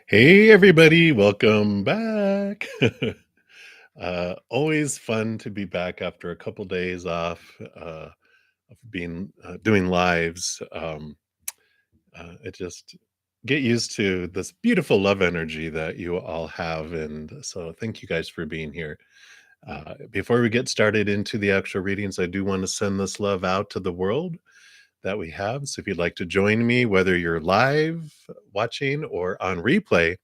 Hey, everybody, welcome back. Always fun to be back after a couple days off of being doing lives. I just get used to this beautiful love energy that you all have. And so, thank you guys for being here. Before we get started into the actual readings, I do want to send this love out to the world that we have. So if you'd like to join me, whether you're live watching or on replay,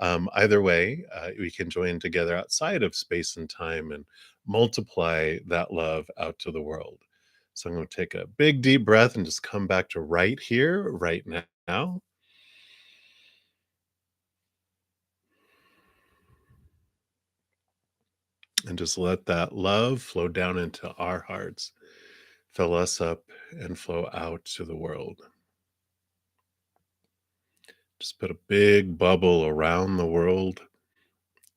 either way, we can join together outside of space and time and multiply that love out to the world. So I'm going to take a big deep breath and just come back to right here, right now. And just let that love flow down into our hearts, fill us up, and flow out to the world. Just put a big bubble around the world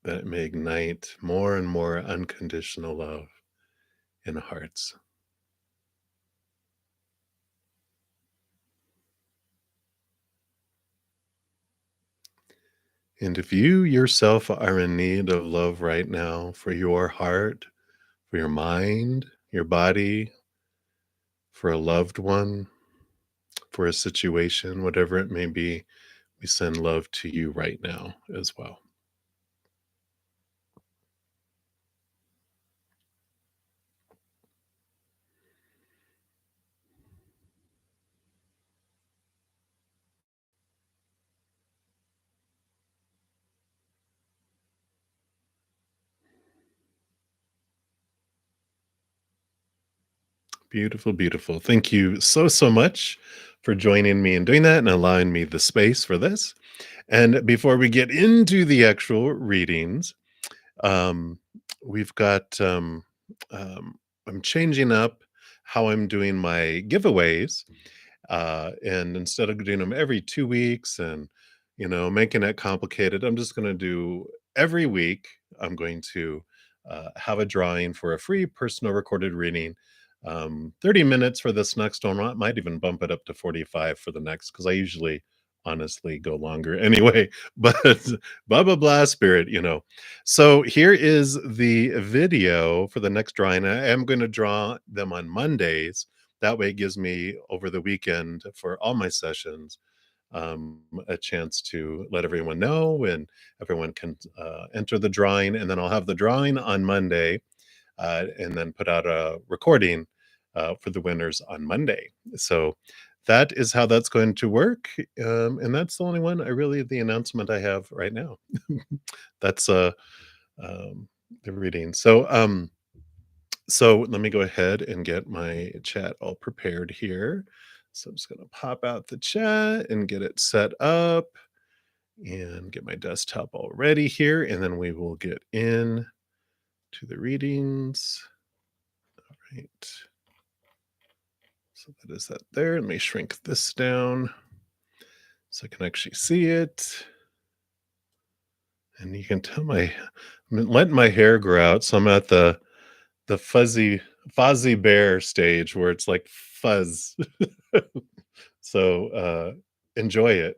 that may ignite more and more unconditional love in hearts. And if you yourself are in need of love right now for your heart, for your mind, your body, for a loved one, for a situation, whatever it may be, we send love to you right now as well. Beautiful, beautiful. Thank you so, so much for joining me and doing that and allowing me the space for this. And before we get into the actual readings, um, we've got, I'm changing up how I'm doing my giveaways. And instead of doing them every 2 weeks and, making it complicated, I'm just going to do every week. I'm going to have a drawing for a free personal recorded reading. 30 minutes for this next one. I might even bump it up to 45 for the next because I usually honestly go longer anyway. But blah, blah, blah, spirit. So here is the video for the next drawing. I am going to draw them on Mondays. That way it gives me over the weekend for all my sessions a chance to let everyone know, and everyone can enter the drawing. And then I'll have the drawing on Monday and then put out a recording for the winners on Monday. So that is how that's going to work. And that's the only one the announcement I have right now. That's um, the reading. So let me go ahead and get my chat all prepared here. So I'm just going to pop out the chat and get it set up and get my desktop all ready here. And then we will get in to the readings. All right. So that is that there. Let me shrink this down so I can actually see it. And you can tell I'm letting my hair grow out. So I'm at the fuzzy bear stage where it's like fuzz. So enjoy it.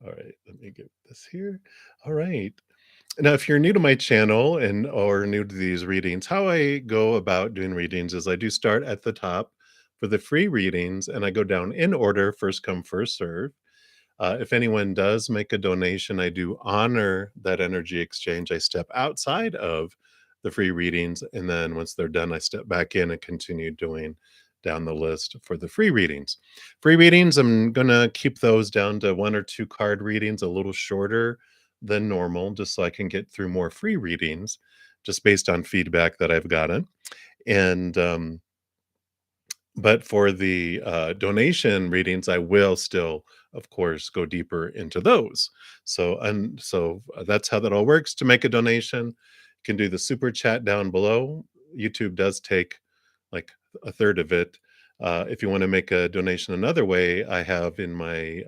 All right, let me get this here. All right. Now, if you're new to my channel and or new to these readings, how I go about doing readings is I do start at the top for the free readings and I go down in order, first come, first serve. If anyone does make a donation, I do honor that energy exchange. I step outside of the free readings, and then once they're done, I step back in and continue doing down the list for the free readings. Free readings, I'm going to keep those down to 1 or 2 card readings, a little shorter than normal, just so I can get through more free readings, just based on feedback that I've gotten. And but for the donation readings, I will still, of course, go deeper into those. So that's how that all works. To make a donation, you can do the super chat down below. YouTube does take like a third of it. If you want to make a donation another way, I have in my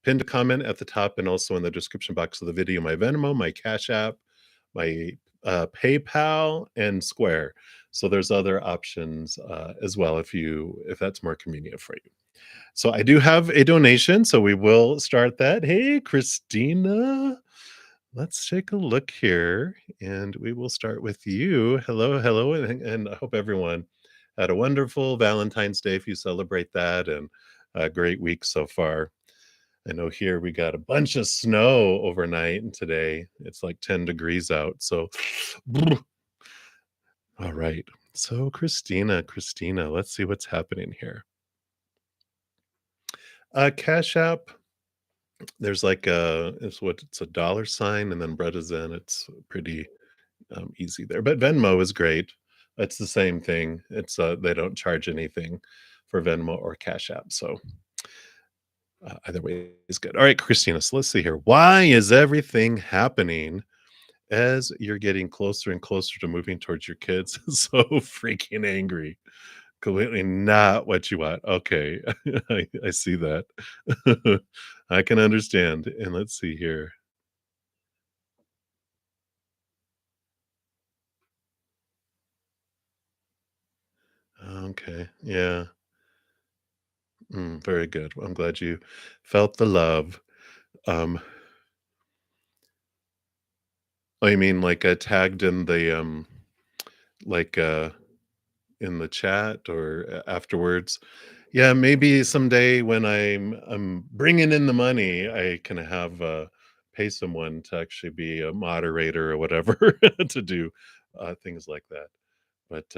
pinned comment at the top and also in the description box of the video my Venmo, my Cash App, my PayPal, and Square. So there's other options as well if that's more convenient for you. So I do have a donation, so we will start that. Hey, Christina. Let's take a look here, and we will start with you. Hello, hello, and I hope everyone had a wonderful Valentine's Day if you celebrate that, and a great week so far. I know here we got a bunch of snow overnight, and today it's like 10 degrees out. So, all right. So, Christina, let's see what's happening here. Cash App, there's like it's a dollar sign and then bruddaZEN. It's pretty easy there. But Venmo is great. It's the same thing. It's they don't charge anything for Venmo or Cash App. So either way is good. All right, Christina. So let's see here. Why is everything happening as you're getting closer and closer to moving towards your kids? So freaking angry. Completely not what you want. Okay. I see that. I can understand. And let's see here. Okay. Yeah. Very good. Well, I'm glad you felt the love. Um, oh, you mean like tagged in the like in the chat or afterwards? Yeah, maybe someday when I'm bringing in the money, I can have pay someone to actually be a moderator or whatever to do things like that. But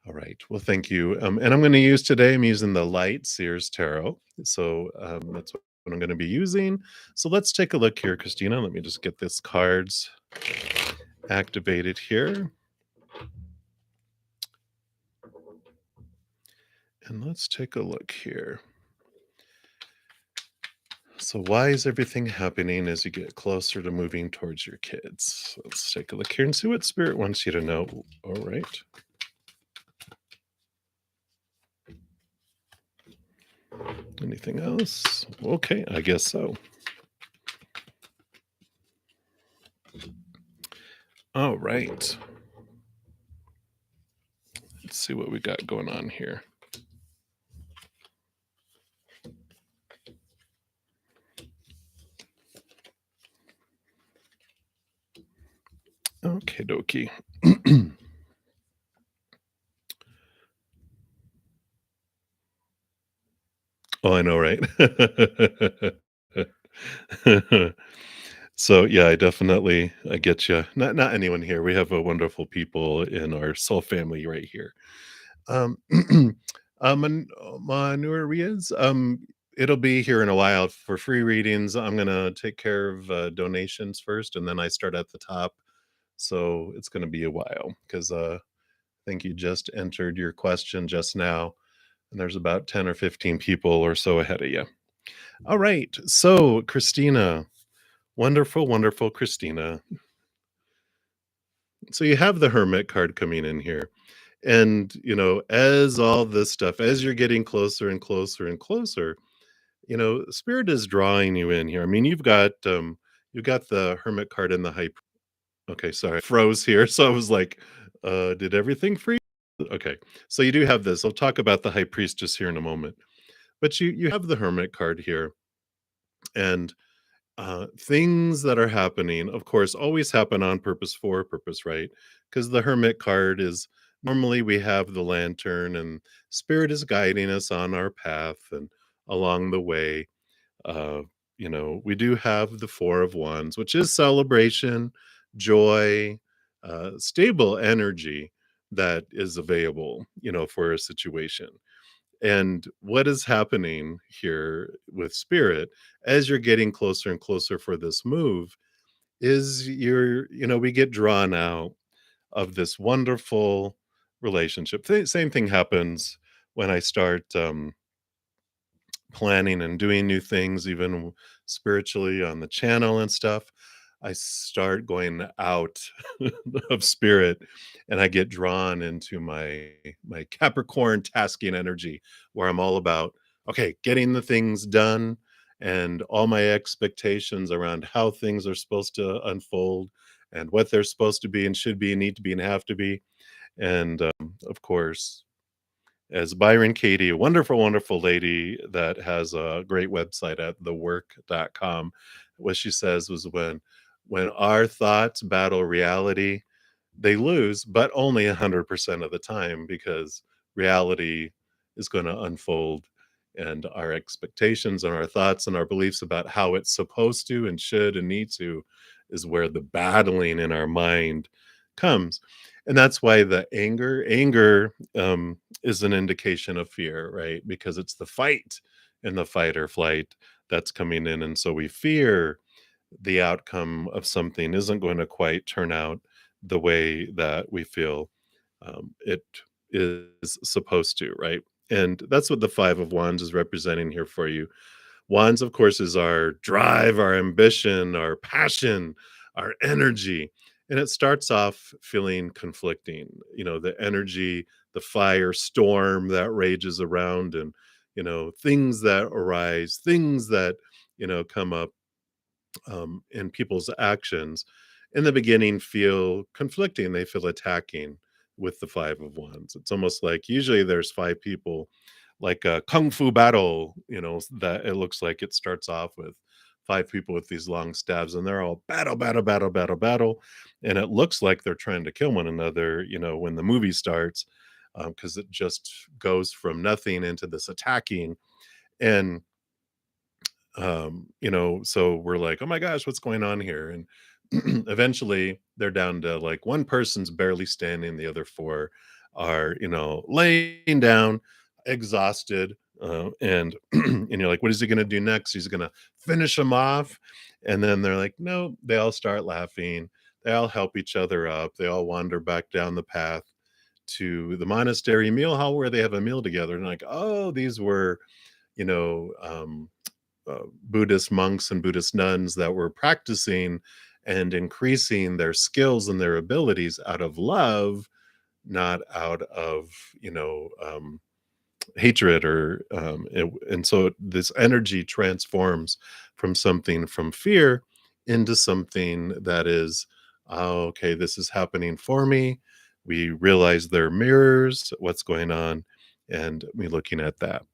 all right. Well, thank you. And I'm going to use today, I'm using the Light Sears Tarot. So that's what I'm going to be using. So let's take a look here, Christina. Let me just get this cards activated here. And let's take a look here. So why is everything happening as you get closer to moving towards your kids? Let's take a look here and see what Spirit wants you to know. All right. Anything else? Okay, I guess so. All right. Let's see what we got going on here. Okay, dokie. Oh, I know, right? So, yeah, I get you. Not anyone here. We have a wonderful people in our soul family right here. Um, Manurias, it'll be here in a while for free readings. I'm gonna take care of donations first, and then I start at the top. So it's gonna be a while because I think you just entered your question just now, and there's about 10 or 15 people or so ahead of you. All right. So, Christina, wonderful, wonderful Christina. So you have the Hermit card coming in here. And, as all this stuff, as you're getting closer and closer and closer, Spirit is drawing you in here. I mean, you've got the Hermit card in the high. Okay, sorry. Froze here. So I was like, did everything freeze? Okay. So you do have this. I'll talk about the High Priestess here in a moment. But you have the Hermit card here. And things that are happening, of course, always happen on purpose for a purpose, right? Because the Hermit card is normally we have the lantern and Spirit is guiding us on our path and along the way. Uh, we do have the Four of Wands, which is celebration, joy, stable energy that is available, for a situation. And what is happening here with Spirit as you're getting closer and closer for this move is we get drawn out of this wonderful relationship. Same thing happens when I start planning and doing new things, even spiritually on the channel and stuff. I start going out of Spirit and I get drawn into my Capricorn tasking energy where I'm all about, okay, getting the things done and all my expectations around how things are supposed to unfold and what they're supposed to be and should be and need to be and have to be. And of course, As Byron Katie, a wonderful, wonderful lady that has a great website at thework.com. What she says was when our thoughts battle reality, they lose, but only 100% of the time because reality is going to unfold and our expectations and our thoughts and our beliefs about how it's supposed to and should and need to is where the battling in our mind comes. And that's why the anger is an indication of fear, right? Because it's the fight and the fight or flight that's coming in. And so we fear the outcome of something isn't going to quite turn out the way that we feel it is supposed to, right? And that's what the Five of Wands is representing here for you. Wands, of course, is our drive, our ambition, our passion, our energy. And it starts off feeling conflicting, the energy, the fire storm that rages around, and, things that arise, things that, come up in people's actions in the beginning feel conflicting. They feel attacking with the Five of Wands. It's almost like usually there's five people, like a kung fu battle, that it looks like it starts off with five people with these long stabs and they're all battle, battle, battle, battle, battle. And it looks like they're trying to kill one another, when the movie starts, because it just goes from nothing into this attacking. And so we're like, oh my gosh, what's going on here? And eventually they're down to like one person's barely standing, the other four are, laying down, exhausted. And and you're like, what is he going to do next? He's going to finish them off. And then they're like, no, they all start laughing. They all help each other up. They all wander back down the path to the monastery meal hall where they have a meal together. And like, oh, these were, you know, um, Buddhist monks and Buddhist nuns that were practicing and increasing their skills and their abilities out of love, not out of, hatred and so this energy transforms from fear into something that is, oh, okay, this is happening for me. We realize they're mirrors, what's going on, and we looking at that.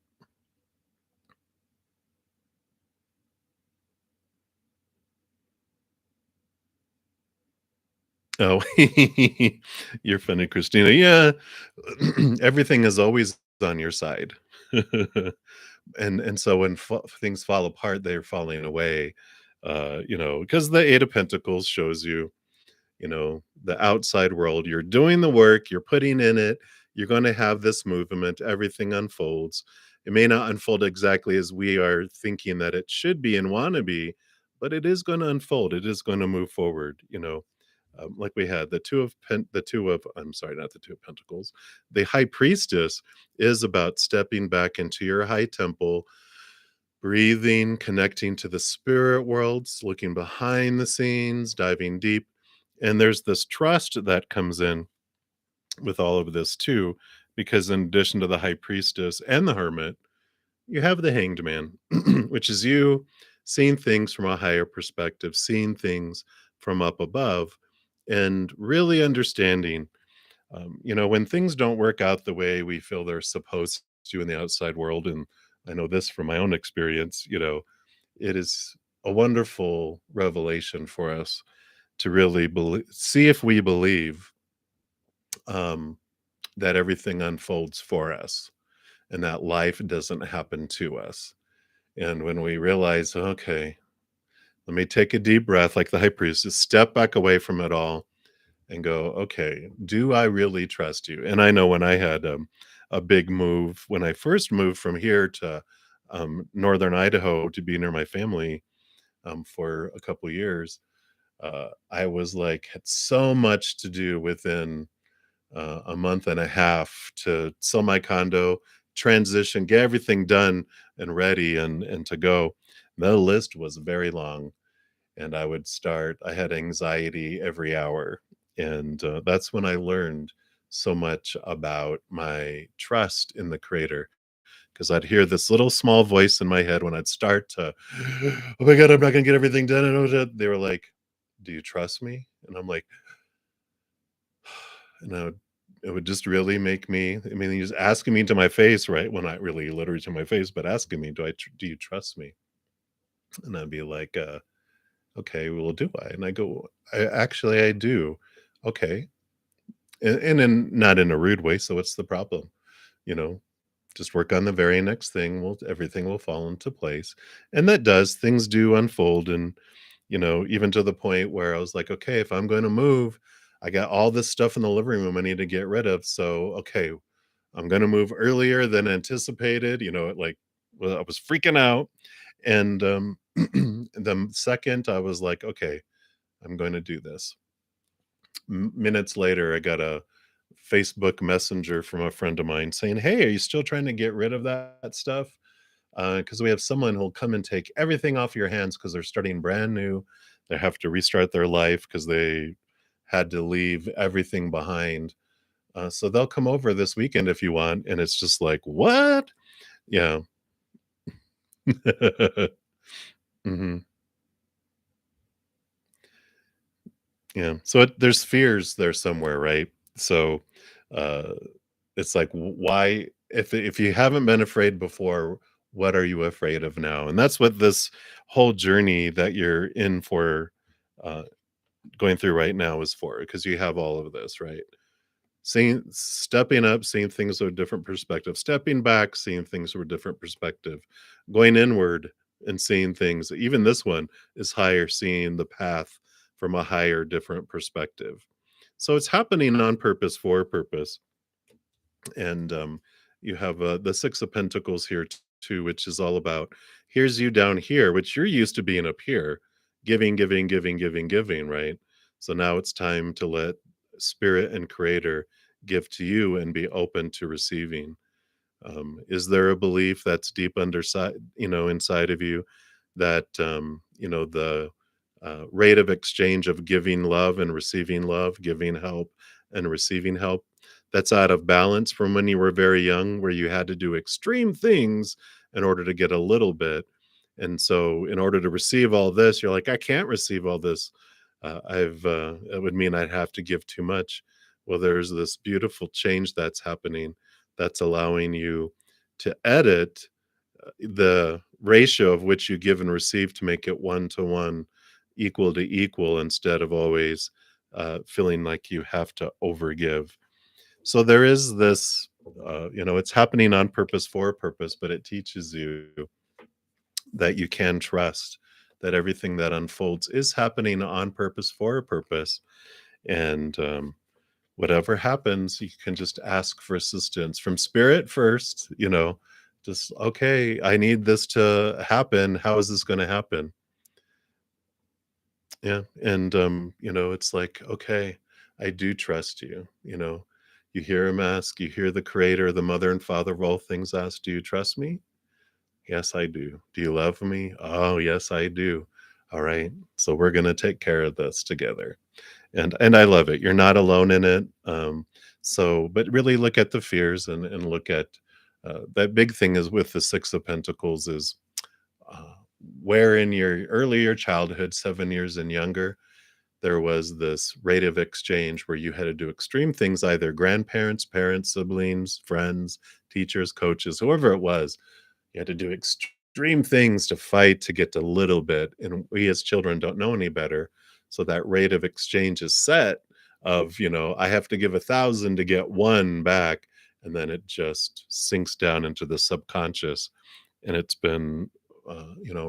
Oh, you're funny, Christina. Yeah, everything is always on your side. And so when things fall apart, they're falling away, because the Eight of Pentacles shows you, the outside world. You're doing the work, you're putting in it, you're gonna have this movement, everything unfolds. It may not unfold exactly as we are thinking that it should be and wanna be, but it is gonna unfold, it is gonna move forward, like we had the two of I'm sorry, not the Two of Pentacles. The High Priestess is about stepping back into your high temple, breathing, connecting to the spirit worlds, looking behind the scenes, diving deep. And there's this trust that comes in with all of this too, because in addition to the High Priestess and the Hermit, you have the Hanged Man, which is you seeing things from a higher perspective, seeing things from up above, and really understanding, when things don't work out the way we feel they're supposed to in the outside world. And I know this from my own experience, it is a wonderful revelation for us to really see if we believe um, that everything unfolds for us and that life doesn't happen to us. And when we realize, okay, let me take a deep breath, like the high priestess, step back away from it all and go, okay, do I really trust you? And I know when I had a big move, when I first moved from here to northern Idaho to be near my family for a couple years, I was like, had so much to do within a month and a half to sell my condo, transition, get everything done and ready and to go. The list was very long, and I had anxiety every hour. And that's when I learned so much about my trust in the creator. Because I'd hear this little small voice in my head when I'd start to, oh my God, I'm not going to get everything done. They were like, do you trust me? And I'm like, and I would It would just really make me, I mean, he's asking me to my face, right? Well, not really literally to my face, but asking me, do you trust me?" And I'd be like, "Okay, well, do I?" And I go, Actually, I do." "Okay." And in not in a rude way, so what's the problem? You know, just work on the very next thing, will everything will fall into place. And that does, things do unfold, and, even to the point where I was like, "Okay, if I'm gonna move, I got all this stuff in the living room I need to get rid of, so, okay, I'm gonna move earlier than anticipated," like, well, I was freaking out, and, the second I was like, "Okay, I'm going to do this." Minutes later, I got a Facebook Messenger from a friend of mine saying, "Hey, are you still trying to get rid of that stuff? Because we have someone who'll come and take everything off your hands because they're starting brand new. They have to restart their life because they had to leave everything behind. So they'll come over this weekend if you want." And it's just like, what? Yeah. Mhm. Yeah. So there's fears there somewhere, right? So uh, it's like, why, if you haven't been afraid before, what are you afraid of now? And that's what this whole journey that you're in for, uh, going through right now is for, because you have all of this, right? Stepping up, seeing things with a different perspective, stepping back, seeing things from a different perspective, going inward and seeing things. Even this one is higher, seeing the path from a higher, different perspective. So it's happening on purpose, for a purpose. And you have the Six of Pentacles here too, which is all about, here's you down here, which you're used to being up here, giving, giving, giving, giving, giving, right? So now it's time to let Spirit and Creator give to you and be open to receiving. Is there a belief that's deep underside, inside of you, that the rate of exchange of giving love, giving help and receiving help, that's out of balance from when you were very young, where you had to do extreme things in order to get a little bit. And so, in order to receive all this, you're like, I can't receive all this. It would mean I'd have to give too much. Well, there's this beautiful change that's happening, that's allowing you to edit the ratio of which you give and receive to make it one to one, equal to equal, instead of always feeling like you have to overgive. So there is this, it's happening on purpose, for a purpose, but it teaches you that you can trust that everything that unfolds is happening on purpose, for a purpose. And whatever happens, you can just ask for assistance from Spirit first, just, okay, I need this to happen. How is this going to happen? Yeah. And, it's like, okay, I do trust you. You hear him ask, you hear the Creator, the mother and father of all things ask, do you trust me? Yes, I do. Do you love me? Oh, yes, I do. All right. So we're going to take care of this together. And I love it. You're not alone in it. But really look at the fears, and look at, that big thing is with the Six of Pentacles is, uh, where in your earlier childhood, 7 years and younger, there was this rate of exchange where you had to do extreme things, either grandparents, parents, siblings, friends, teachers, coaches, whoever it was. You had to do extreme things to fight to get a little bit, and we as children don't know any better. So that rate of exchange is set of, I have to give 1,000 to get one back, and then it just sinks down into the subconscious, and it's been,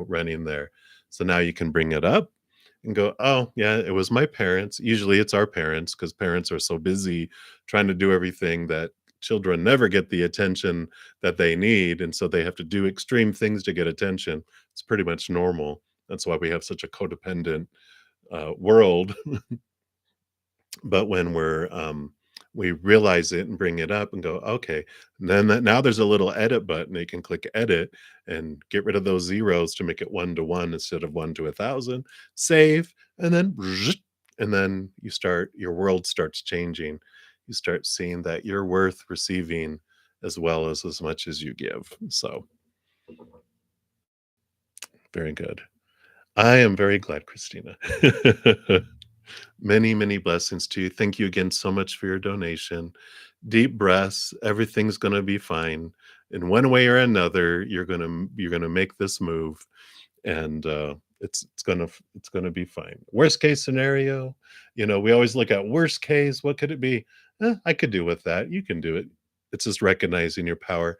running there. So now you can bring it up and go, "Oh, yeah, it was my parents." Usually it's our parents, because parents are so busy trying to do everything that children never get the attention that they need. And so they have to do extreme things to get attention. It's pretty much normal. That's why we have such a codependent world. But when we realize it and bring it up and go, okay, and then now there's a little edit button. You can click edit and get rid of those zeros to make it one to one instead of one to 1,000. Save, and then your world starts changing. You start seeing that you're worth receiving as well as much as you give. So very good. I am very glad, Christina. Many, many blessings to you. Thank you again so much for your donation. Deep breaths. Everything's going to be fine. In one way or another, you're gonna make this move, and it's gonna be fine. Worst case scenario, we always look at worst case. What could it be? I could do with that. You can do it. It's just recognizing your power.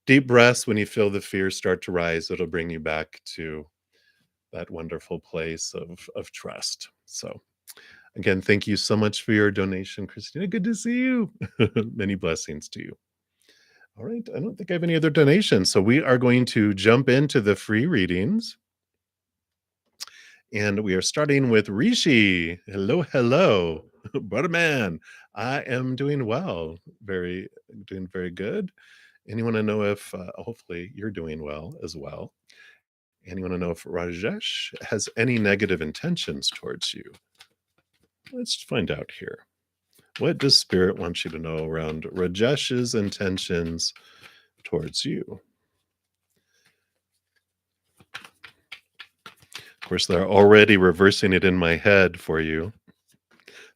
Deep breaths. When you feel the fears start to rise, it'll bring you back to that wonderful place of trust. So again, thank you so much for your donation, Christina. Good to see you. Many blessings to you. All right. I don't think I have any other donations. So we are going to jump into the free readings. And we are starting with Rishi. Hello, hello. Brother man. I am doing well. Doing very good. And you want to know if hopefully you're doing well as well. And you want to know if Rajesh has any negative intentions towards you. Let's find out here. What does Spirit want you to know around Rajesh's intentions towards you? Of course, they're already reversing it in my head for you.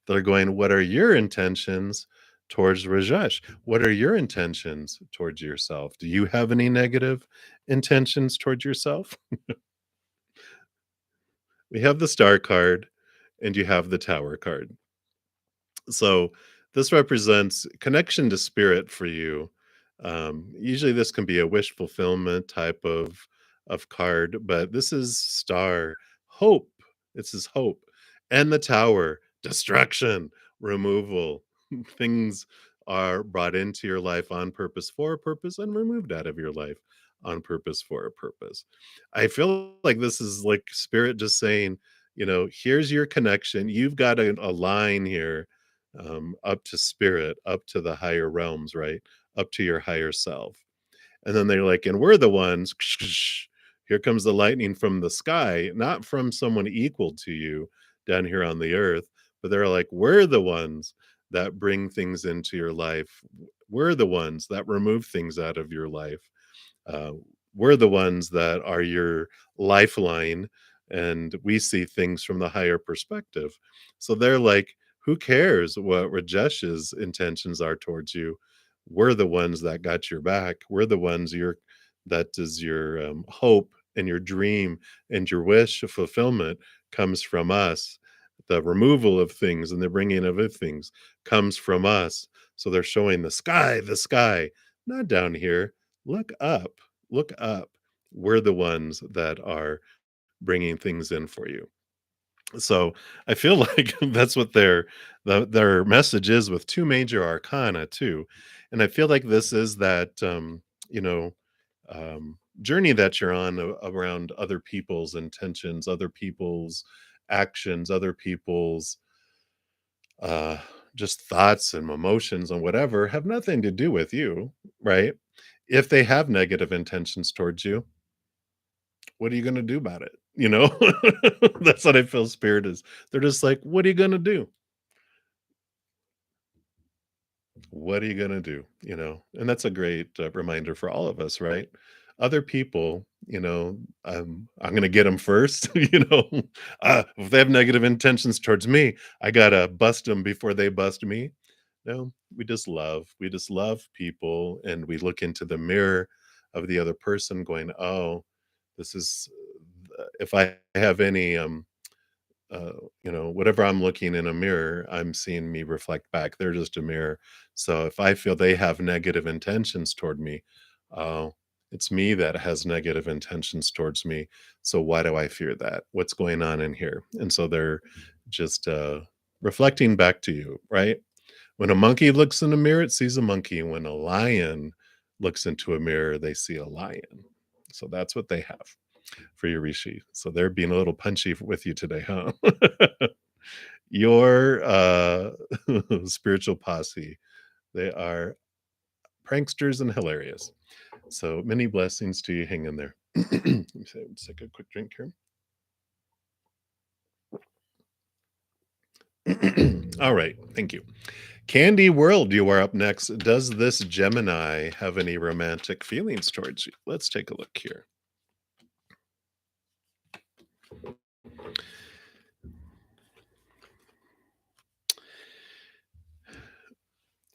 They're going, what are your intentions towards Rajesh? What are your intentions towards yourself? Do you have any negative intentions towards yourself? We have the Star card and you have the Tower card. So this represents connection to spirit for you. Usually this can be a wish fulfillment type of card, but this is star hope. This is hope. And the tower, destruction, removal. Things are brought into your life on purpose for a purpose and removed out of your life on purpose for a purpose. I feel like this is like spirit just saying, here's your connection. You've got a line here, up to spirit, up to the higher realms, right? Up to your higher self. And then they're like, and we're the ones, here comes the lightning from the sky, not from someone equal to you down here on the earth, but they're like, we're the ones that bring things into your life. We're the ones that remove things out of your life. Uh, we're the ones that are your lifeline, and we see things from the higher perspective. So they're like, who cares what Rajesh's intentions are towards you? We're the ones that got your back. We're the ones that is your hope and your dream and your wish of fulfillment comes from us. The removal of things and the bringing of things comes from us. So they're showing the sky, not down here. Look up, look up. We're the ones that are bringing things in for you. So I feel like that's what their message is with two major arcana too. And I feel like this is that you know journey that you're on around other people's intentions, other people's actions, other people's uh just thoughts and emotions and whatever have nothing to do with you, right? If they have negative intentions towards you, what are you going to do about it? That's what I feel spirit is. They're just like, what are you going to do? What are you going to do? And that's a great reminder for all of us, right? Other people, I'm going to get them first. If they have negative intentions towards me, I got to bust them before they bust me. No, we just love people, and we look into the mirror of the other person going, oh, this is if I have any whatever I'm looking in a mirror, I'm seeing me reflect back. They're just a mirror. So if I feel they have negative intentions toward me, oh, it's me that has negative intentions towards me. So why do I fear that? What's going on in here? And so they're just reflecting back to you, right? When a monkey looks in a mirror, it sees a monkey. When a lion looks into a mirror, they see a lion. So that's what they have for your Rishi. So they're being a little punchy with you today, huh? Your spiritual posse. They are pranksters and hilarious. So many blessings to you. Hang in there. Let me take a quick drink here. All right. Thank you. Candy World, you are up next. Does this Gemini have any romantic feelings towards you? Let's take a look here.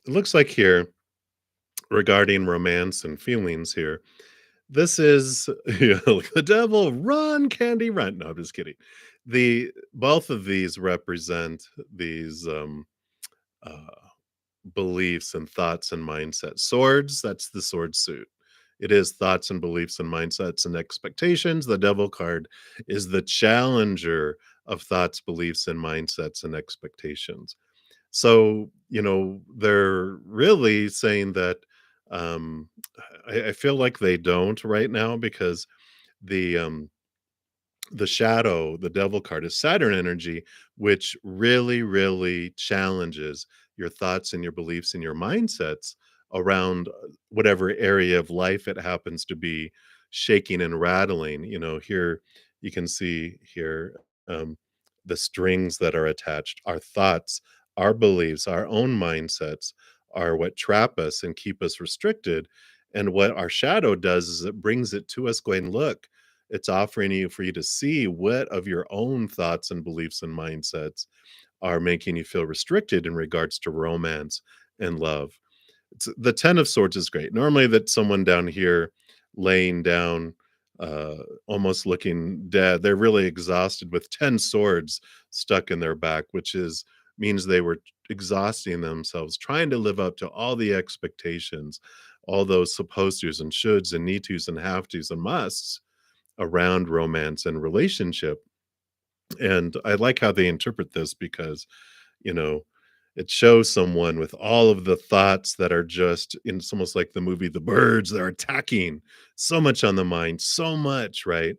it looks like here regarding romance and feelings here. This is like the devil, run, Candy, run. No, I'm just kidding. The both of these represent these uh, beliefs and thoughts and mindsets. Swords, that's the sword suit. It is thoughts and beliefs and mindsets and expectations. The devil card is the challenger of thoughts, beliefs, and mindsets and expectations. So, they're really saying that um, I feel like they don't right now because the the shadow, the devil card is Saturn energy, which really, really challenges your thoughts and your beliefs and your mindsets around whatever area of life it happens to be shaking and rattling. Here you can see here the strings that are attached, our thoughts, our beliefs, our own mindsets are what trap us and keep us restricted. And what our shadow does is it brings it to us, going, look, it's offering you for you to see what of your own thoughts and beliefs and mindsets are making you feel restricted in regards to romance and love. The 10 of swords is great. Normally that someone down here laying down, almost looking dead, they're really exhausted with 10 swords stuck in their back, which is means they were exhausting themselves trying to live up to all the expectations, all those supposed tos and shoulds and need tos and have tos and musts around romance and relationship. And I like how they interpret this because, you know, it shows someone with all of the thoughts that are just in, it's almost like the movie The Birds, they're attacking so much on the mind, so much, right?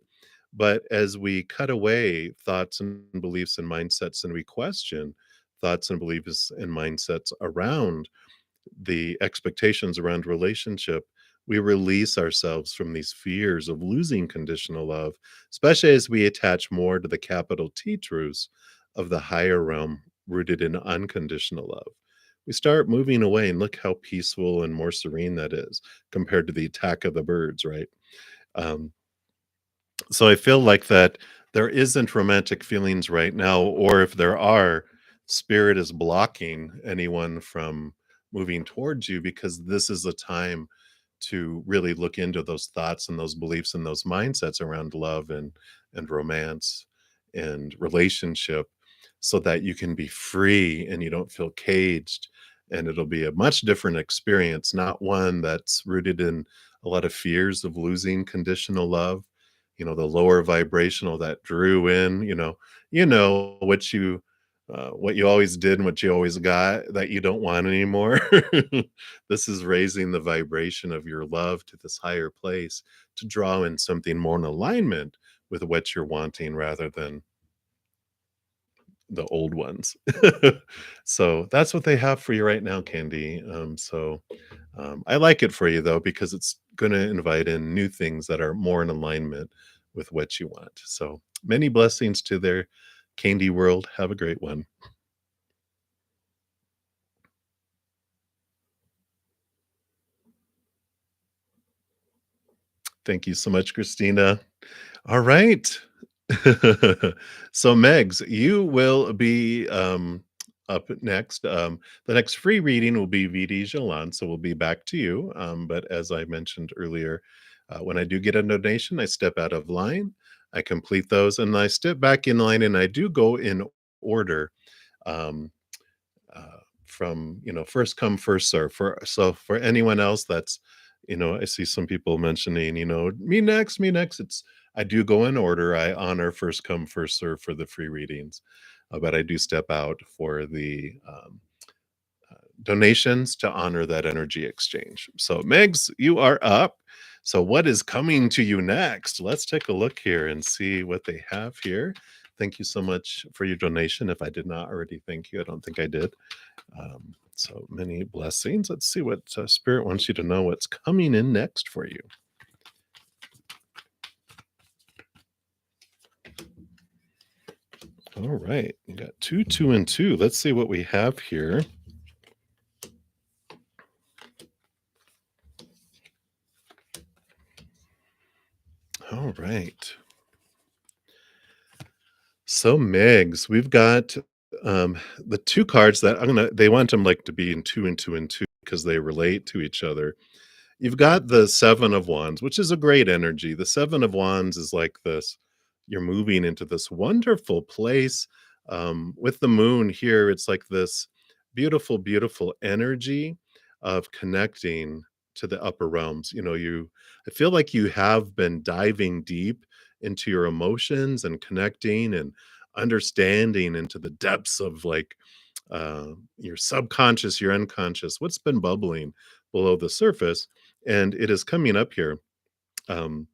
But as we cut away thoughts and beliefs and mindsets and we question thoughts and beliefs and mindsets around the expectations around relationship, we release ourselves from these fears of losing conditional love, especially as we attach more to the capital T truths of the higher realm rooted in unconditional love. We start moving away, and look how peaceful and more serene that is compared to the attack of the birds, right? Um, so I feel like that there isn't romantic feelings right now, or if there are, spirit is blocking anyone from moving towards you because this is a time to really look into those thoughts and those beliefs and those mindsets around love and romance and relationship so that you can be free and you don't feel caged, and it'll be a much different experience, not one that's rooted in a lot of fears of losing conditional love, the lower vibrational that drew in, what you always did and what you always got that you don't want anymore. This is raising the vibration of your love to this higher place to draw in something more in alignment with what you're wanting rather than the old ones. So that's what they have for you right now, Candy. I like it for you though, because it's going to invite in new things that are more in alignment with what you want. So many blessings to their Candy world. Have a great one. Thank you so much, Christina. All right. So, Megs, you will be up next. The next free reading will be VD Jalan, so we'll be back to you. But as I mentioned earlier, when I do get a donation, I step out of line, I complete those, and I step back in line, and I do go in order. Um, from first come first serve. For anyone else that's, I see some people mentioning, me next, me next. It's I do go in order. I honor first come first serve for the free readings, but I do step out for the donations to honor that energy exchange. So, Megs, you are up. So, what is coming to you next? Let's take a look here and see what they have here. Thank you so much for your donation. If I did not already thank you, I don't think I did. So many blessings. Let's see what Spirit wants you to know what's coming in next for you. All right. You got 2, 2, and 2. Let's see what we have here. All right. So, Megs, we've got The two cards that they want them like to be in two and two and two because they relate to each other. You've got the 7 of Wands, which is a great energy. The 7 of Wands is like this, you're moving into this wonderful place. With the moon here, it's like this beautiful, beautiful energy of connecting to the upper realms. I feel like you have been diving deep into your emotions and connecting and understanding into the depths of like your subconscious, your unconscious, what's been bubbling below the surface, and it is coming up here. um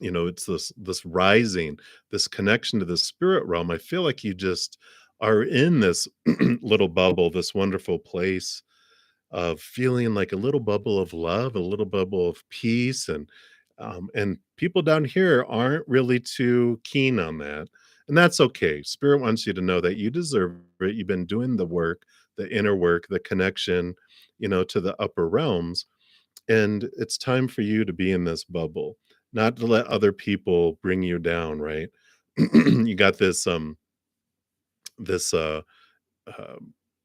it's this rising, this connection to the spirit realm. I feel like you just are in this little bubble, this wonderful place of feeling like a little bubble of love, a little bubble of peace, and people down here aren't really too keen on that, and that's okay. Spirit wants you to know that you deserve it. You've been doing the work, the inner work, the connection, to the upper realms, and it's time for you to be in this bubble, not to let other people bring you down, right? You got this um,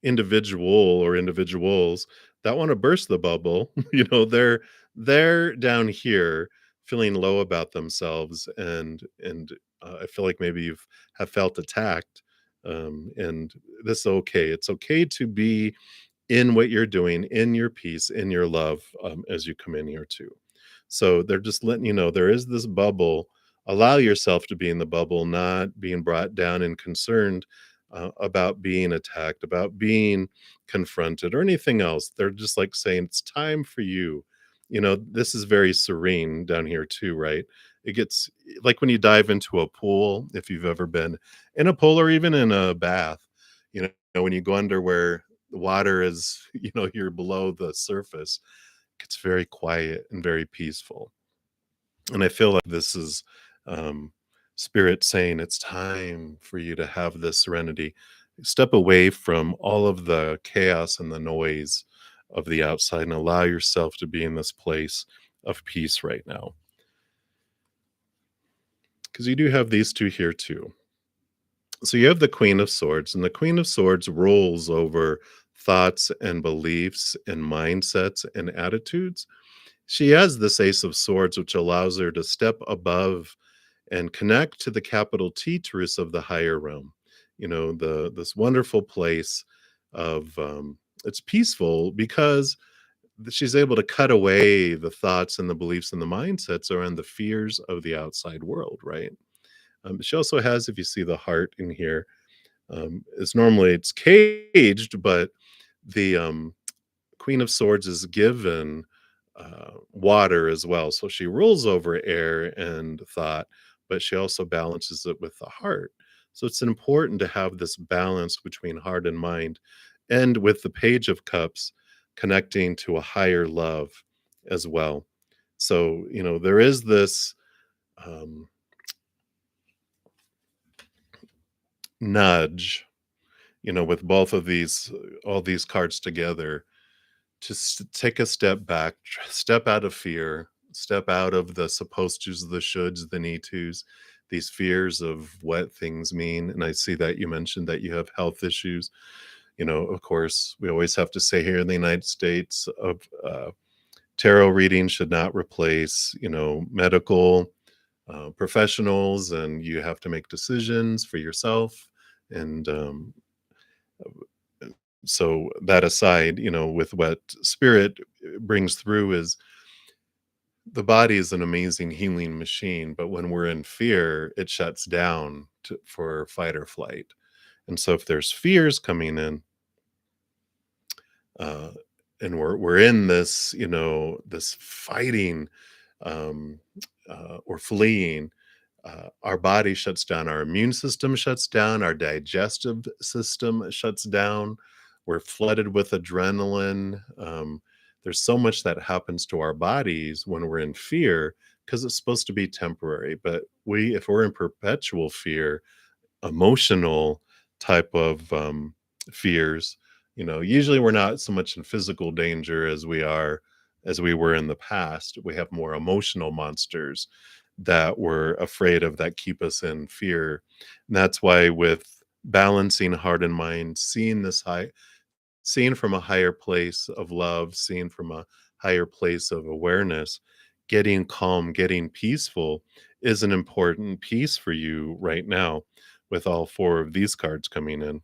individual or individuals that want to burst the bubble. They're down here feeling low about themselves, and I feel like maybe you've have felt attacked. And this is okay. It's okay to be in what you're doing, in your peace, in your love, as you come in here too. So they're just letting you know there is this bubble. Allow yourself to be in the bubble, not being brought down and concerned about being attacked, about being confronted, or anything else. They're just like saying it's time for you. This is very serene down here too, right? It gets like when you dive into a pool, if you've ever been in a pool or even in a bath, when you go under where the water is, you're below the surface, it's very quiet and very peaceful. And I feel like this is um, spirit saying it's time for you to have this serenity. Step away from all of the chaos and the noise of the outside and allow yourself to be in this place of peace right now. Because you do have these two here too. So you have the Queen of Swords, and the Queen of Swords rules over thoughts and beliefs and mindsets and attitudes. She has this Ace of Swords, which allows her to step above and connect to the capital T truths of the higher realm. The this wonderful place of it's peaceful because she's able to cut away the thoughts and the beliefs and the mindsets around the fears of the outside world, right? She also has, if you see the heart in here, it's caged, but the Queen of Swords is given water as well. So she rules over air and thought, but she also balances it with the heart. So it's important to have this balance between heart and mind, and with the Page of Cups connecting to a higher love as well. So, there is this um, nudge, with both of these, all these cards together, just take a step back, step out of fear, step out of the supposed tos, the shoulds, the need tos, these fears of what things mean. And I see that you mentioned that you have health issues. Of course, we always have to say here in the United States, of tarot reading should not replace, medical professionals, and you have to make decisions for yourself. And so that aside, with what spirit brings through is the body is an amazing healing machine, but when we're in fear, it shuts down for fight or flight. And so if there's fears coming in, uh, and we're in this, this fighting, um, or fleeing, our body shuts down, our immune system shuts down, our digestive system shuts down. We're flooded with adrenaline. There's so much that happens to our bodies when we're in fear because it's supposed to be temporary. But if we're in perpetual fear, emotional type of fears, usually we're not so much in physical danger as we were in the past. We have more emotional monsters that we're afraid of that keep us in fear. And that's why with balancing heart and mind, seeing from a higher place of love, seeing from a higher place of awareness, getting calm, getting peaceful is an important piece for you right now with all four of these cards coming in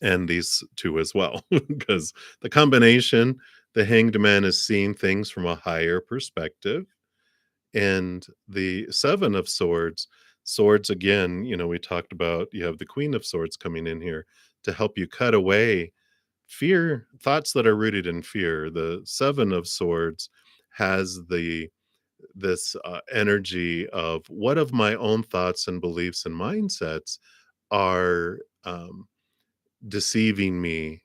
and these two as well. Because the combination, the Hanged Man is seeing things from a higher perspective, and the Seven of Swords, swords again, we talked about you have the Queen of Swords coming in here to help you cut away fear, thoughts that are rooted in fear. The Seven of Swords has this energy of what of my own thoughts and beliefs and mindsets are deceiving me,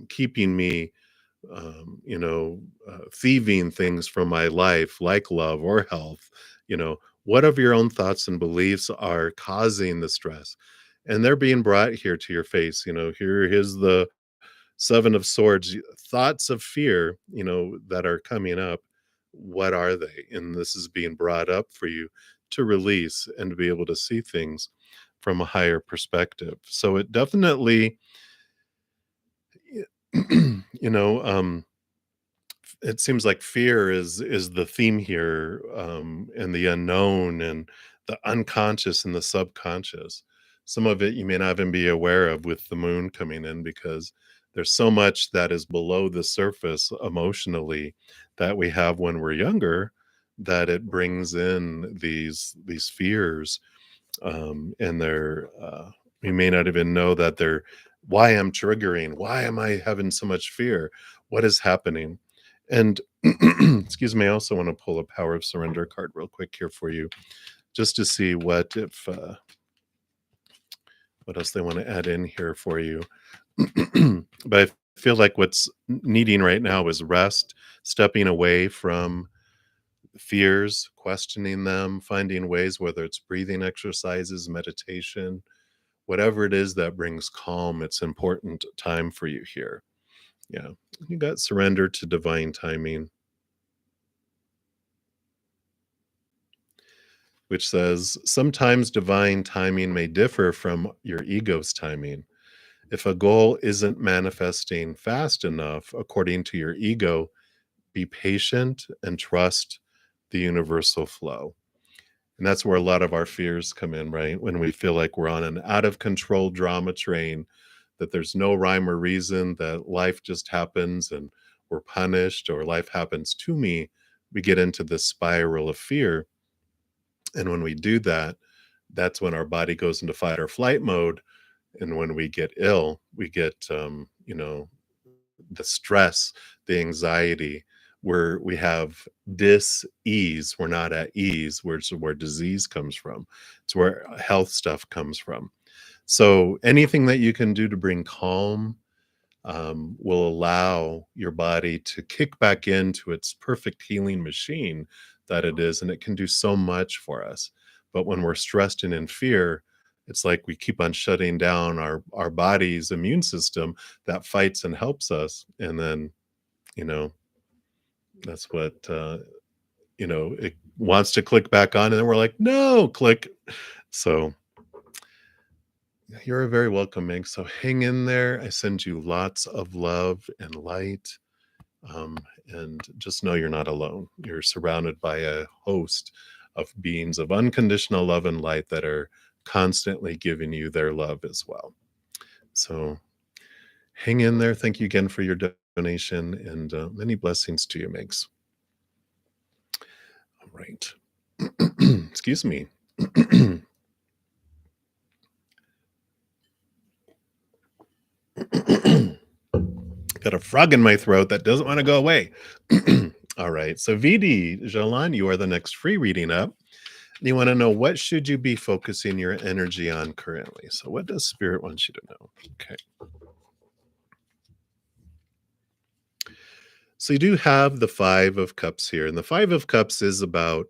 keeping me, thieving things from my life, like love or health. What of your own thoughts and beliefs are causing the stress? And they're being brought here to your face. Here is the Seven of Swords, thoughts of fear, that are coming up. What are they? And this is being brought up for you to release and to be able to see things from a higher perspective. So it definitely, you know, it seems like fear is the theme here, and the unknown and the unconscious and the subconscious. Some of it you may not even be aware of with the moon coming in, because there's so much that is below the surface emotionally that we have when we're younger, that it brings in these fears, and we may not even know that they're why I'm triggering, why am I having so much fear, what is happening. And excuse me, I also want to pull a Power of Surrender card real quick here for you, just to see what else they want to add in here for you. But I feel like what's needing right now is rest, stepping away from fears, questioning them, finding ways, whether it's breathing exercises, meditation, whatever it is that brings calm. It's important time for you here. Yeah. You got surrender to divine timing, which says sometimes divine timing may differ from your ego's timing. If a goal isn't manifesting fast enough according to your ego, be patient and trust the universal flow. And that's where a lot of our fears come in, right? When we feel like we're on an out of control drama train, that there's no rhyme or reason, that life just happens and we're punished, or life happens to me, we get into this spiral of fear. And when we do that, that's when our body goes into fight or flight mode. And when we get ill, we get, the stress, the anxiety, where we have dis-ease. We're not at ease, where disease comes from. It's where health stuff comes from. So anything that you can do to bring calm, will allow your body to kick back into its perfect healing machine that it is, and it can do so much for us. But when we're stressed and in fear, it's like we keep on shutting down our body's immune system that fights and helps us, and then you know that's what it wants to click back on, and then we're like, no, click. So you're very welcome, Meg. So hang in there. I send you lots of love and light. And just know you're not alone. You're surrounded by a host of beings of unconditional love and light that are constantly giving you their love as well. So hang in there. Thank you again for your donation, and many blessings to you, Megs. All right. Excuse me. Got a frog in my throat that doesn't want to go away. All right. So VD Jalan, you are the next free reading up. You want to know, what should you be focusing your energy on currently? So what does Spirit want you to know? Okay. So you do have the Five of Cups here. And the Five of Cups is about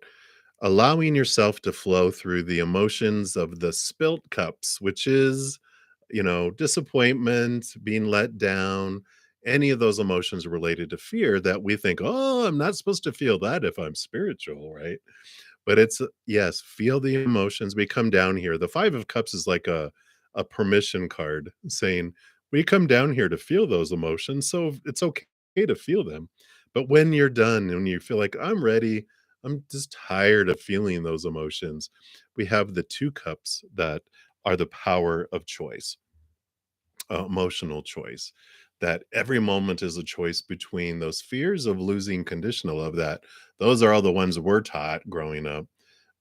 allowing yourself to flow through the emotions of the spilt cups, which is, disappointment, being let down, any of those emotions related to fear that we think, oh, I'm not supposed to feel that if I'm spiritual, right? But it's yes, feel the emotions. We come down here. The 5 of Cups is like a permission card saying, "We come down here to feel those emotions, so it's okay to feel them." But when you're done and you feel like, "I'm ready, I'm just tired of feeling those emotions," we have the 2 cups that are the power of choice, emotional choice. That every moment is a choice between those fears of losing conditional love that those are all the ones we're taught growing up,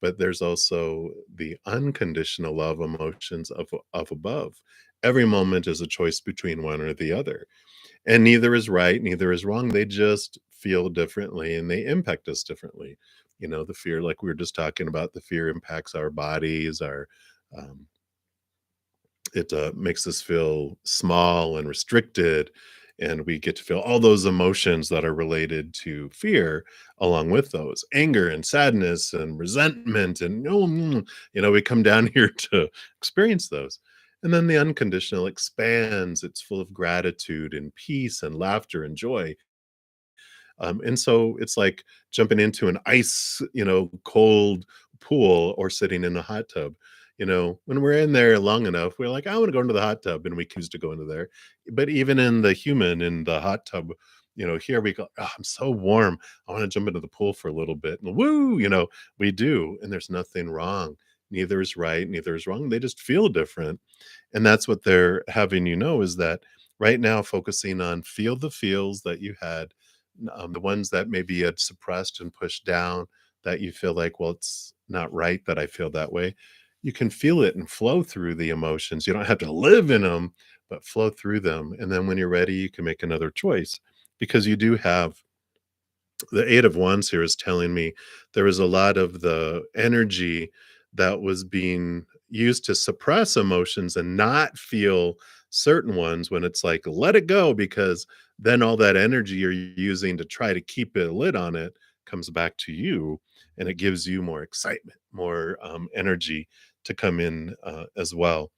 but there's also the unconditional love emotions of above. Every moment is a choice between one or the other, and neither is right, neither is wrong. They just feel differently and they impact us differently. The fear, like we were just talking about, the fear impacts our bodies, our um, it makes us feel small and restricted, and we get to feel all those emotions that are related to fear along with those anger and sadness and resentment and we come down here to experience those. And then the unconditional expands. It's full of gratitude and peace and laughter and joy, and so it's like jumping into an ice, cold pool or sitting in a hot tub. When we're in there long enough, we're like, I want to go into the hot tub, and we choose to go into there. But even in the hot tub, here we go, "Oh, I'm so warm. I want to jump into the pool for a little bit." And woo, we do. And there's nothing wrong. Neither is right, neither is wrong. They just feel different. And that's what they're having is that right now, focusing on feel the feels that you had, the ones that maybe you had suppressed and pushed down, that you feel like, well, it's not right that I feel that way. You can feel it and flow through the emotions. You don't have to live in them, but flow through them. And then when you're ready, you can make another choice, because you do have the 8 of Wands here is telling me there was a lot of the energy that was being used to suppress emotions and not feel certain ones, when it's like, let it go, because then all that energy you're using to try to keep a lid on it comes back to you, and it gives you more excitement, more energy to come in as well,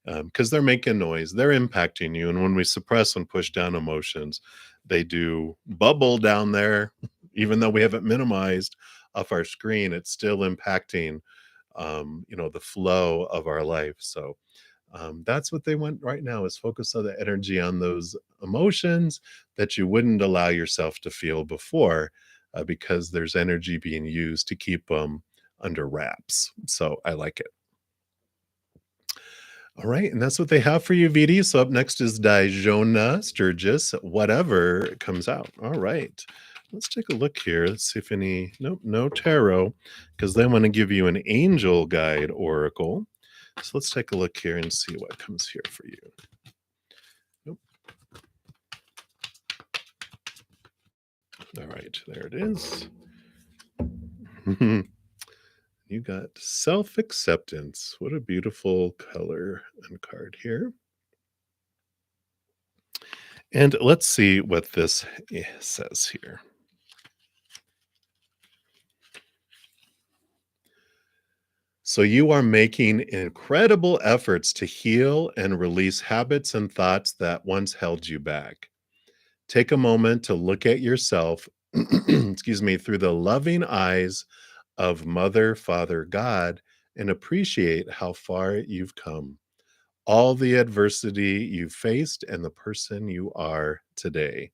because they're making noise, they're impacting you. And when we suppress and push down emotions, they do bubble down there. Even though we haven't minimized off our screen, it's still impacting, the flow of our life. So that's what they want right now, is focus on the energy on those emotions that you wouldn't allow yourself to feel before, because there's energy being used to keep them under wraps. So I like it. All right, and that's what they have for you, VD. So up next is Dijona Sturgis, whatever comes out. All right. Let's take a look here. Let's see if any, nope, no tarot, because they want to give you an angel guide oracle. So let's take a look here and see what comes here for you. Nope. All right, there it is. You got self acceptance. What a beautiful color and card here. And let's see what this says here. So you are making incredible efforts to heal and release habits and thoughts that once held you back. Take a moment to look at yourself, excuse me, through the loving eyes of Mother, Father, God, and appreciate how far you've come, all the adversity you faced, and the person you are today.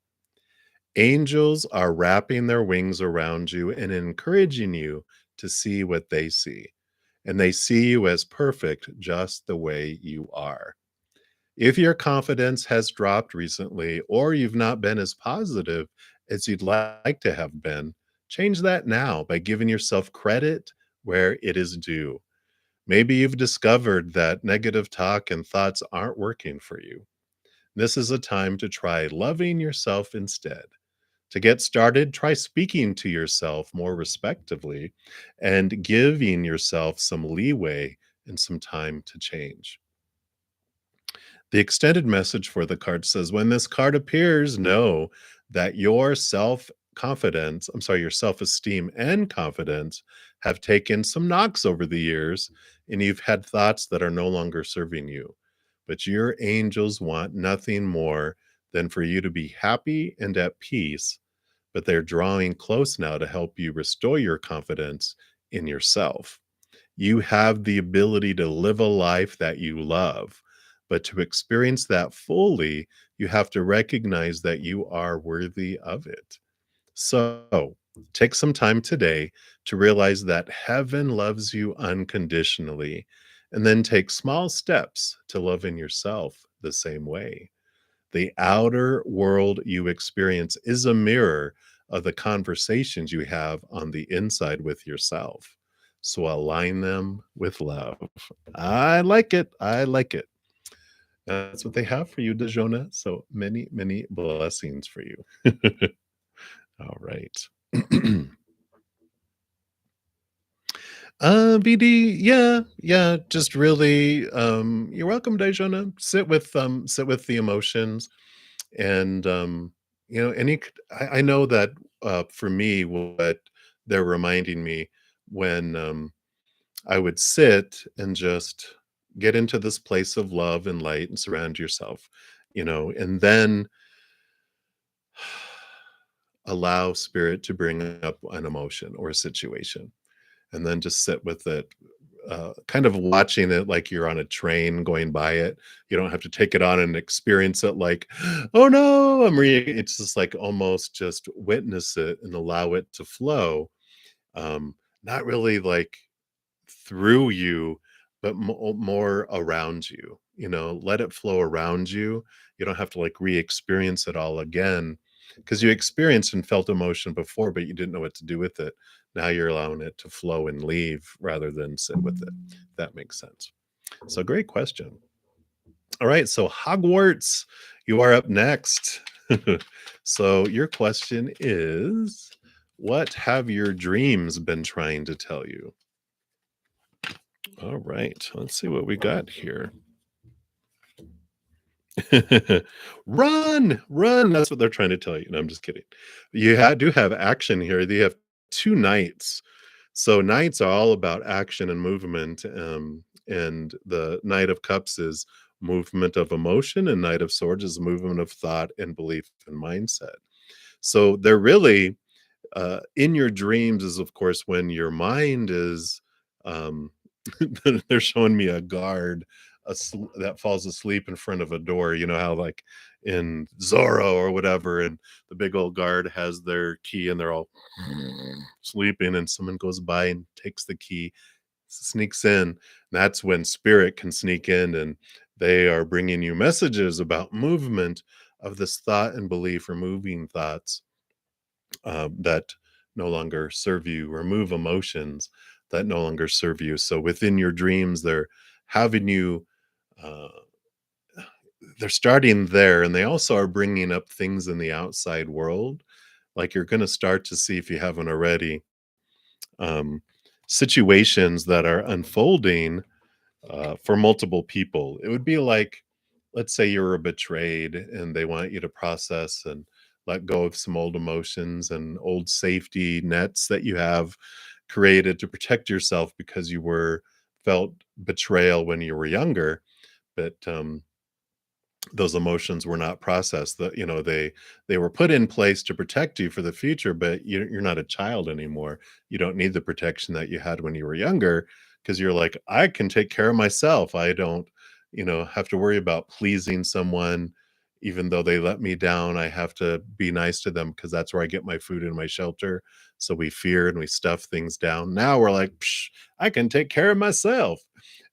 Angels are wrapping their wings around you and encouraging you to see what they see. And they see you as perfect just the way you are. If your confidence has dropped recently, or you've not been as positive as you'd like to have been, change that now by giving yourself credit where it is due. Maybe you've discovered that negative talk and thoughts aren't working for you. This is a time to try loving yourself instead. To get started, try speaking to yourself more respectively and giving yourself some leeway and some time to change. The extended message for the card says, when this card appears, know that your self confidence, I'm sorry, your self esteem and confidence have taken some knocks over the years, and you've had thoughts that are no longer serving you. But your angels want nothing more than for you to be happy and at peace, but they're drawing close now to help you restore your confidence in yourself. You have the ability to live a life that you love, but to experience that fully, you have to recognize that you are worthy of it. So, take some time today to realize that heaven loves you unconditionally, and then take small steps to loving yourself the same way. The outer world you experience is a mirror of the conversations you have on the inside with yourself. So align them with love. I like it. I like it. That's what they have for you, Dejona. So many, many blessings for you. All right. BD, yeah, yeah, just really, you're welcome, Dejona. Sit with the emotions and, any I know that, for me, what they're reminding me when, I would sit and just get into this place of love and light and surround yourself, and then allow spirit to bring up an emotion or a situation, and then just sit with it, kind of watching it like you're on a train going by it. You don't have to take it on and experience it like, "Oh, no, it's just like almost just witness it and allow it to flow, not really like through you, but more around you, let it flow around you. You don't have to like re-experience it all again because you experienced and felt emotion before, but you didn't know what to do with it. Now you're allowing it to flow and leave rather than sit with it. If that makes sense. So great question. All right, so Hogwarts, you are up next. So your question is, what have your dreams been trying to tell you? All right, let's see what we got here. Run, run. That's what they're trying to tell you. No, I'm just kidding. Do have action here. They have two knights. So knights are all about action and movement. And the Knight of Cups is movement of emotion, and Knight of Swords is movement of thought and belief and mindset. So they're really in your dreams is of course when your mind is um they're showing me a guard that falls asleep in front of a door, how like in Zorro or whatever, and the big old guard has their key and they're all sleeping, and someone goes by and takes the key, sneaks in. That's when spirit can sneak in, and they are bringing you messages about movement of this thought and belief, removing thoughts that no longer serve you, remove emotions that no longer serve you. So within your dreams, they're having you, uh, they're starting there, and they also are bringing up things in the outside world. Like you're going to start to see, if you haven't already, um, situations that are unfolding for multiple people. It would be like, let's say you were betrayed and they want you to process and let go of some old emotions and old safety nets that you have created to protect yourself because you were felt betrayal when you were younger. But those emotions were not processed. That they were put in place to protect you for the future, but you're not a child anymore. You don't need the protection that you had when you were younger because you're like, I can take care of myself. I don't, have to worry about pleasing someone. Even though they let me down, I have to be nice to them because that's where I get my food and my shelter. So we fear and we stuff things down. Now we're like, Psh, I can take care of myself.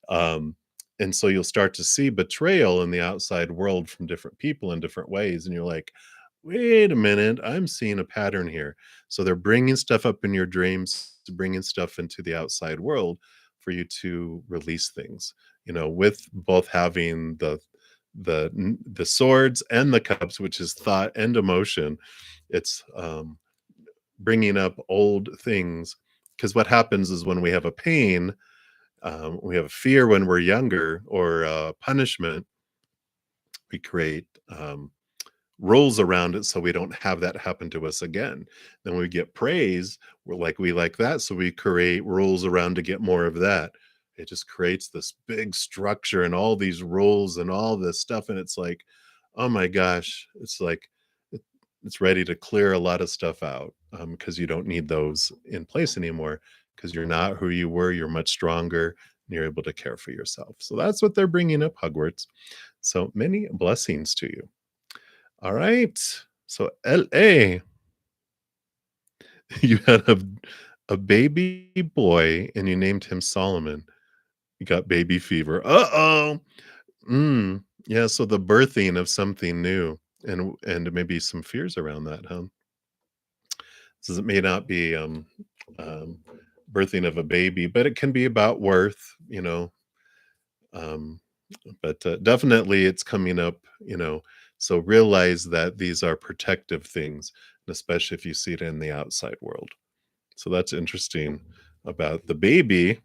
um, and so you'll start to see betrayal in the outside world from different people in different ways, and you're like, wait a minute, I'm seeing a pattern here. So they're bringing stuff up in your dreams, bringing stuff into the outside world for you to release things, with both having the swords and the cups, which is thought and emotion. It's bringing up old things, because what happens is when we have a pain, we have a fear when we're younger, or punishment, we create rules around it so we don't have that happen to us again. Then when we get praise, we like that, so we create rules around to get more of that. It just creates this big structure and all these rules and all this stuff, and it's like, oh my gosh, it's like it- it's ready to clear a lot of stuff out, because you don't need those in place anymore. because you're not who you were. You're much stronger and you're able to care for yourself. So that's what they're bringing up, Hogwarts. So many blessings to you. All right. So LA, you had a baby boy and you named him Solomon. You got baby fever. Uh-oh. Yeah, so the birthing of something new and maybe some fears around that, huh? So it may not be um birthing of a baby, but it can be about worth, um but definitely it's coming up, so realize that these are protective things, and especially if you see it in the outside world. So that's interesting about the baby.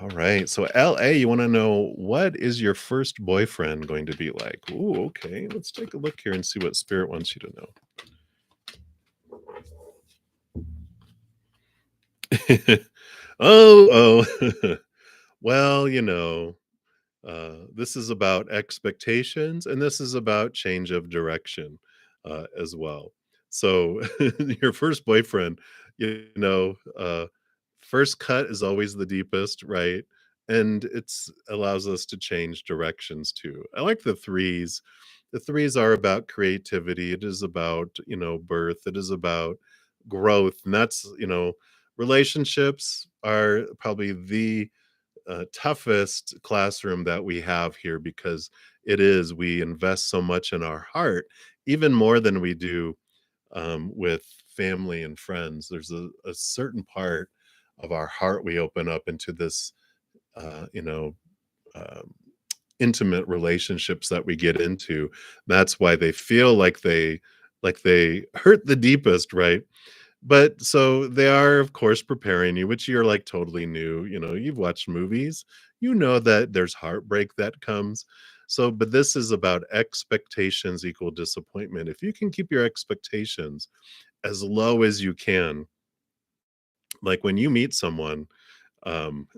All right. So LA, you want to know, what is your first boyfriend going to be like? Ooh, okay. Let's take a look here and see what spirit wants you to know. Oh. Well, this is about expectations and this is about change of direction as well. So, your first boyfriend, first cut is always the deepest, right? And it's allows us to change directions too. I like the threes. The threes are about creativity. It is about, birth. It is about growth. And that's, relationships are probably the toughest classroom that we have here because we invest so much in our heart, even more than we do with family and friends. There's a certain part of our heart we open up into this, uh, you know, um, intimate relationships that we get into. That's why they feel like they hurt the deepest, right? But so they are, of course, preparing you, which you're like totally new. You've watched movies, that there's heartbreak that comes. So, but this is about expectations equal disappointment. If you can keep your expectations as low as you can, like when you meet someone, um,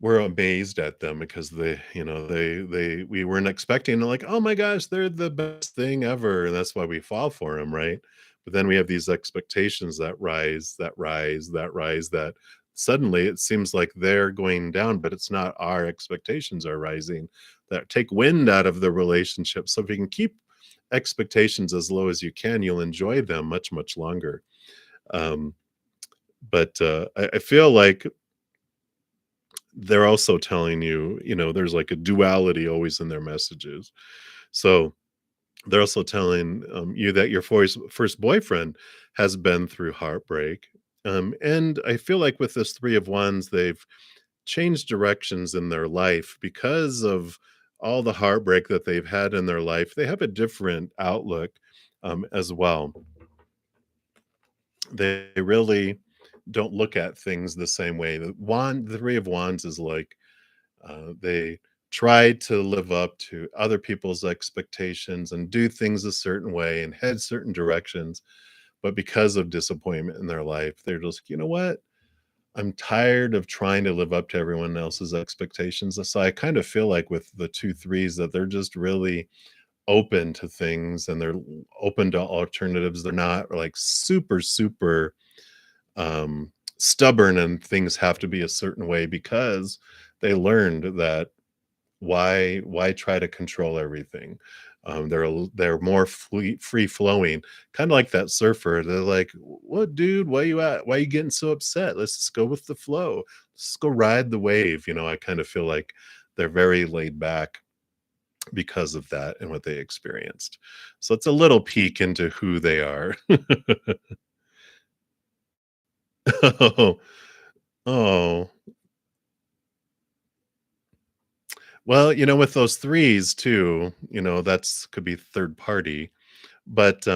we're amazed at them because we weren't expecting, they're like, "Oh my gosh, they're the best thing ever," and that's why we fall for them, right? But then we have these expectations that rise, that rise, that rise, that suddenly it seems like they're going down, but it's not, our expectations are rising, that take wind out of the relationship. So if you can keep expectations as low as you can, you'll enjoy them much, much longer. Um, but I feel like they're also telling you, there's like a duality always in their messages. So they're also telling you that your first boyfriend has been through heartbreak. And I feel like with this Three of Wands, they've changed directions in their life because of all the heartbreak that they've had in their life. They have a different outlook as well. They really don't look at things the same way. The Three of Wands is like, they try to live up to other people's expectations and do things a certain way and head certain directions. But because of disappointment in their life, they're just, you know what? I'm tired of trying to live up to everyone else's expectations. So I kind of feel like with the two threes that they're just really open to things and they're open to alternatives. They're not like super, super stubborn and things have to be a certain way because they learned that why try to control everything. They're more free flowing, kind of like that surfer. They're like, "What, dude? Why you getting so upset? Let's just go with the flow. Let's go ride the wave." I kind of feel like they're very laid back because of that and what they experienced. So it's a little peek into who they are. Oh, oh. Well, with those threes too, that's could be third party. But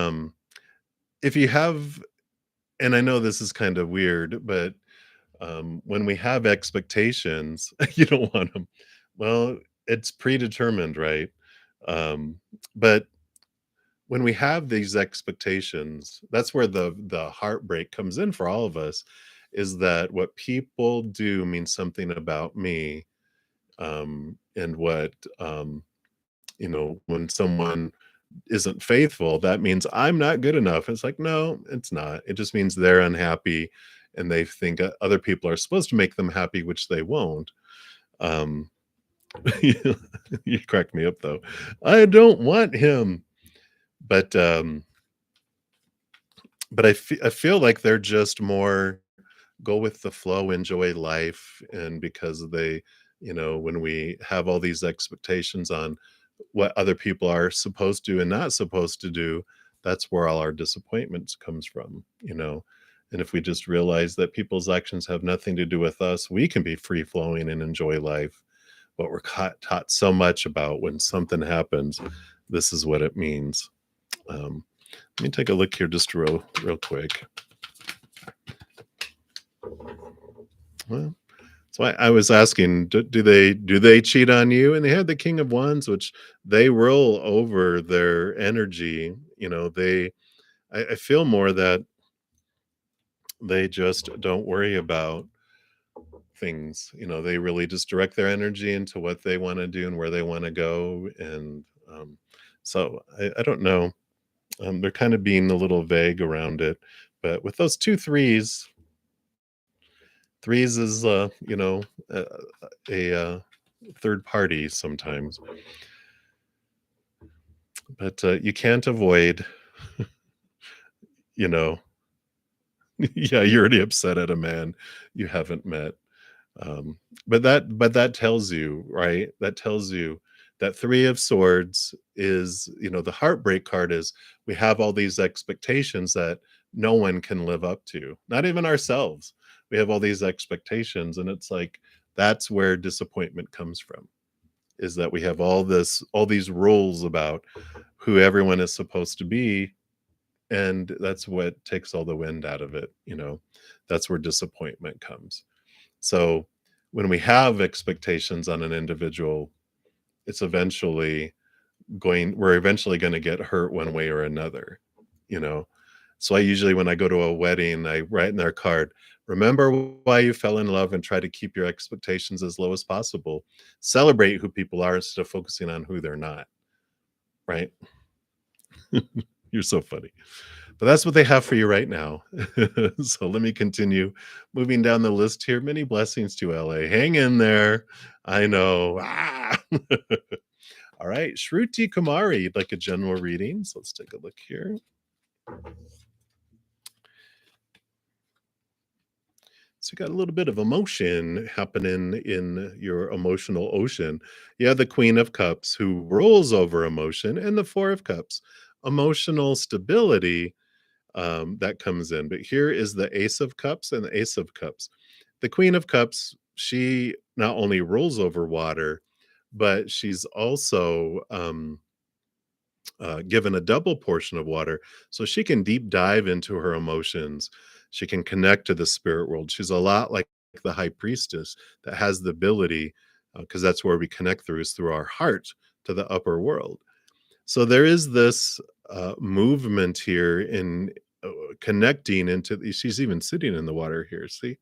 if you have, and I know this is kind of weird, but when we have expectations, you don't want them. Well, it's predetermined, right? Um, but when we have these expectations, that's where the heartbreak comes in for all of us, is that what people do means something about me, and what when someone isn't faithful, that means I'm not good enough. It's like, no, it's not. It just means they're unhappy and they think other people are supposed to make them happy, which they won't. Um, you you crack me up though. I don't want him, but I feel like they're just more go with the flow, enjoy life, and because when we have all these expectations on what other people are supposed to and not supposed to do, that's where all our disappointments comes from. And if we just realize that people's actions have nothing to do with us, we can be free flowing and enjoy life. But we're taught so much about when something happens, this is what it means. Um, Let me take a look here just real quick. Well, so I was asking, do they cheat on you? And they have the King of Wands, which they roll over their energy. I feel more that they just don't worry about things. They really just direct their energy into what they want to do and where they want to go. And so I don't know. They're kind of being a little vague around it. But with those two threes is a, a third party sometimes, but you can't avoid, you know, yeah, you're already upset at a man you haven't met. But that tells you, right? That tells you that Three of Swords is, the heartbreak card is we have all these expectations that no one can live up to, not even ourselves. We have all these expectations, and it's like that's where disappointment comes from, is that we have all these rules about who everyone is supposed to be, and that's what takes all the wind out of it. That's where disappointment comes. So when we have expectations on an individual, it's eventually we're eventually going to get hurt one way or another, you know. So I usually, when I go to a wedding, I write in their card, remember why you fell in love and try to keep your expectations as low as possible. Celebrate who people are instead of focusing on who they're not, right? You're so funny. But that's what they have for you right now. So let me continue moving down the list here. Many blessings to LA. Hang in there. I know. Ah! All right. Shruti Kumari, you'd like a general reading. So let's take a look here. So you got a little bit of emotion happening in your emotional ocean. You have the Queen of Cups who rolls over emotion, and the Four of Cups, emotional stability that comes in. But here is the Ace of Cups and the Ace of Cups. The Queen of Cups, she not only rolls over water, but she's also given a double portion of water, so she can deep dive into her emotions. She can connect to the spirit world. She's a lot like the High Priestess that has the ability, because that's where we connect through, is through our heart to the upper world. So there is this movement here in connecting into. She's even sitting in the water here. See,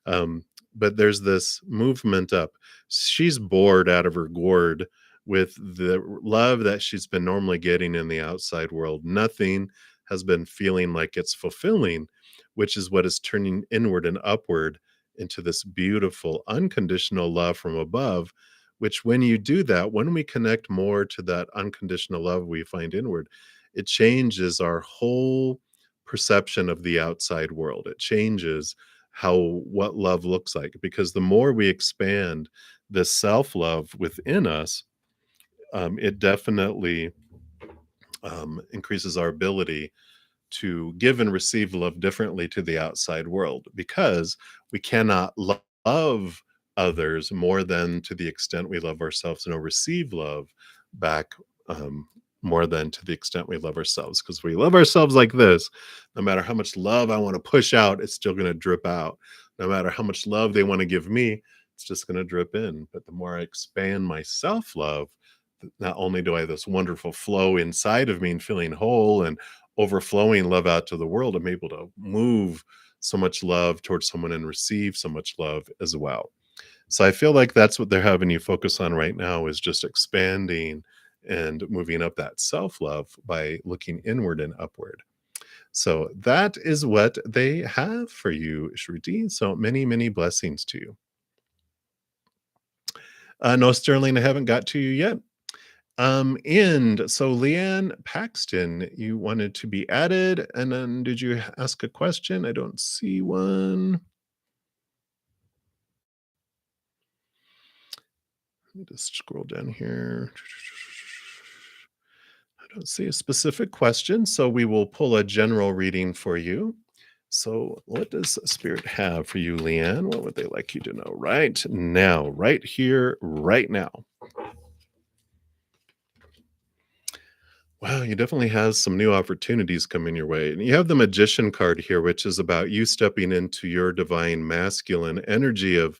um, but there's this movement up. She's bored out of her gourd with the love that she's been normally getting in the outside world. Nothing has been feeling like it's fulfilling, which is what is turning inward and upward into this beautiful unconditional love from above. Which, when you do that, when we connect more to that unconditional love we find inward, it changes our whole perception of the outside world. It changes what love looks like, because the more we expand this self-love within us, it definitely increases our ability to give and receive love differently to the outside world, because we cannot love others more than to the extent we love ourselves, and receive love back more than to the extent we love ourselves. Because we love ourselves like this, no matter how much love I want to push out, it's still going to drip out. No matter how much love they want to give me, it's just going to drip in. But the more I expand my self-love, not only do I have this wonderful flow inside of me and feeling whole and overflowing love out to the world, I'm able to move so much love towards someone and receive so much love as well. So I feel like that's what they're having you focus on right now, is just expanding and moving up that self-love by looking inward and upward. So that is what they have for you, Shruti. So many, many blessings to you. No, Sterling, I haven't got to you yet. And so Leanne Paxton, you wanted to be added, and then did you ask a question? I don't see one. Let me just scroll down here. I don't see a specific question, so we will pull a general reading for you. So, what does Spirit have for you, Leanne? What would they like you to know right now, right here, right now? Wow, you definitely has some new opportunities coming your way. And you have the Magician card here, which is about you stepping into your divine masculine energy of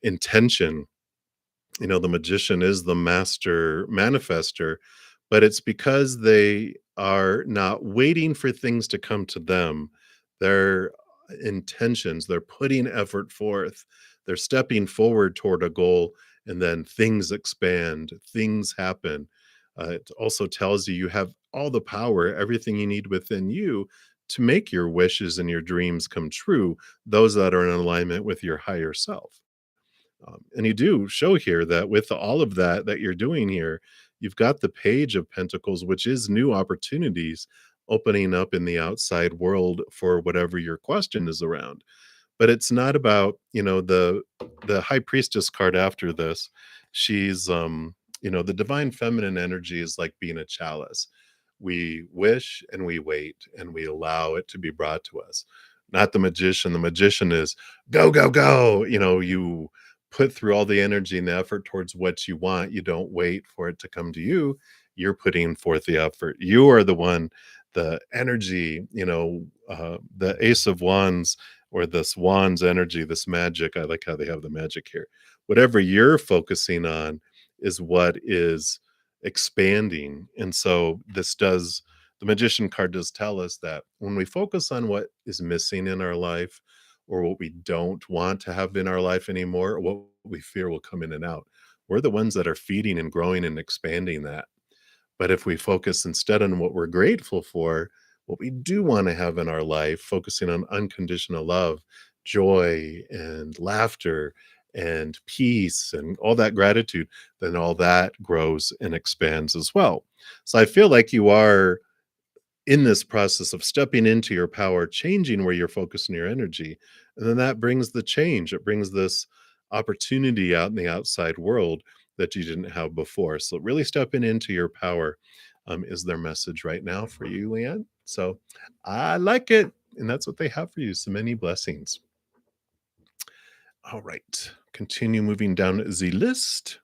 intention. The magician is the master manifester, but it's because they are not waiting for things to come to them. Their intentions, they're putting effort forth, they're stepping forward toward a goal, and then things expand, things happen. It also tells you you have all the power, everything you need within you to make your wishes and your dreams come true, those that are in alignment with your higher self. And you do show here that with all of that you're doing here, you've got the Page of Pentacles, which is new opportunities opening up in the outside world for whatever your question is around. But it's not about, the High Priestess card after this. She's the divine feminine energy is like being a chalice. We wish and we wait and we allow it to be brought to us. Not the magician. The magician is go, go, go. You put through all the energy and the effort towards what you want. You don't wait for it to come to you. You're putting forth the effort. You are the one, the energy, the Ace of Wands or this Wands energy, this magic. I like how they have the magic here. Whatever you're focusing on is what is expanding. And so the magician card does tell us that when we focus on what is missing in our life or what we don't want to have in our life anymore, or what we fear will come in and out, we're the ones that are feeding and growing and expanding that. But if we focus instead on what we're grateful for, what we do want to have in our life, focusing on unconditional love, joy, and laughter, and peace, and all that gratitude, then all that grows and expands as well. So I feel like you are in this process of stepping into your power, changing where you're focusing your energy. And then that brings the change. It brings this opportunity out in the outside world that you didn't have before. So really stepping into your power is their message right now for you, Leanne. So I like it. And that's what they have for you. So many blessings. All right. Continue moving down the list.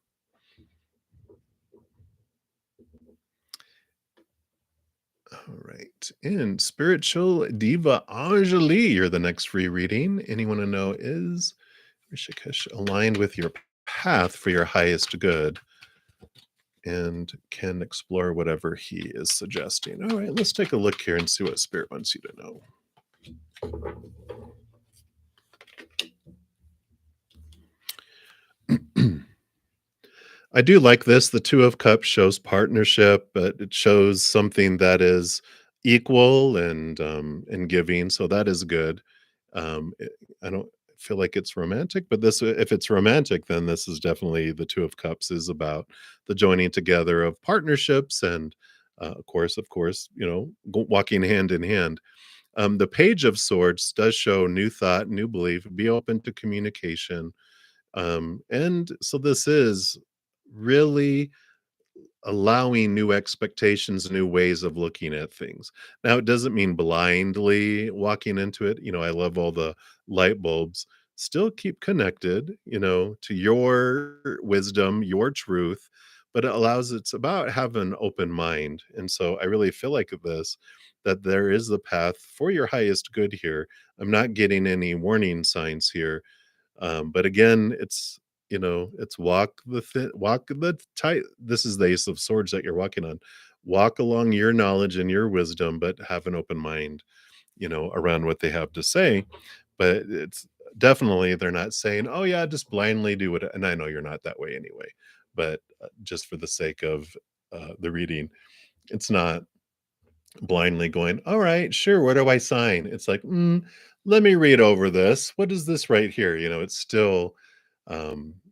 All right. And Spiritual Diva Anjali, you're the next free reading. Anyone to know is Rishikesh aligned with your path for your highest good and can explore whatever he is suggesting. All right, let's take a look here and see what Spirit wants you to know. I do like this. The Two of Cups shows partnership, but it shows something that is equal and giving. So that is good. I don't feel like it's romantic, but this, if it's romantic, then this is definitely the Two of Cups is about the joining together of partnerships and, of course, walking hand in hand. The Page of Swords does show new thought, new belief, be open to communication. And so this is really allowing new expectations, new ways of looking at things. Now, it doesn't mean blindly walking into it. I love all the light bulbs. Still keep connected, to your wisdom, your truth, but it's about having an open mind. And so I really feel like this, that there is the path for your highest good here. I'm not getting any warning signs here, but again, it's walk the tight. This is the Ace of Swords that you're walking on. Walk along your knowledge and your wisdom, but have an open mind, around what they have to say. But it's definitely they're not saying, "Oh yeah, just blindly do it." And I know you're not that way anyway, but just for the sake of the reading, it's not blindly going, "All right, sure, where do I sign?" It's like, let me read over this. What is this right here? It's still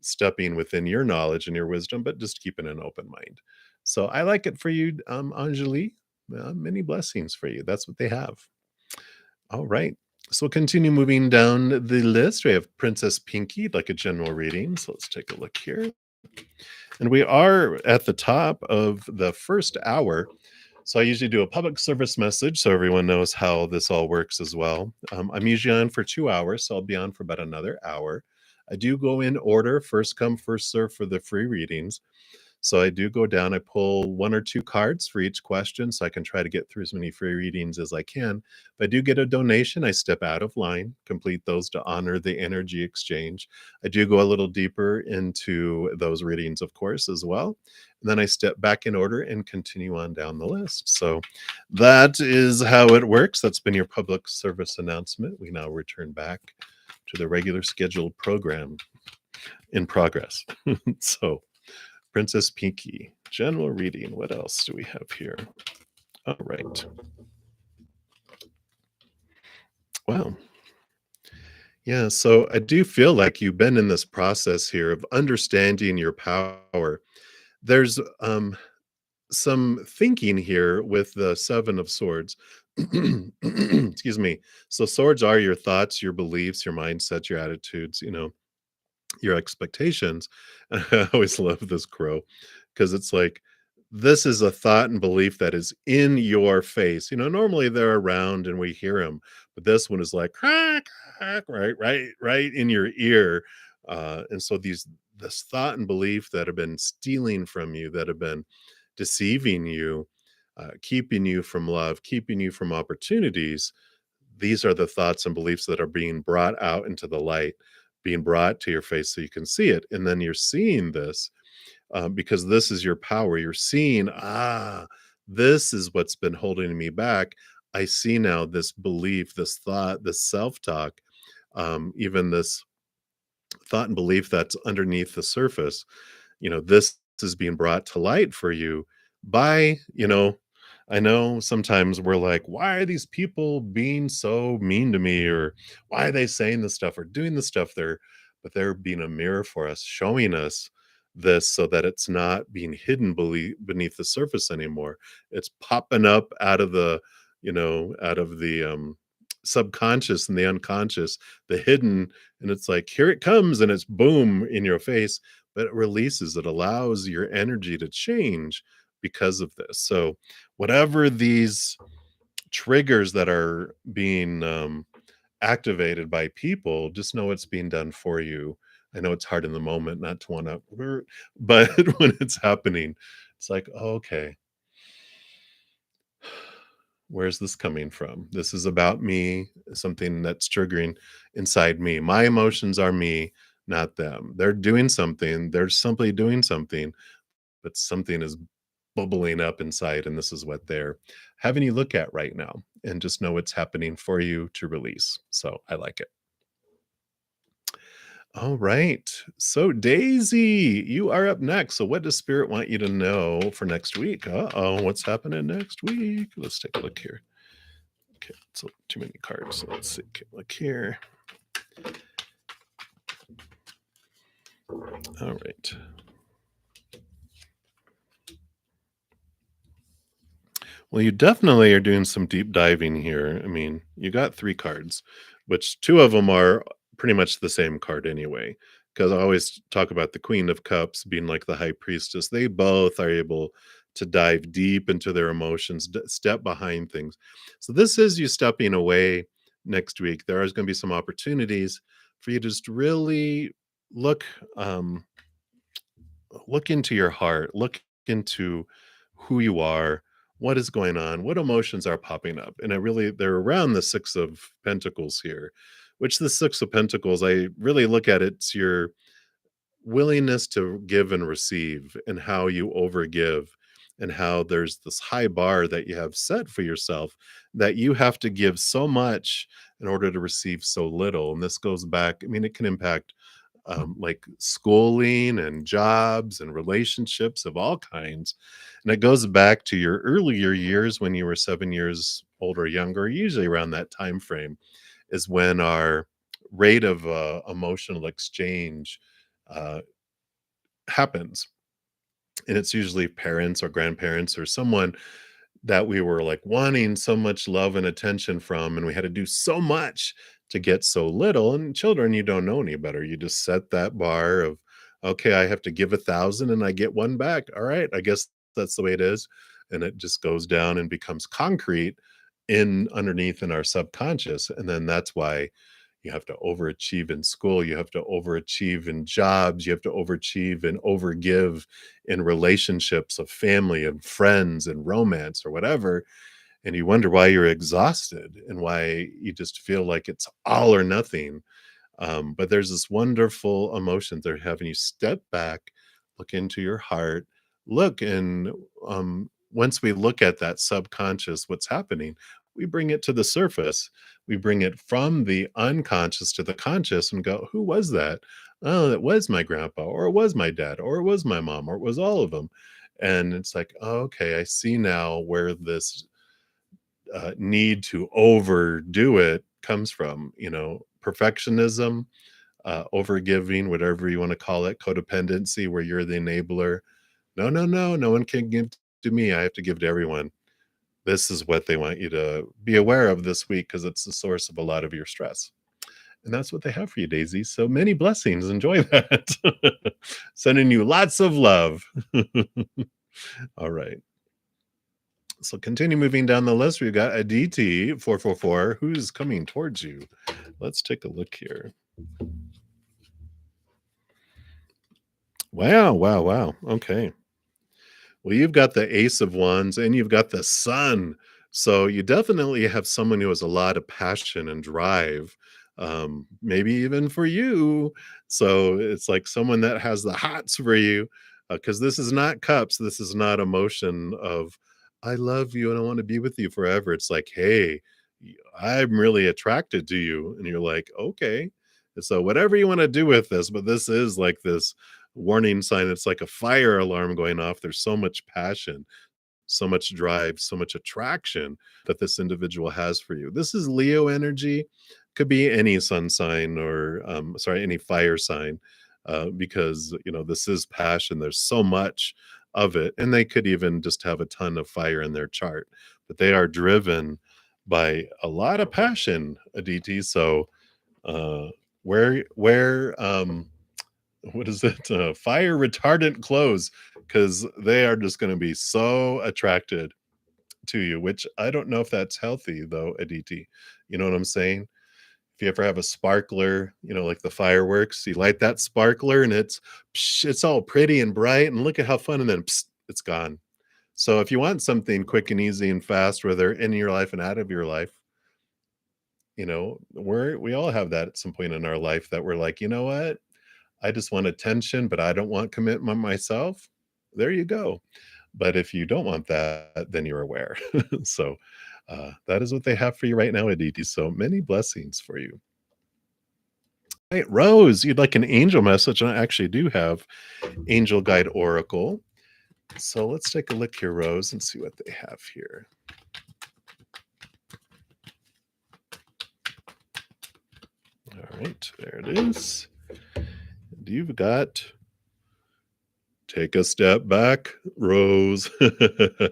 stepping within your knowledge and your wisdom, but just keeping an open mind. So I like it for you, Anjali. Many blessings for you. That's what they have. All right. So we'll continue moving down the list. We have Princess Pinky, like a general reading. So let's take a look here. And we are at the top of the first hour. So I usually do a public service message so everyone knows how this all works as well. I'm usually on for 2 hours, so I'll be on for about another hour. I do go in order, first come, first serve for the free readings. So I do go down, I pull 1 or 2 cards for each question so I can try to get through as many free readings as I can. If I do get a donation, I step out of line, complete those to honor the energy exchange. I do go a little deeper into those readings, of course, as well. And then I step back in order and continue on down the list. So that is how it works. That's been your public service announcement. We now return back to the regular scheduled program in progress. So Princess Pinky, general reading. What else do we have here? All right. Wow. Yeah, so I do feel like you've been in this process here of understanding your power. There's some thinking here with the 7 of Swords. Excuse me. So swords are your thoughts, your beliefs, your mindset, your attitudes, your expectations. I always love this crow because it's like this is a thought and belief that is in your face. Normally they're around and we hear them, but this one is like crack, crack, right in your ear. And so this thought and belief that have been stealing from you, that have been deceiving you, keeping you from love, keeping you from opportunities, these are the thoughts and beliefs that are being brought out into the light, being brought to your face so you can see it. And then you're seeing this because this is your power. You're seeing, this is what's been holding me back. I see now this belief, this thought, this self talk, even this thought and belief that's underneath the surface. This is being brought to light for you by, I know sometimes we're like, why are these people being so mean to me? Or why are they saying this stuff or doing the stuff but they're being a mirror for us, showing us this so that it's not being hidden beneath the surface anymore. It's popping up out of the subconscious and the unconscious, the hidden, and it's like, here it comes, and it's boom in your face, but it releases, it allows your energy to change because of this. So whatever these triggers that are being activated by people, just know it's being done for you. I know it's hard in the moment not to want to, but when it's happening, it's like, oh, okay, where's this coming from? This is about me, something that's triggering inside me. My emotions are me, not them. They're doing something, they're simply doing something, but something is bubbling up inside, and this is what they're having you look at right now, and just know it's happening for you to release. So I like it. All right. So Daisy, you are up next. So what does Spirit want you to know for next week? Uh-oh, what's happening next week? Let's take a look here. Okay, so too many cards. So let's see. Okay, look here. All right. Well, you definitely are doing some deep diving here. I mean, you got 3 cards, which 2 of them are pretty much the same card anyway. Because I always talk about the Queen of Cups being like the High Priestess. They both are able to dive deep into their emotions, step behind things. So this is you stepping away next week. There is going to be some opportunities for you to just really look um, look into your heart, look into who you are, what is going on, what emotions are popping up. And they're around the 6 of Pentacles here, which the 6 of Pentacles, I really look at it's your willingness to give and receive and how you overgive and how there's this high bar that you have set for yourself, that you have to give so much in order to receive so little. And this goes back, I mean, it can impact like schooling and jobs and relationships of all kinds. And it goes back to your earlier years when you were 7 years old or younger, usually around that time frame is when our rate of emotional exchange uh, happens. And it's usually parents or grandparents or someone that we were like wanting so much love and attention from, and we had to do so much to get so little. And children, you don't know any better. You just set that bar of, okay, I have to give 1,000 and I get one back. All right, I guess that's the way it is. And it just goes down and becomes concrete in underneath in our subconscious. And then that's why you have to overachieve in school, you have to overachieve in jobs, you have to overachieve and overgive in relationships of family and friends and romance or whatever. And you wonder why you're exhausted and why you just feel like it's all or nothing. But there's this wonderful emotion they're having you step back, look into your heart, look, and once we look at that subconscious, what's happening, we bring it to the surface. We bring it from the unconscious to the conscious and go, who was that? Oh, it was my grandpa, or it was my dad, or it was my mom, or it was all of them. And it's like, oh, okay, I see now where this need to overdo it comes from, perfectionism, overgiving, whatever you want to call it, codependency, where you're the enabler. No, no, no, no one can give to me. I have to give to everyone. This is what they want you to be aware of this week because it's the source of a lot of your stress. And that's what they have for you, Daisy. So many blessings. Enjoy that. Sending you lots of love. All right. So continue moving down the list. We've got Aditi 444 who's coming towards you. Let's take a look here. Wow, wow, wow. Okay. Well, you've got the Ace of Wands and you've got the Sun. So you definitely have someone who has a lot of passion and drive, maybe even for you. So it's like someone that has the hots for you, because this is not cups. This is not emotion of, I love you and I want to be with you forever. It's like, hey, I'm really attracted to you. And you're like, okay. So whatever you want to do with this, but this is like this warning sign. It's like a fire alarm going off. There's so much passion, so much drive, so much attraction that this individual has for you. This is Leo energy. Could be any sun sign or, sorry, any fire sign, because, this is passion. There's so much of it. And they could even just have a ton of fire in their chart, but they are driven by a lot of passion, Aditi. So, wear what is it? Fire retardant clothes, because they are just going to be so attracted to you, which I don't know if that's healthy though, Aditi. You know what I'm saying? If you ever have a sparkler, like the fireworks, you light that sparkler and it's all pretty and bright and look at how fun, and then it's gone. So if you want something quick and easy and fast, whether in your life and out of your life, we all have that at some point in our life that we're like, you know what? I just want attention, but I don't want commitment myself. There you go. But if you don't want that, then you're aware. So that is what they have for you right now, Aditi. So many blessings for you. Hey, Rose, you'd like an angel message? And I actually do have Angel Guide Oracle. So let's take a look here, Rose, and see what they have here. All right, there it is. And you've got take a step back, Rose. I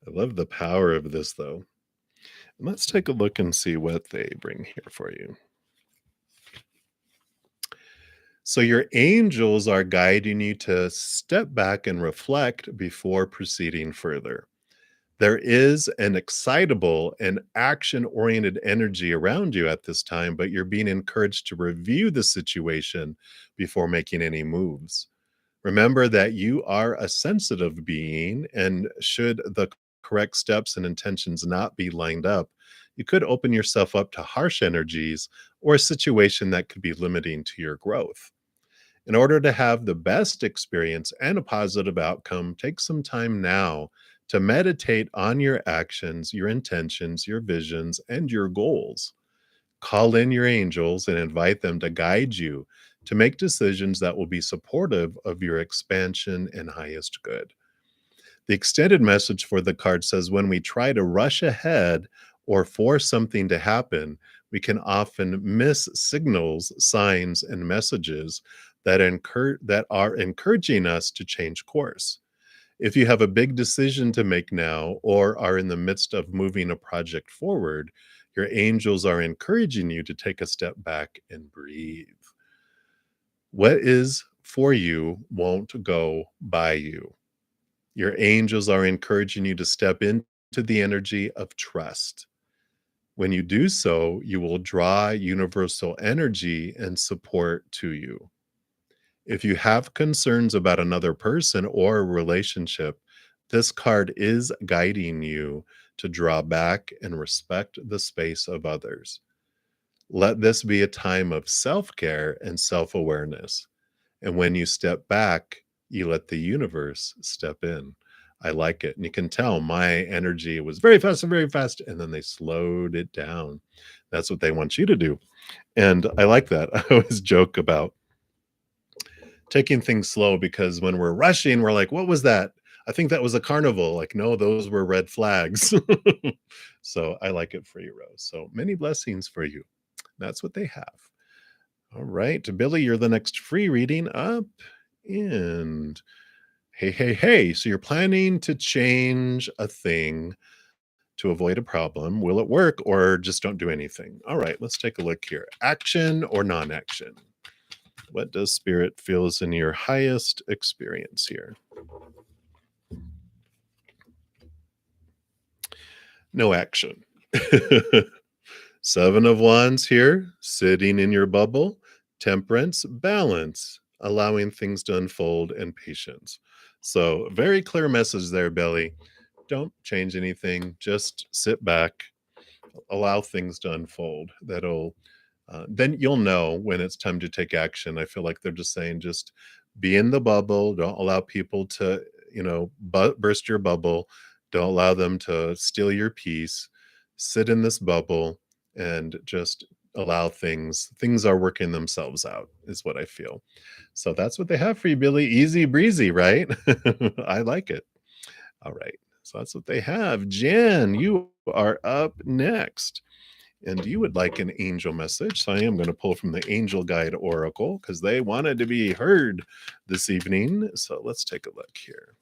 love the power of this, though. And let's take a look and see what they bring here for you. So your angels are guiding you to step back and reflect before proceeding further. There is an excitable and action-oriented energy around you at this time, but you're being encouraged to review the situation before making any moves. Remember that you are a sensitive being, and should the correct steps and intentions not be lined up, you could open yourself up to harsh energies or a situation that could be limiting to your growth. In order to have the best experience and a positive outcome, take some time now to meditate on your actions, your intentions, your visions, and your goals. Call in your angels and invite them to guide you to make decisions that will be supportive of your expansion and highest good. The extended message for the card says when we try to rush ahead or force something to happen, we can often miss signals, signs, and messages that are encouraging us to change course. If you have a big decision to make now or are in the midst of moving a project forward, your angels are encouraging you to take a step back and breathe. What is for you won't go by you. Your angels are encouraging you to step into the energy of trust. When you do so, you will draw universal energy and support to you. If you have concerns about another person or a relationship, this card is guiding you to draw back and respect the space of others. Let this be a time of self care and self awareness. And when you step back, you let the universe step in. I like it. And you can tell my energy was very fast. And then they slowed it down. That's what they want you to do. And I like that. I always joke about taking things slow because when we're rushing, we're like, what was that? I think that was a carnival. Like, no, those were red flags. So I like it for you, Rose. So many blessings for you. That's what they have. All right, Billy, you're the next free reading up. And hey. So you're planning to change a thing to avoid a problem. Will it work or just don't do anything? All right, let's take a look here. Action or non-action? What does Spirit feel is in your highest experience here? No action. Seven of Wands here, sitting in your bubble. Temperance, balance, allowing things to unfold, and patience. So, very clear message there, Belly. Don't change anything. Just sit back, allow things to unfold. That'll then you'll know when it's time to take action. I feel like they're just saying, just be in the bubble. Don't allow people to, burst your bubble. Don't allow them to steal your peace. Sit in this bubble and just allow things are working themselves out is what I feel. So that's what they have for you, Billy. Easy breezy, right? I like it. All right, so that's what they have. Jan, you are up next, and you would like an angel message. So I am going to pull from the Angel Guide Oracle because they wanted to be heard this evening. So let's take a look here.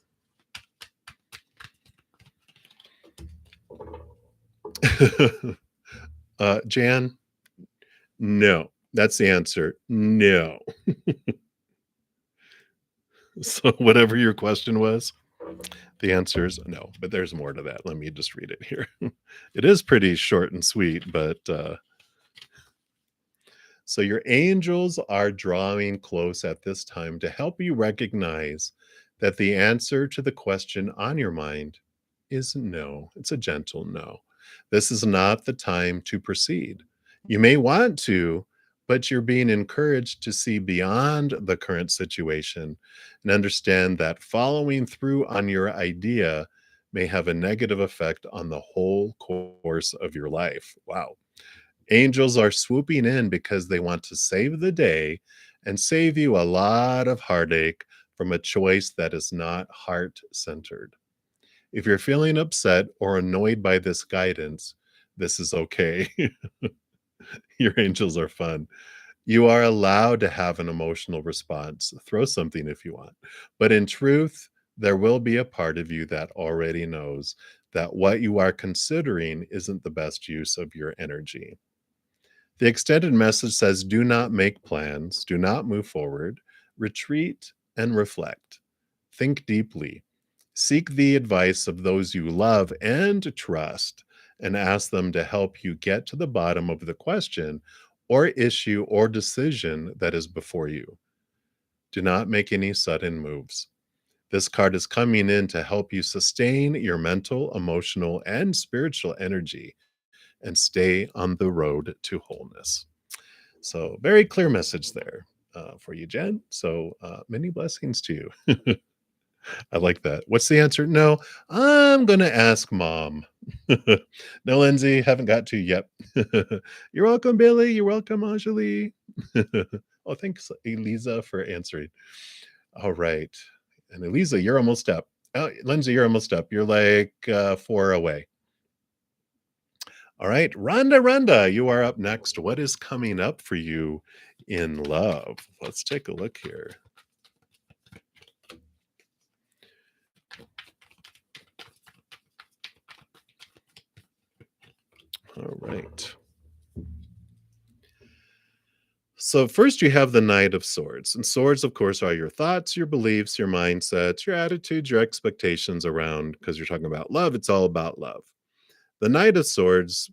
Jan, no. That's the answer. No. So whatever your question was, the answer is no. But there's more to that. Let me just read it here. It is pretty short and sweet, but so your angels are drawing close at this time to help you recognize that the answer to the question on your mind is no. It's a gentle no. This is not the time to proceed. You may want to, but you're being encouraged to see beyond the current situation and understand that following through on your idea may have a negative effect on the whole course of your life. Wow. Angels are swooping in because they want to save the day and save you a lot of heartache from a choice that is not heart centered. If you're feeling upset or annoyed by this guidance, this is okay. Your angels are fun. You are allowed to have an emotional response. Throw something if you want. But in truth, there will be a part of you that already knows that what you are considering isn't the best use of your energy. The extended message says, do not make plans, do not move forward, retreat and reflect. Think deeply. Seek the advice of those you love and trust, and ask them to help you get to the bottom of the question or issue or decision that is before you. Do not make any sudden moves. This card is coming in to help you sustain your mental, emotional, and spiritual energy and stay on the road to wholeness. So, very clear message there. for you, Jen. So many blessings to you. I like that. What's the answer? No, I'm going to ask mom. No, Lindsay, haven't got to yet. You're welcome, Billy. You're welcome, Anjali. Oh, thanks, Eliza, for answering. All right. And Eliza, you're almost up. Oh, Lindsay, you're almost up. You're like 4 away. All right. Rhonda, you are up next. What is coming up for you in love? Let's take a look here. All right. So first you have the Knight of Swords. And swords, of course, are your thoughts, your beliefs, your mindsets, your attitudes, your expectations around, because you're talking about love, it's all about love. The Knight of Swords,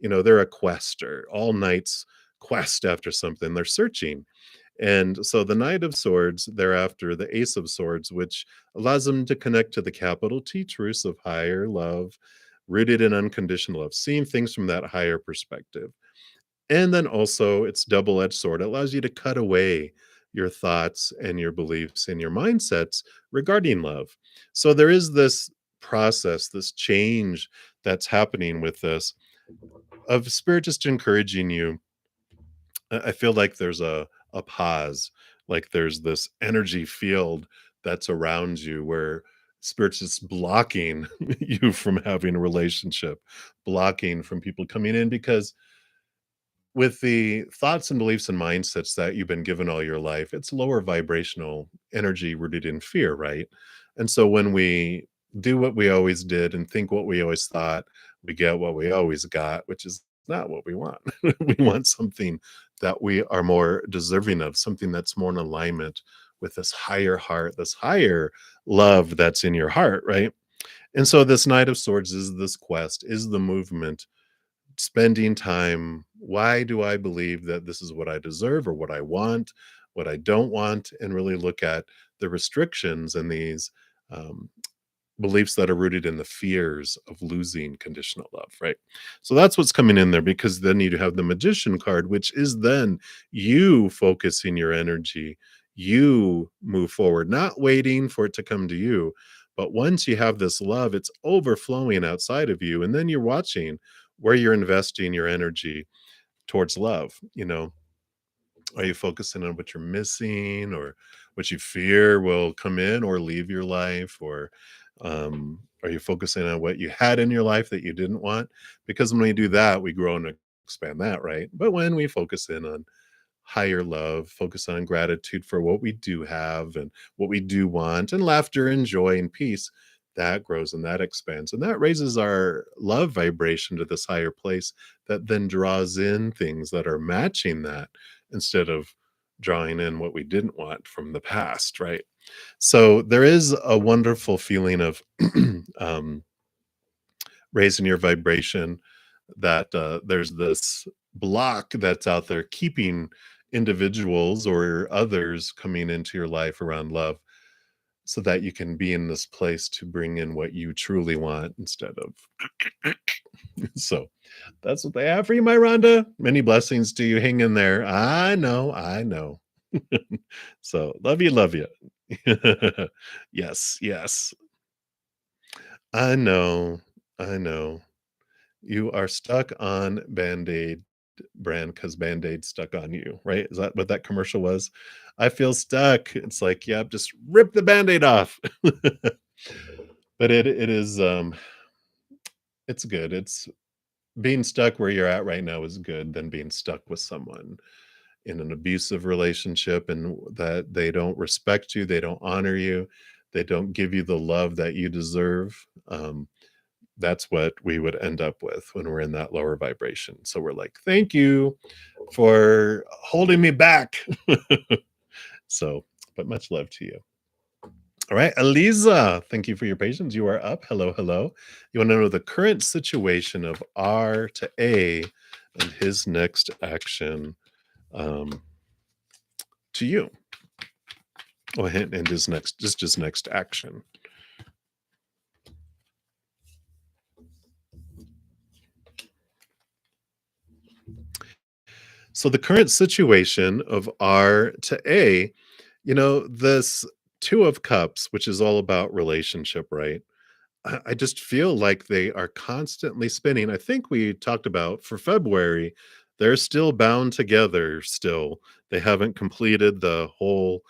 they're a quester. All knights quest after something. They're searching. And so the Knight of Swords, thereafter the Ace of Swords, which allows them to connect to the capital T truths of higher love, rooted in unconditional love, seeing things from that higher perspective. And then also it's double-edged sword. It allows you to cut away your thoughts and your beliefs and your mindsets regarding love. So there is this process, this change that's happening with this of spirit just encouraging you. I feel like there's a pause, like there's this energy field that's around you where spirit's just blocking you from having a relationship, blocking from people coming in because with the thoughts and beliefs and mindsets that you've been given all your life, it's lower vibrational energy rooted in fear, right? And so when we do what we always did and think what we always thought, we get what we always got, which is not what we want. We want something that we are more deserving of, something that's more in alignment with this higher heart, this higher love that's in your heart, right? And so this Knight of Swords is this quest, is the movement, spending time. Why do I believe that this is what I deserve or what I want, what I don't want, and really look at the restrictions and these um, beliefs that are rooted in the fears of losing conditional love, right? So that's what's coming in there, because then you have the Magician card, which is then you focusing your energy, you move forward, not waiting for it to come to you. But once you have this love, it's overflowing outside of you. And then you're watching where you're investing your energy towards love. Are you focusing on what you're missing or what you fear will come in or leave your life? Or are you focusing on what you had in your life that you didn't want? Because when we do that, we grow and expand that, right? But when we focus in on higher love, focus on gratitude for what we do have and what we do want, and laughter and joy and peace, that grows and that expands. And that raises our love vibration to this higher place that then draws in things that are matching that instead of drawing in what we didn't want from the past, right? So there is a wonderful feeling of um, raising your vibration, that there's this block that's out there keeping individuals or others coming into your life around love, so that you can be in this place to bring in what you truly want instead of so that's what they have for you, my Rhonda. Many blessings to you. Hang in there. I know. So love you. Yes, yes. I know. You are stuck on Band-Aid brand because Band-Aid stuck on you, right? Is that what that commercial was? I feel stuck. It's like, yeah, just rip the Band-Aid off. But it is it's good. It's being stuck where you're at right now is good than being stuck with someone in an abusive relationship and that they don't respect you, they don't honor you, they don't give you the love that you deserve. That's what we would end up with when we're in that lower vibration. So we're like, thank you for holding me back. So, but much love to you. All right, Eliza, thank you for your patience. You are up. Hello, hello. You want to know the current situation of R to A and his next action um, to you. Oh, and his next, just his next action. So the current situation of R to A, this Two of Cups, which is all about relationship, right? I just feel like they are constantly spinning. I think we talked about for February, they're still bound together still. They haven't completed the whole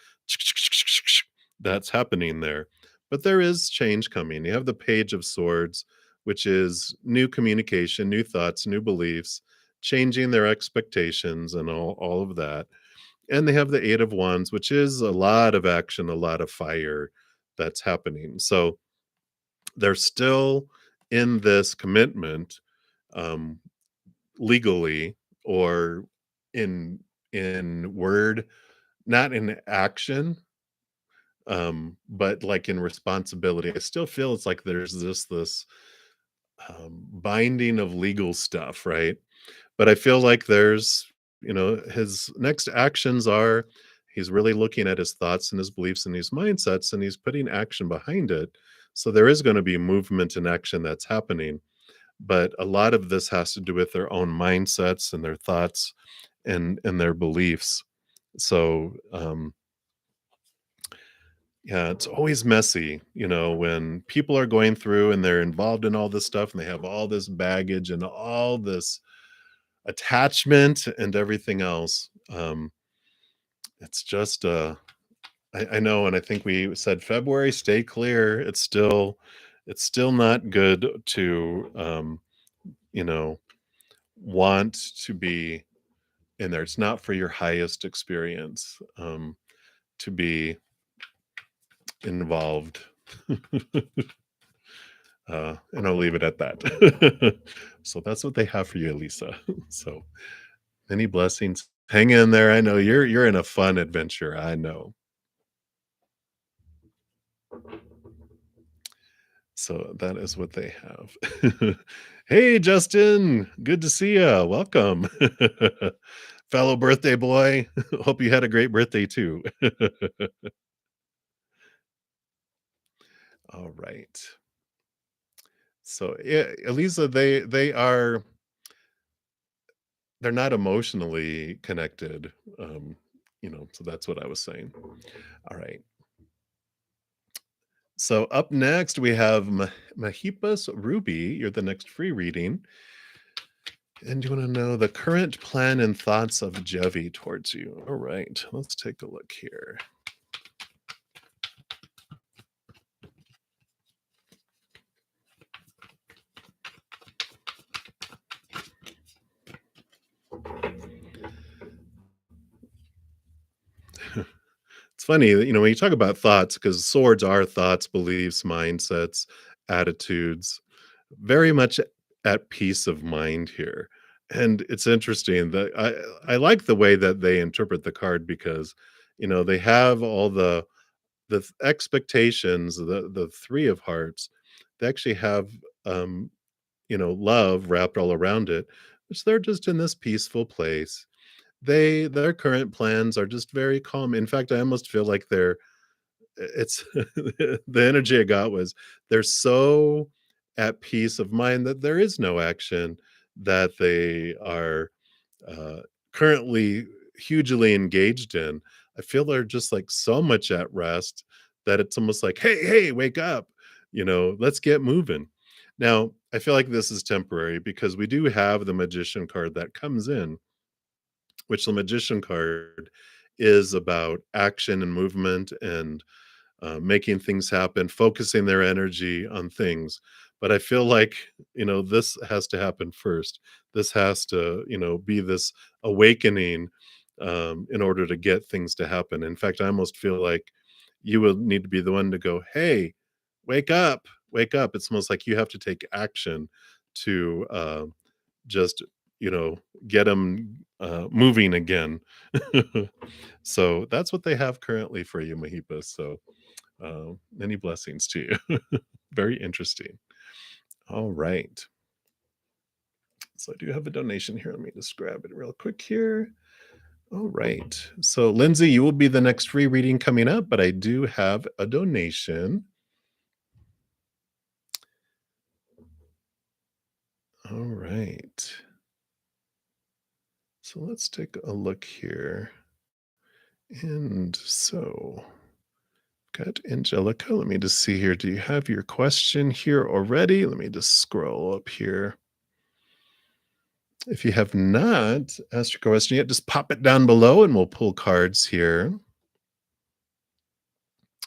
that's happening there. But there is change coming. You have the Page of Swords, which is new communication, new thoughts, new beliefs, changing their expectations and all of that. And they have the Eight of Wands, which is a lot of action, a lot of fire that's happening. So they're still in this commitment, um, legally or in word, not in action, but like in responsibility. I still feel it's like there's this binding of legal stuff, right? But I feel like his next actions are he's really looking at his thoughts and his beliefs and his mindsets and he's putting action behind it. So there is going to be movement and action that's happening. But a lot of this has to do with their own mindsets and their thoughts and their beliefs. So yeah, it's always messy, when people are going through and they're involved in all this stuff and they have all this baggage and all this attachment and everything else. It's just I know, and I think we said February, stay clear. It's still not good to you know, want to be in there. It's not for your highest experience to be involved. And I'll leave it at that. So that's what they have for you, Lisa. So many blessings. Hang in there. I know you're in a fun adventure. I know. So that is what they have. Hey, Justin. Good to see you. Welcome. Fellow birthday boy. Hope you had a great birthday too. All right. So yeah, Elisa, they're not emotionally connected. So that's what I was saying. All right. So up next we have Mahipus Ruby. You're the next free reading. And you want to know the current plan and thoughts of Jevi towards you. All right, let's take a look here. It's funny, when you talk about thoughts, because swords are thoughts, beliefs, mindsets, attitudes, very much at peace of mind here. And it's interesting that I like the way that they interpret the card because, they have all the expectations, the Three of Hearts. They actually have love wrapped all around it, which they're just in this peaceful place. Their current plans are just very calm. In fact, I almost feel like it's the energy I got was they're so at peace of mind that there is no action that they are uh, currently hugely engaged in. I feel they're just like so much at rest that it's almost like, hey, hey, wake up, let's get moving. Now, I feel like this is temporary because we do have the magician card that comes in, which the magician card is about action and movement and making things happen, focusing their energy on things. But I feel like, this has to happen first. This has to, be this awakening in order to get things to happen. In fact, I almost feel like you will need to be the one to go, hey, wake up, wake up. It's almost like you have to take action to just, you know, get them moving again. So that's what they have currently for you, Mahipa. So many blessings to you. Very interesting. All right. So I do have a donation here. Let me just grab it real quick here. All right. So, Lindsay, you will be the next free reading coming up, but I do have a donation. All right. So let's take a look here. And so, got Angelica. Let me just see here. Do you have your question here already? Let me just scroll up here. If you have not asked your question yet, just pop it down below and we'll pull cards here.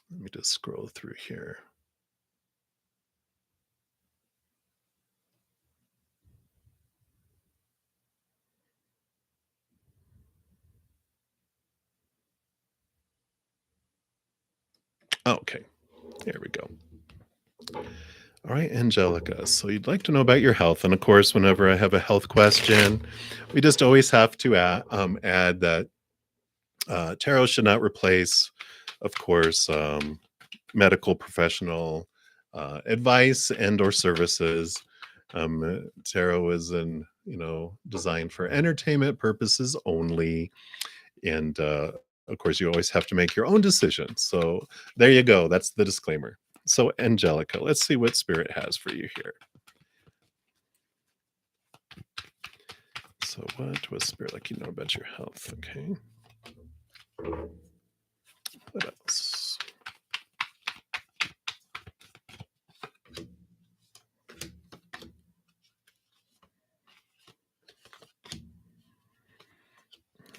Let me just scroll through here. Okay, there we go. All right, Angelica. So you'd like to know about your health. And of course, whenever I have a health question, we just always have to add that tarot should not replace, of course, medical professional advice and or services. Tarot is designed for entertainment purposes only. And of course, you always have to make your own decisions. So there you go. That's the disclaimer. So Angelica, let's see what Spirit has for you here. So what was Spirit like you know about your health? Okay. What else?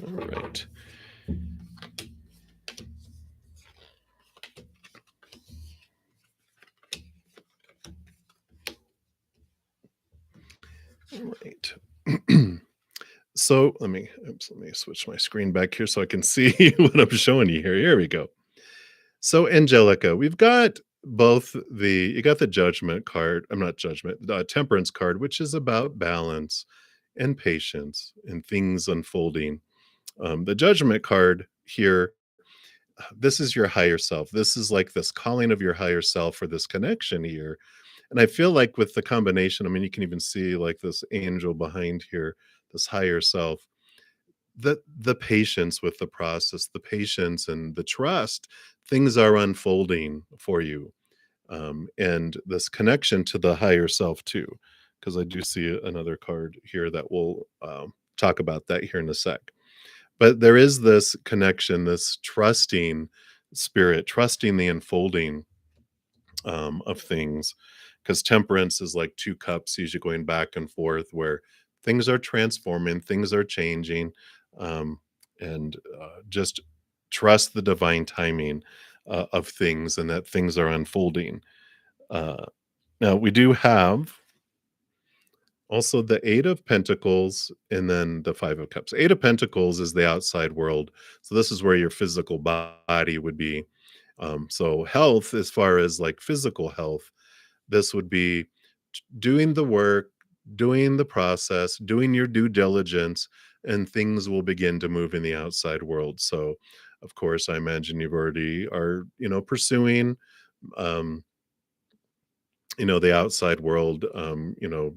All right. All right. So let me switch my screen back here so I can see what I'm showing you here. Here we go. So Angelica, we've got you got the judgment card. I'm not judgment, the temperance card, which is about balance and patience and things unfolding. The judgment card here, this is your higher self. This is like this calling of your higher self or this connection here. And I feel like with the combination, I mean, you can even see like this angel behind here, this higher self, the patience with the process, the patience and the trust, things are unfolding for you. And this connection to the higher self too, because I do see another card here that will talk about that here in a sec. But there is this connection, this trusting spirit, trusting the unfolding of things, because temperance is like two cups usually going back and forth where things are transforming, things are changing, and just trust the divine timing of things and that things are unfolding. Now we do have also the Eight of Pentacles and then the Five of Cups. Eight of Pentacles is the outside world. So this is where your physical body would be. So health, as far as like physical health, this would be doing the work, doing the process, doing your due diligence, and things will begin to move in the outside world. So, of course, I imagine you've already are, pursuing, um, the outside world,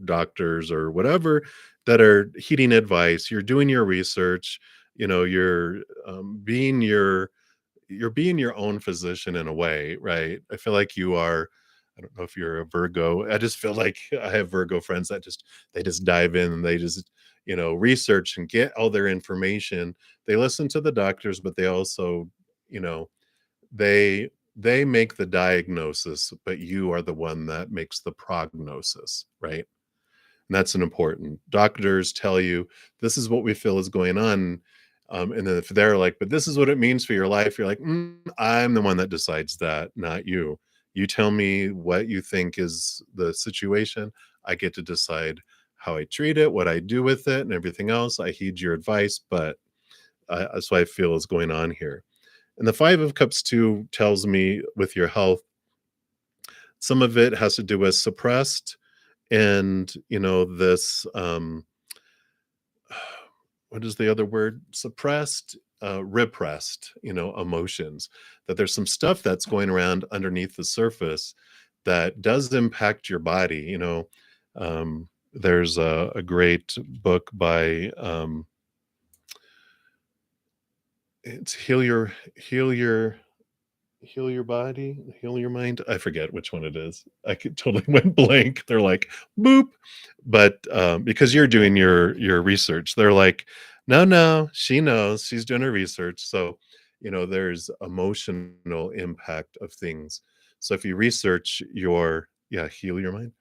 doctors or whatever that are heeding advice. You're doing your research, you're being your own physician in a way, right? I feel like you are. I don't know if you're a Virgo. I just feel like I have Virgo friends that they just dive in and they just, research and get all their information. They listen to the doctors, but they also, you know, they make the diagnosis, but you are the one that makes the prognosis, right? And that's an important. Doctors tell you this is what we feel is going on, and then if they're like, "But this is what it means for your life," you're like, "I'm the one that decides that, not you. You tell me what you think is the situation. I get to decide how I treat it, what I do with it, and everything else. I heed your advice, but that's what I feel is going on here." And the Five of Cups too tells me with your health, some of it has to do with suppressed and this what is the other word, suppressed, repressed, emotions, that there's some stuff that's going around underneath the surface that does impact your body. There's a great book by it's heal your body, heal your mind. I forget which one it is. I could totally went blank. They're like, boop. But because you're doing your research, they're like, No, no, she knows. She's doing her research. So, there's emotional impact of things. So if you research heal your mind.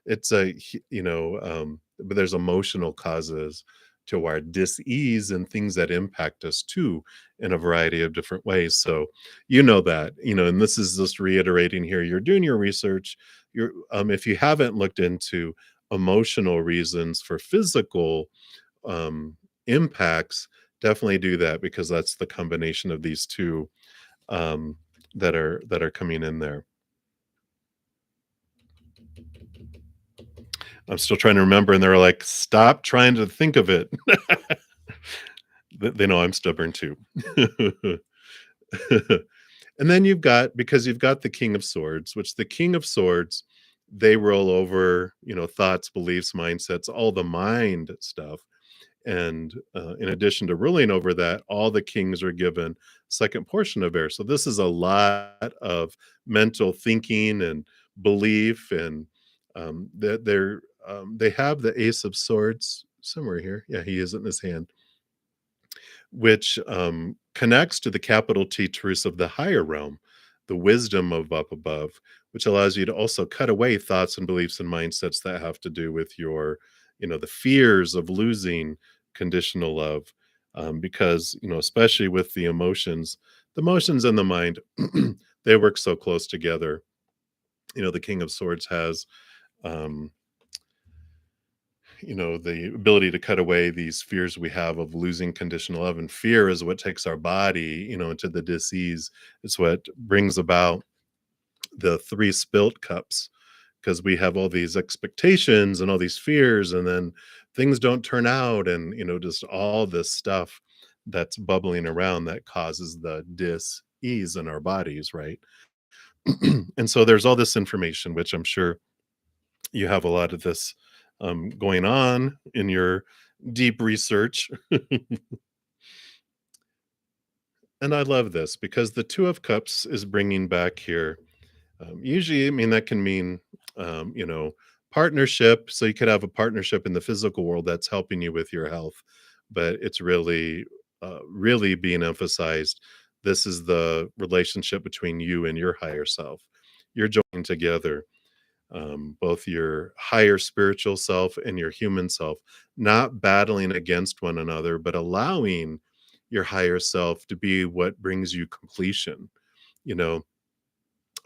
But there's emotional causes to our dis-ease and things that impact us too in a variety of different ways. So and this is just reiterating here. You're doing your research. If you haven't looked into emotional reasons for physical um, impacts, definitely do that because that's the combination of these two um, that are coming in there. I'm still trying to remember, and they're like, "Stop trying to think of it." They know I'm stubborn too. And then you've got the King of Swords, which the King of Swords, they roll over, thoughts, beliefs, mindsets, all the mind stuff. And in addition to ruling over that, all the kings are given second portion of air. So this is a lot of mental thinking and belief, and they have the Ace of Swords somewhere here. Yeah, he is in his hand, which connects to the capital T truths of the higher realm, the wisdom of up above, which allows you to also cut away thoughts and beliefs and mindsets that have to do with the fears of losing conditional love. Because, especially with the emotions and the mind, they work so close together. The King of Swords has, um, the ability to cut away these fears we have of losing conditional love, and fear is what takes our body into the disease. It's what brings about the three spilt cups, because we have all these expectations and all these fears, and then things don't turn out, and just all this stuff that's bubbling around that causes the dis-ease in our bodies, right? And so there's all this information, which I'm sure you have a lot of this going on in your deep research. And I love this because the Two of Cups is bringing back here. Usually, I mean, that can mean, um, you know, partnership. So you could have a partnership in the physical world that's helping you with your health, but it's really being emphasized. This is the relationship between you and your higher self. You're joined together, both your higher spiritual self and your human self, not battling against one another, but allowing your higher self to be what brings you completion. You know,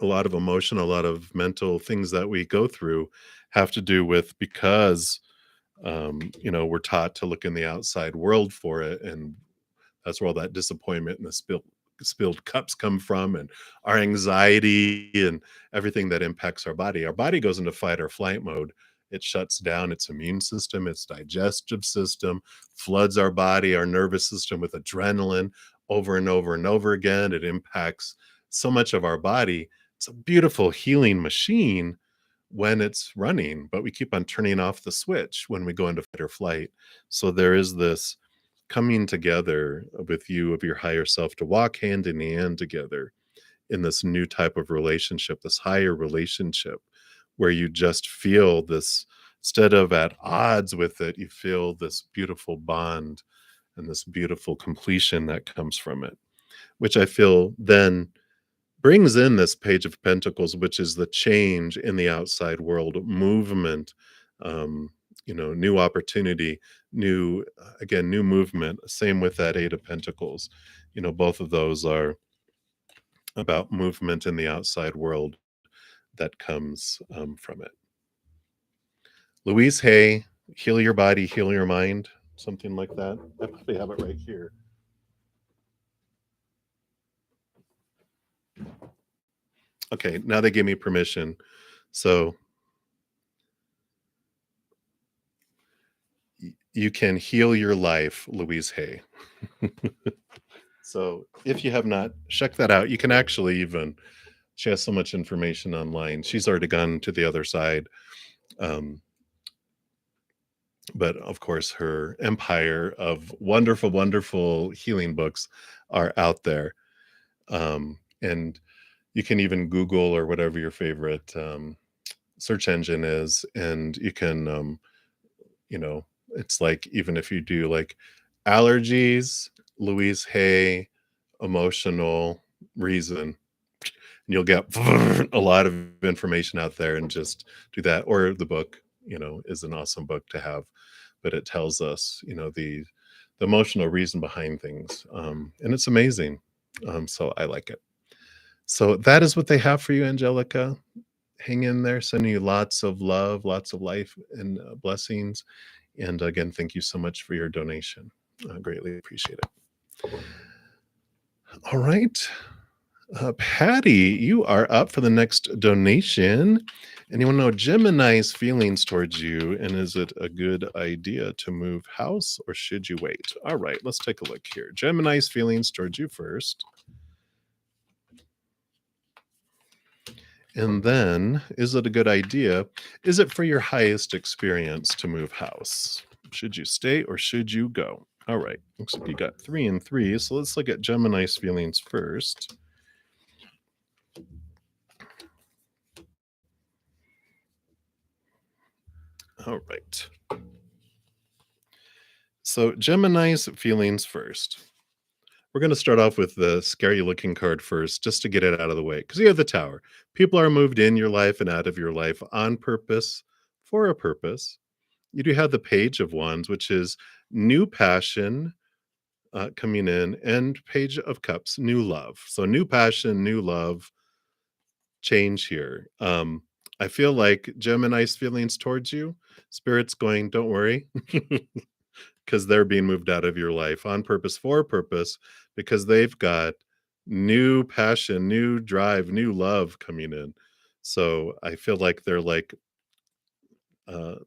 a lot of emotion, a lot of mental things that we go through have to do with because we're taught to look in the outside world for it, and that's where all that disappointment and the spilled cups come from, and our anxiety and everything that impacts our body. Our body goes into fight or flight mode. It shuts down its immune system, its digestive system, floods our body, our nervous system with adrenaline over and over and over again. It impacts so much of our body. It's a beautiful healing machine when it's running, but we keep on turning off the switch when we go into fight or flight. So there is this coming together with you of your higher self to walk hand in hand together in this new type of relationship, this higher relationship where you just feel this, instead of at odds with it, you feel this beautiful bond and this beautiful completion that comes from it, which I feel then brings in this Page of Pentacles, which is the change in the outside world, movement, new opportunity, new movement. Same with that Eight of Pentacles. Both of those are about movement in the outside world that comes from it. Louise Hay, Heal Your Body, Heal Your Mind, something like that. I probably have it right here. Okay, now they gave me permission. So you can heal your life, Louise Hay. So if you have not, check that out. You can actually even, she has so much information online. She's already gone to the other side. Um, but of course, her empire of wonderful, wonderful healing books are out there. And you can even Google or whatever your favorite search engine is, and you can, it's like even if you do like Allergies, Louise Hay, emotional reason. And you'll get a lot of information out there and just do that. Or the book, is an awesome book to have, but it tells us, the emotional reason behind things. And it's amazing. So I like it. So that is what they have for you, Angelica. Hang in there, sending you lots of love, lots of life and blessings. And again, thank you so much for your donation. I greatly appreciate it. All right. Patty, you are up for the next donation. And you want to know Gemini's feelings towards you. And is it a good idea to move house or should you wait? All right, let's take a look here. Gemini's feelings towards you first. And then, is it a good idea? Is it for your highest experience to move house? Should you stay or should you go? All right, looks like you got 3 and 3. So let's look at Gemini's feelings first. All right. So Gemini's feelings first. We're going to start off with the scary looking card first, just to get it out of the way. Because you have the Tower. People are moved in your life and out of your life on purpose, for a purpose. You do have the Page of Wands, which is new passion coming in, and Page of Cups, new love. So new passion, new love, change here. I feel like Gemini's feelings towards you, Spirit's going, don't worry, because they're being moved out of your life on purpose, for a purpose, because they've got new passion, new drive, new love coming in. So I feel like they're like,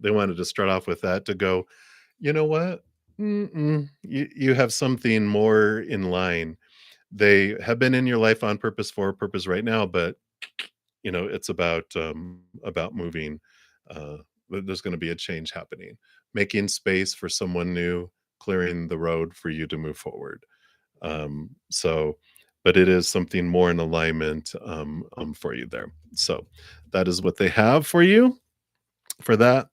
they wanted to start off with that to go, you know what? You have something more in line. They have been in your life on purpose, for a purpose right now, but it's about moving. uh there's going to be a change happening, making space for someone new, clearing the road for you to move forward. So but it is something more in alignment for you there. So that is what they have for you for that.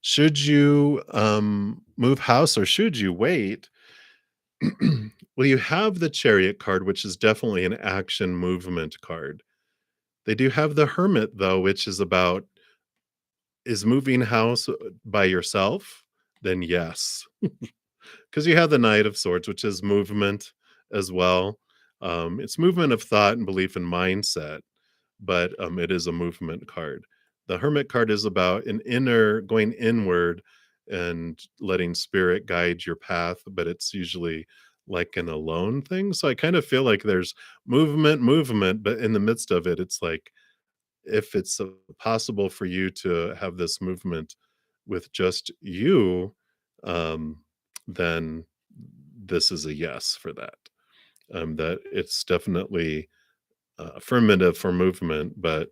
Should you move house or should you wait? Well, you have the Chariot card, which is definitely an action movement card. They do have the Hermit, though, which is about, is moving house by yourself? Then yes. Because you have the Knight of Swords, which is movement as well. It's movement of thought and belief and mindset, but it is a movement card. The Hermit card is about an inner, going inward and letting spirit guide your path, but it's usually like an alone thing. So I kind of feel like there's movement, but in the midst of it, it's like, if it's possible for you to have this movement with just you, um, then this is a yes for that. That it's definitely affirmative for movement, but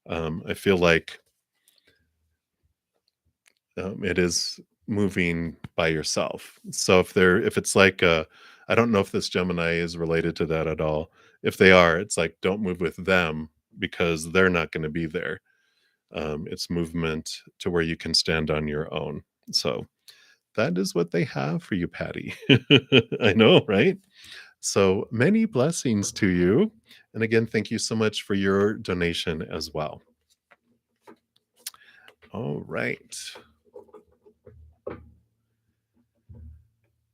I feel like it is moving by yourself. So if it's like, I don't know if this Gemini is related to that at all. If they are, it's like, don't move with them because they're not going to be there. It's movement to where you can stand on your own. So that is what they have for you, Patty. I know, right? So many blessings to you. And again, thank you so much for your donation as well. All right.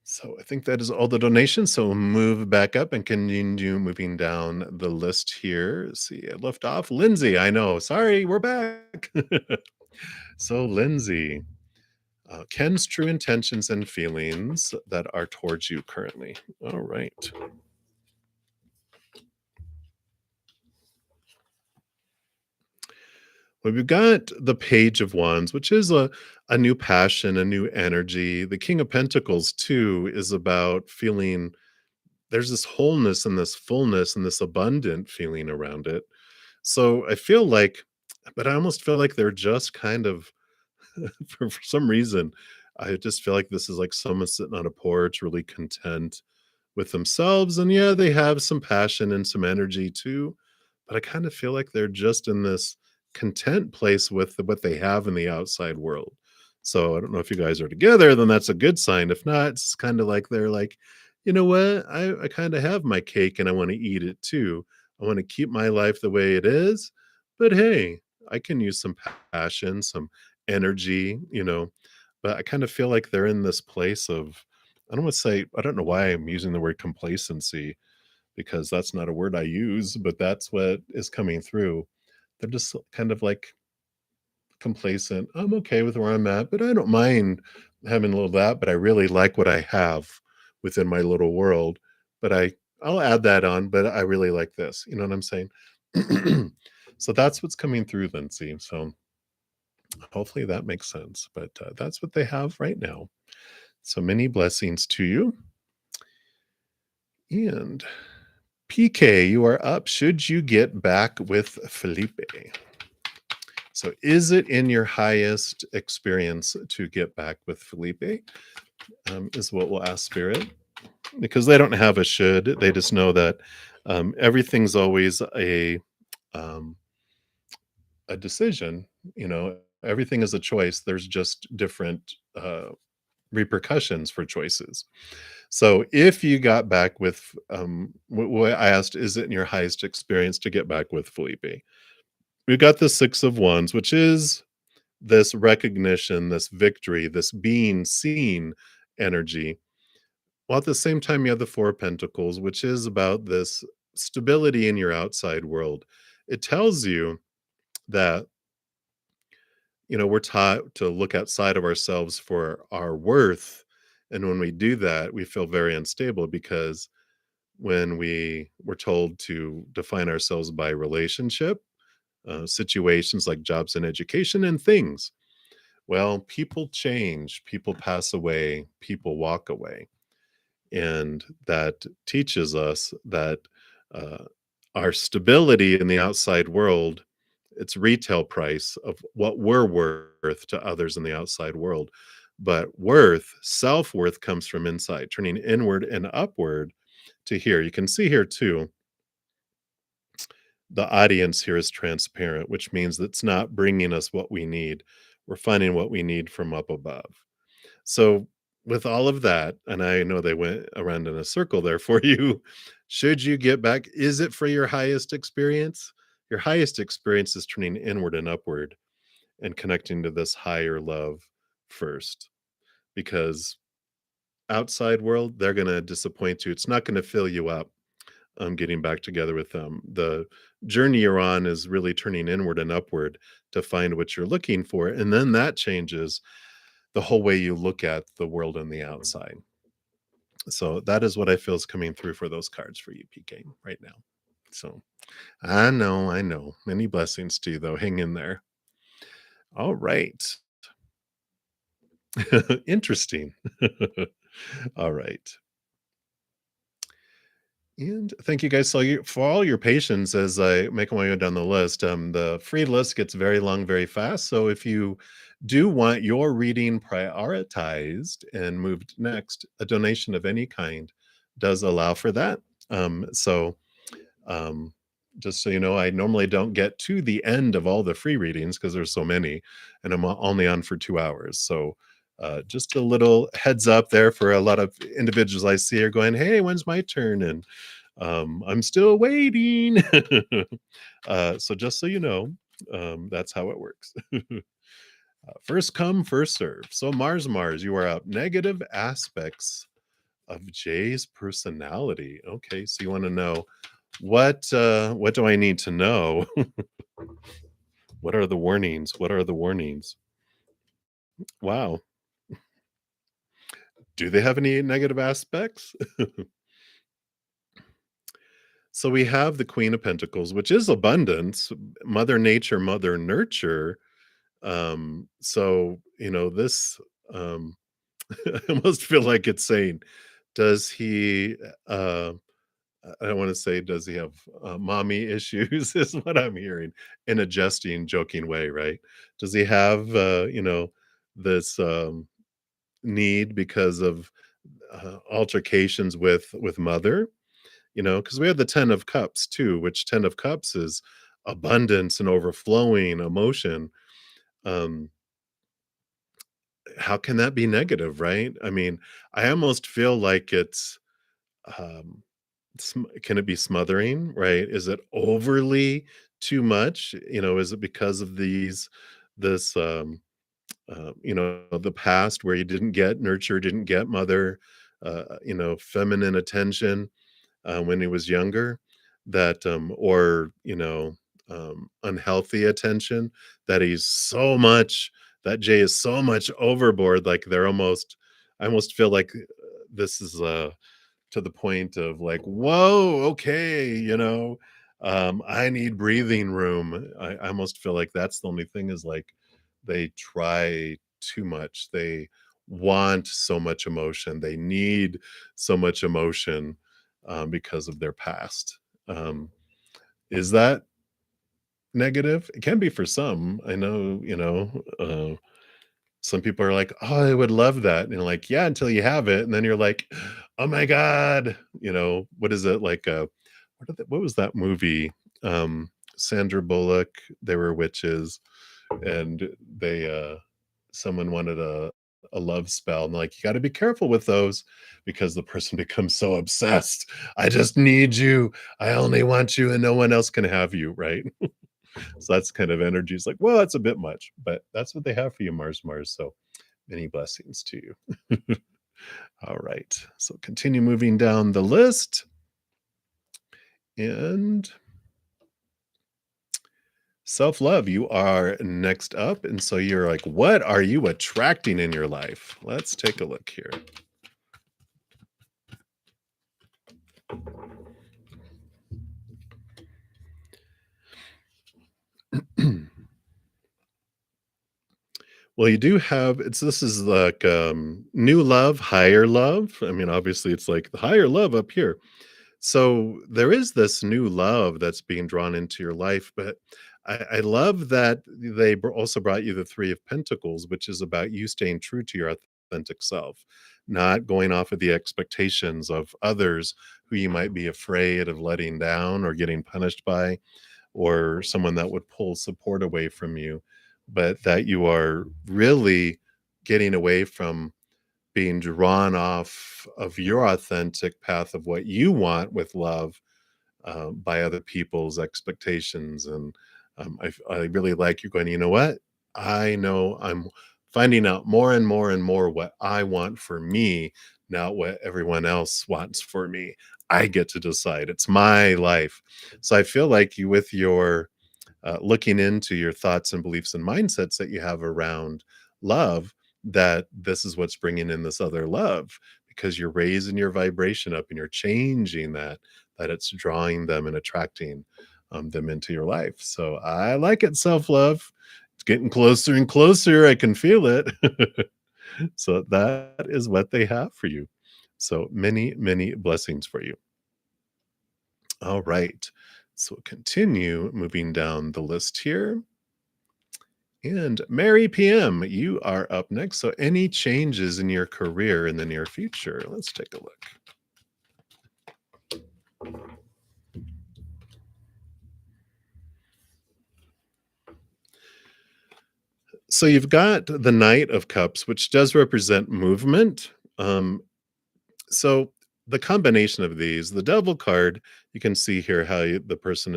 So I think that is all the donations. So we'll move back up and continue moving down the list here. Let's see, I left off Lindsay. I know. Sorry, we're back. So Lindsay, Ken's true intentions and feelings that are towards you currently. All right. Well, we've got the Page of Wands, which is a new passion, a new energy. The King of Pentacles, too, is about feeling there's this wholeness and this fullness and this abundant feeling around it. So I feel like, but I almost feel like they're just kind of, for some reason, I just feel like this is like someone sitting on a porch, really content with themselves. And yeah, they have some passion and some energy too, but I kind of feel like they're just in this content place with what they have in the outside world. So I don't know if you guys are together, then that's a good sign. If not, it's kind of like they're like, you know what? I kind of have my cake and I want to eat it too. I want to keep my life the way it is. But hey, I can use some passion, some energy, But I kind of feel like they're in this place of, I don't want to say, I don't know why I'm using the word complacency because that's not a word I use, but that's what is coming through. They're just kind of like complacent. I'm okay with where I'm at, but I don't mind having a little of that, but I really like what I have within my little world. But I'll add that on, but I really like this. You know what I'm saying? So that's what's coming through, Lindsay. So hopefully that makes sense. But that's what they have right now. So many blessings to you. And PK, you are up. Should you get back with Felipe? So, is it in your highest experience to get back with Felipe? Is what we'll ask Spirit, because they don't have a should. They just know that everything's always um, a decision. Everything is a choice. There's just different repercussions for choices. So, if you got back with, what I asked, is it in your highest experience to get back with Felipe? We've got the Six of Wands, which is this recognition, this victory, this being seen energy. While at the same time, you have the Four of Pentacles, which is about this stability in your outside world. It tells you that, we're taught to look outside of ourselves for our worth. And when we do that, we feel very unstable because when we were told to define ourselves by relationship, situations like jobs and education and things, well, people change, people pass away, people walk away. And that teaches us that uh, our stability in the outside world, it's retail price of what we're worth to others in the outside world. But worth, self worth comes from inside, turning inward and upward to here. You can see here too, the audience here is transparent, which means it's not bringing us what we need. We're finding what we need from up above. So, with all of that, and I know they went around in a circle there for you, should you get back, is it for your highest experience? Your highest experience is turning inward and upward and connecting to this higher love first, because outside world, they're going to disappoint you. It's not going to fill you up. Getting back together with them. The journey you're on is really turning inward and upward to find what you're looking for. And then that changes the whole way you look at the world on the outside. So that is what I feel is coming through for those cards for you, PK, right now. So I know. Many blessings to you, though. Hang in there. All right. Interesting. All right. And thank you guys for all your patience as I make my way down the list. The free list gets very long very fast. So if you do want your reading prioritized and moved next, a donation of any kind does allow for that. So um, just so you know, I normally don't get to the end of all the free readings because there's so many, and I'm only on for 2 hours. So just a little heads up there for a lot of individuals I see are going, "Hey, when's my turn?" And I'm still waiting. So just so you know, that's how it works. First come, first serve. So Mars, you are up. Negative aspects of Jay's personality. Okay, so you want to know what do I need to know? What are the warnings? What are the warnings? Wow. Do they have any negative aspects? So we have the Queen of Pentacles, which is abundance, Mother Nature, Mother Nurture. So this um I almost feel like it's saying, does he I don't want to say does he have mommy issues is what I'm hearing in a jesting, joking way, right? Does he have this need because of altercations with mother? Because we have the 10 of cups too, which 10 of cups is abundance and overflowing emotion. um how can that be negative, right? I mean, I almost feel like it's, um, can it be smothering, right? Is it overly too much? Is it because of this, the past where you didn't get nurture, didn't get mother, feminine attention when he was younger, that, or, unhealthy attention, that that Jay is so much overboard, like I almost feel like this is, to the point of like, whoa, okay, I need breathing room. I almost feel like that's the only thing is like they try too much. They want so much emotion. They need so much emotion because of their past. Um, is that negative? It can be for some. I know, some people are like, "Oh, I would love that." And you're like, "Yeah," until you have it, and then you're like, "Oh my god." What is it like, what was that movie? Sandra Bullock, they were witches, and someone wanted a love spell, and like, "You gotta be careful with those because the person becomes so obsessed. I just need you. I only want you and no one else can have you," right? So that's kind of energy. It's like, well, that's a bit much, but that's what they have for you, Mars. So many blessings to you. All right. So continue moving down the list. And self love, you are next up. And so you're like, what are you attracting in your life? Let's take a look here. Well, you do have this is like new love, higher love. I mean, obviously it's like the higher love up here. So there is this new love that's being drawn into your life, but I love that also brought you the Three of Pentacles, which is about you staying true to your authentic self, not going off of the expectations of others who you might be afraid of letting down or getting punished by, or someone that would pull support away from you, but that you are really getting away from being drawn off of your authentic path of what you want with love by other people's expectations. And I really like you going, you know what? I know I'm finding out more and more and more what I want for me, not what everyone else wants for me. I get to decide. It's my life. So I feel like you, with your looking into your thoughts and beliefs and mindsets that you have around love, that this is what's bringing in this other love because you're raising your vibration up and you're changing that it's drawing them and attracting them into your life. So I like it, self love. It's getting closer and closer. I can feel it. So that is what they have for you. So many, many blessings for you. All right. So continue moving down the list here. And Mary PM, you are up next. So, any changes in your career in the near future? Let's take a look. So, you've got the Knight of Cups, which does represent movement. So, the combination of these, the Devil card, you can see here how the person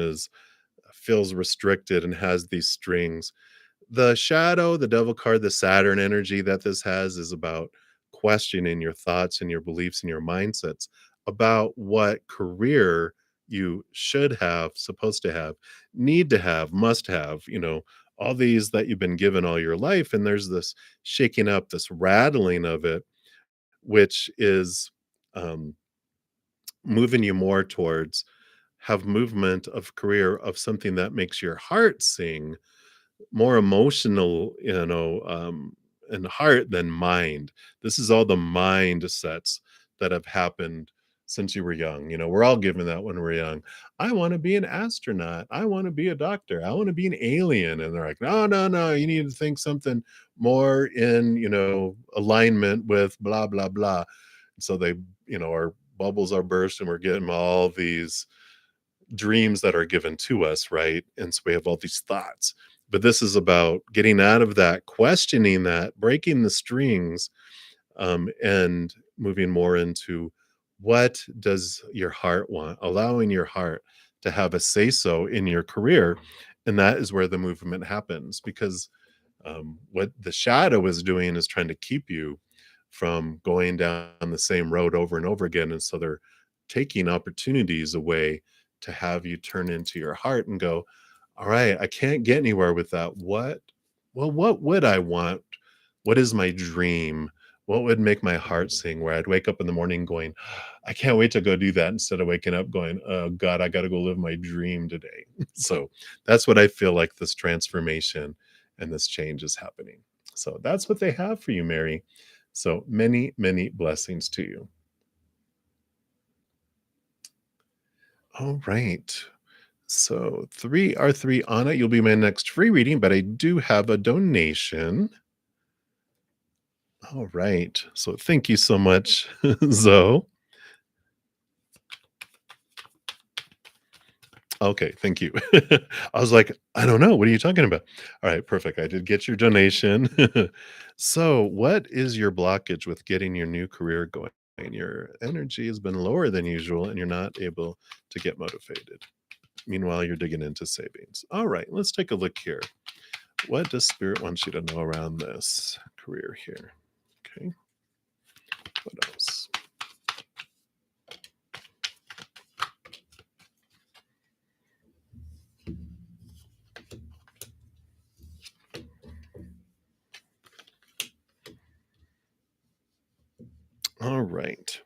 feels restricted and has these strings. The shadow, the devil card, the Saturn energy that this has is about questioning your thoughts and your beliefs and your mindsets about what career you should have, supposed to have, need to have, must have, all these that you've been given all your life. And there's this shaking up, this rattling of it, which is um, moving you more towards have movement of career of something that makes your heart sing, more emotional, and heart than mind. This is all the mindsets that have happened since you were young. We're all given that when we're young. I want to be an astronaut. I want to be a doctor. I want to be an alien. And they're like, no, no, no. You need to think something more in, alignment with blah, blah, blah. So they, our bubbles are burst and we're getting all these dreams that are given to us, right? And so we have all these thoughts. But this is about getting out of that, questioning that, breaking the strings, and moving more into what does your heart want, allowing your heart to have a say so in your career. And that is where the movement happens, because what the shadow is doing is trying to keep you from going down the same road over and over again. And so they're taking opportunities away to have you turn into your heart and go, all right, I can't get anywhere with that. What would I want? What is my dream? What would make my heart sing? Where I'd wake up in the morning going, I can't wait to go do that, instead of waking up going, oh God, I got to go live my dream today. So that's what I feel like this transformation and this change is happening. So that's what they have for you, Mary. So many, many blessings to you. All right. So three R3 Anna, you'll be my next free reading, but I do have a donation. All right. So thank you so much, Zoe. Okay, thank you. I was like, I don't know. What are you talking about? All right, perfect. I did get your donation. So, what is your blockage with getting your new career going? Your energy has been lower than usual and you're not able to get motivated. Meanwhile, you're digging into savings. All right, let's take a look here. What does Spirit want you to know around this career here? Okay, what else? All right.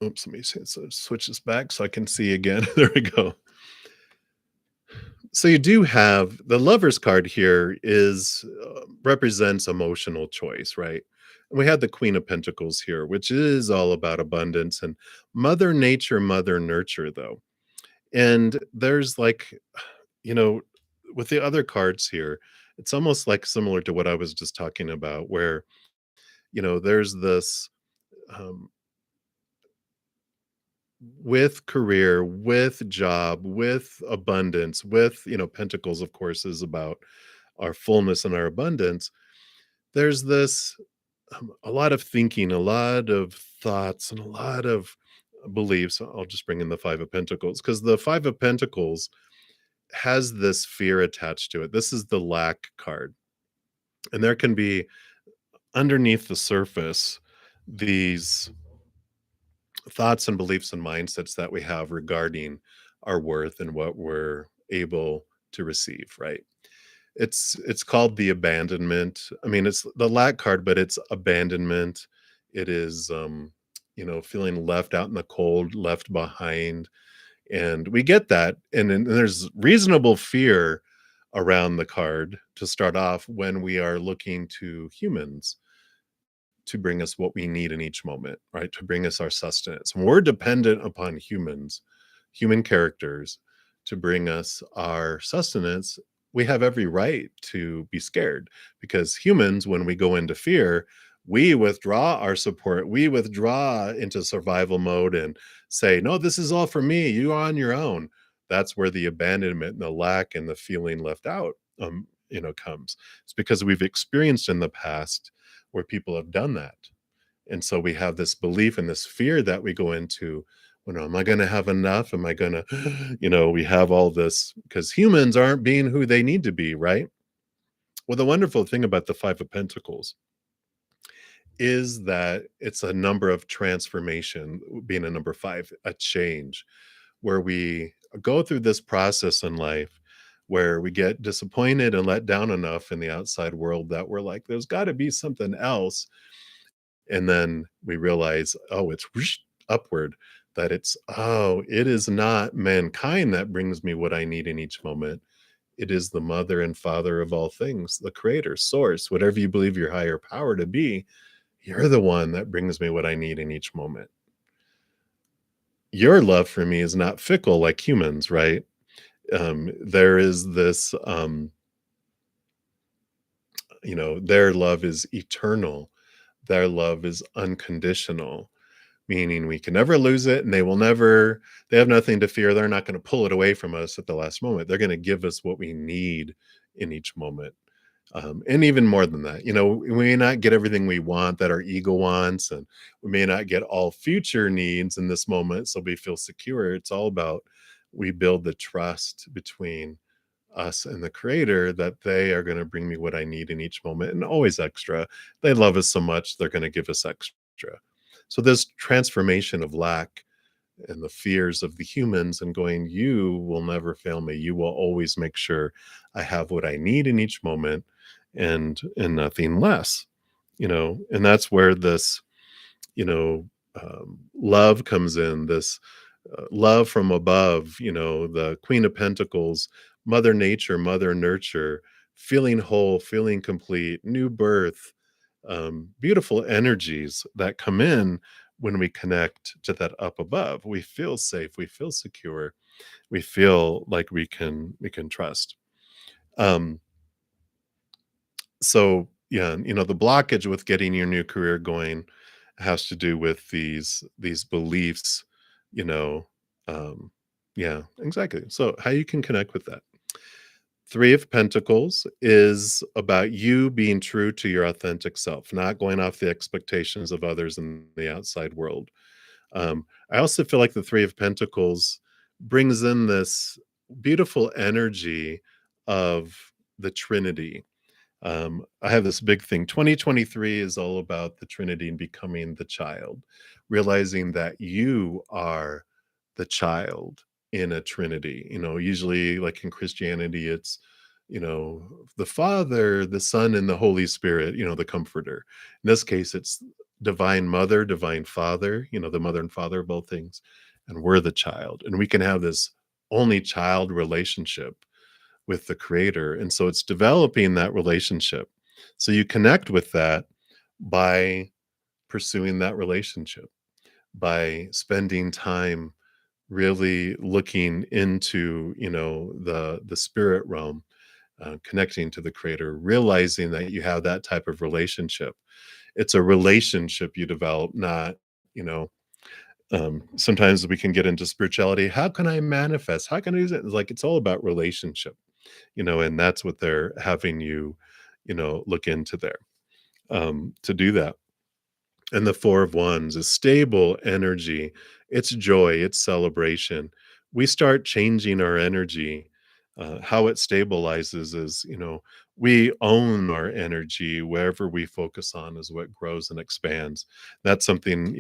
Oops, let me see. So switch this back so I can see again. There we go. So you do have the Lover's card here is represents emotional choice, right? And we had the Queen of Pentacles here, which is all about abundance and Mother Nature, Mother Nurture, though. And there's like, you know, with the other cards here, it's almost like similar to what I was just talking about, where, there's this um, with career, with job, with abundance, with, Pentacles, of course, is about our fullness and our abundance. There's this a lot of thinking, a lot of thoughts, and a lot of beliefs. I'll just bring in the Five of Pentacles, because the Five of Pentacles has this fear attached to it. This is the lack card. And there can be underneath the surface these thoughts and beliefs and mindsets that we have regarding our worth and what we're able to receive, right? It's called the abandonment. I mean, it's the lack card, but it's abandonment. It is feeling left out in the cold, left behind. And we get that. And there's reasonable fear around the card to start off when we are looking to humans to bring us what we need in each moment, right? To bring us our sustenance. When we're dependent upon humans, human characters, to bring us our sustenance, we have every right to be scared, because humans, when we go into fear, we withdraw our support. We withdraw into survival mode and say, no, this is all for me. You are on your own. That's where the abandonment and the lack and the feeling left out, comes. It's because we've experienced in the past where people have done that. And so we have this belief and this fear that we go into, when am I going to have enough? Am I going to, we have all this because humans aren't being who they need to be, right? Well, the wonderful thing about the Five of Pentacles is that it's a number of transformation, being a number five, a change, where we go through this process in life where we get disappointed and let down enough in the outside world that we're like, there's got to be something else. And then we realize, oh, it's whoosh, upward, that it is not mankind that brings me what I need in each moment. It is the mother and father of all things, the creator, source, whatever you believe your higher power to be. You're the one that brings me what I need in each moment. Your love for me is not fickle like humans, right? There is this, their love is eternal. Their love is unconditional. meaning we can never lose it and they have nothing to fear. They're not going to pull it away from us at the last moment. They're going to give us what we need in each moment. And even more than that, we may not get everything we want that our ego wants, and we may not get all future needs in this moment. So we feel secure. It's all about we build the trust between us and the creator that they are going to bring me what I need in each moment and always extra. They love us so much, they're going to give us extra. So this transformation of lack and the fears of the humans and going, you will never fail me. You will always make sure I have what I need in each moment and nothing less, and that's where this, love comes in, this love from above, the Queen of Pentacles, Mother Nature, Mother Nurture, feeling whole, feeling complete, new birth, beautiful energies that come in when we connect to that up above. We feel safe, we feel secure, we feel like we can trust. Um, so yeah, the blockage with getting your new career going has to do with these beliefs, you know. Yeah, exactly. So how you can connect with that. Three of Pentacles is about you being true to your authentic self, not going off the expectations of others in the outside world. I also feel like the Three of Pentacles brings in this beautiful energy of the Trinity. I have this big thing. 2023 is all about the Trinity and becoming the child, realizing that you are the child in a Trinity. Usually, like in Christianity, it's, the Father, the Son, and the Holy Spirit, the Comforter. In this case, it's Divine Mother, Divine Father, the mother and father of all things. And we're the child. And we can have this only child relationship with the creator. And so it's developing that relationship. So you connect with that by pursuing that relationship, by spending time really looking into, the spirit realm, connecting to the creator, realizing that you have that type of relationship. It's a relationship you develop, not, you know, sometimes we can get into spirituality. How can I manifest? How can I use it? It's like it's all about relationship, and that's what they're having you, look into there, to do that. And the Four of Wands is stable energy. It's joy, it's celebration. We start changing our energy. How it stabilizes is, we own our energy. Wherever we focus on is what grows and expands. That's something,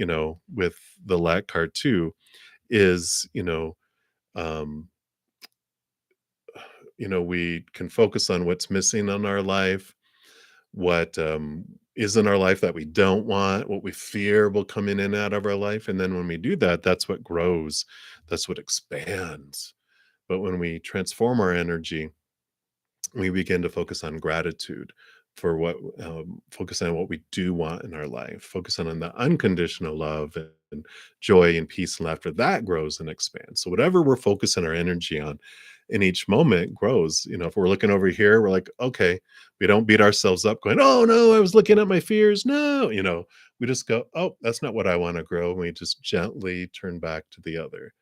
with the lack card too, is, um, we can focus on what's missing in our life, what is in our life that we don't want, what we fear will come in and out of our life. And then when we do that, that's what grows, that's what expands. But when we transform our energy, we begin to focus on gratitude for focus on what we do want in our life, focus on the unconditional love and joy and peace and laughter that grows and expands. So whatever we're focusing our energy on in each moment grows. If we're looking over here, we're like, okay, we don't beat ourselves up going, oh no, I was looking at my fears. No, we just go, oh, that's not what I want to grow. And we just gently turn back to the other.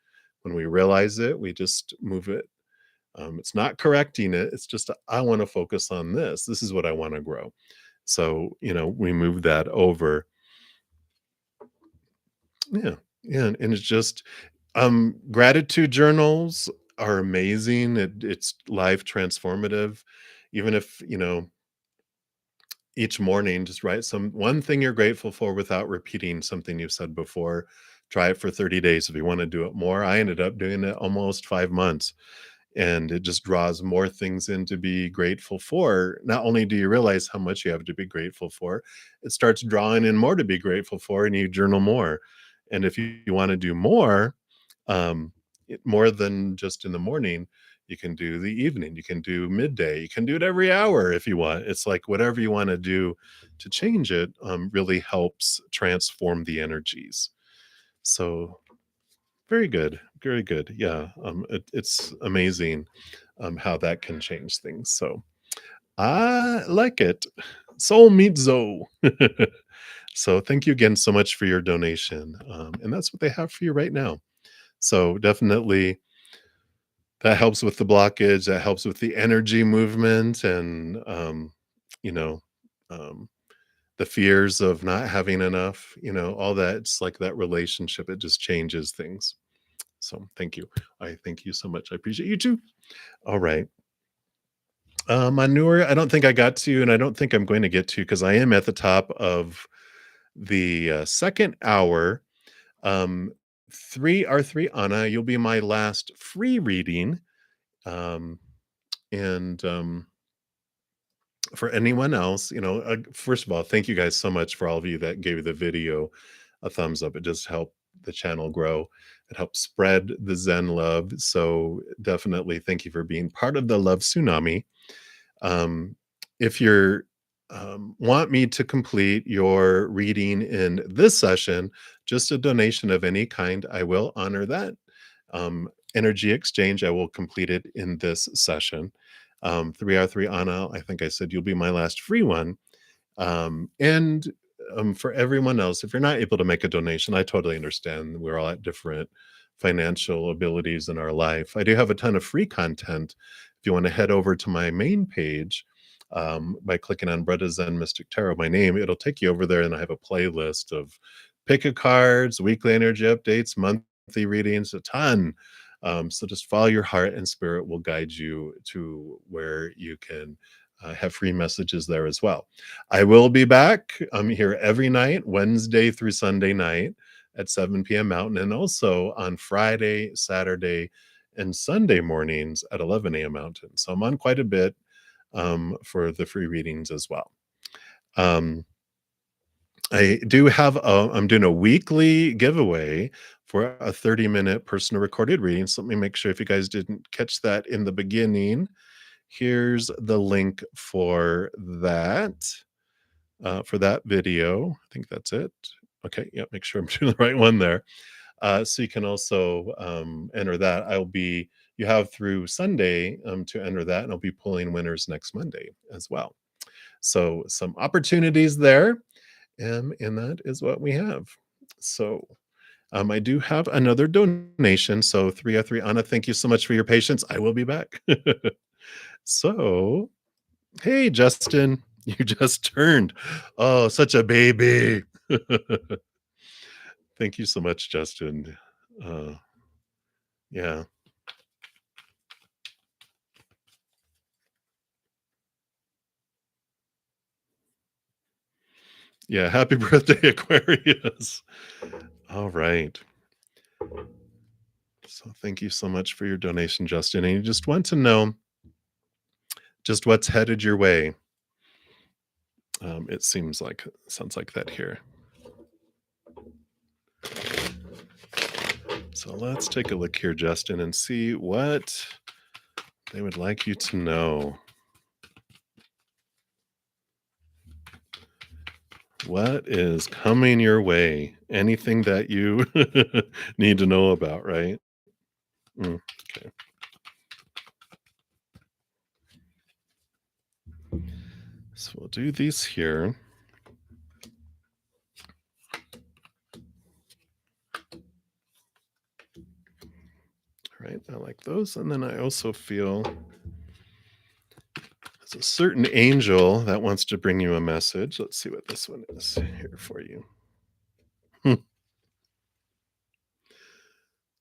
When we realize it, we just move it. It's not correcting it. It's just, I want to focus on this. This is what I want to grow. So, we move that over. Yeah. Yeah. And it's just, gratitude journals are amazing. It's life transformative. Even if, each morning, just write one thing you're grateful for without repeating something you've said before. Try it for 30 days. If you want to do it more, I ended up doing it almost 5 months. And it just draws more things in to be grateful for. Not only do you realize how much you have to be grateful for, it starts drawing in more to be grateful for, and you journal more. And if you want to do more, more than just in the morning, you can do the evening, you can do midday, you can do it every hour if you want. It's like whatever you want to do to change it, really helps transform the energies. So very good. Very good. Yeah. It's amazing how that can change things. So I like it. Soul meets Zoe. So thank you again so much for your donation. And that's what they have for you right now. So definitely that helps with the blockage, that helps with the energy movement and you know, um the fears of not having enough, all that. It's like that relationship, it just changes things. So thank you. I thank you so much. I appreciate you too. All right. Manure, I don't think I got to, and I don't think I'm going to get to because I am at the top of the second hour. Um, 3R3 Anna, you'll be my last free reading. Um, and For anyone else, first of all, thank you guys so much for all of you that gave the video a thumbs up. It just helped the channel grow. It helps spread the Zen love. So definitely thank you for being part of the love tsunami. Um, if you're want me to complete your reading in this session, just a donation of any kind, I will honor that. Energy exchange, I will complete it in this session. 3R3 Anna, I think I said you'll be my last free one. And For everyone else, if you're not able to make a donation, I totally understand. We're all at different financial abilities in our life. I do have a ton of free content. If you want to head over to my main page by clicking on bruddaZEN Mystic Tarot, my name, it'll take you over there, and I have a playlist of pick a cards, weekly energy updates, monthly readings, a ton. So just follow your heart, and spirit will guide you to where you can have free messages there as well. I will be back. I'm here every night, Wednesday through Sunday night at 7 p.m. Mountain, and also on Friday, Saturday, and Sunday mornings at 11 a.m. Mountain. So I'm on quite a bit for the free readings as well. Um, I'm doing a weekly giveaway for a 30-minute personal recorded reading. So let me make sure if you guys didn't catch that in the beginning. Here's the link for that video. I think that's it. Okay, yeah, make sure I'm doing the right one there. So you can also enter that. You have through Sunday to enter that, and I'll be pulling winners next Monday as well. So some opportunities there, and that is what we have. So I do have another donation. So 303 Anna, thank you so much for your patience. I will be back. So, hey, Justin, you just turned. Oh, such a baby. Thank you so much, Justin. Uh, yeah. Yeah. Happy birthday, Aquarius. All right. So, thank you so much for your donation, Justin. And you just want to know just what's headed your way. Sounds like that here. So, let's take a look here, Justin, and see what they would like you to know. What is coming your way? Anything that you need to know about, right? Okay. So we'll do these here. All right, I like those. And then I also feel there's a certain angel that wants to bring you a message. Let's see what this one is here for you.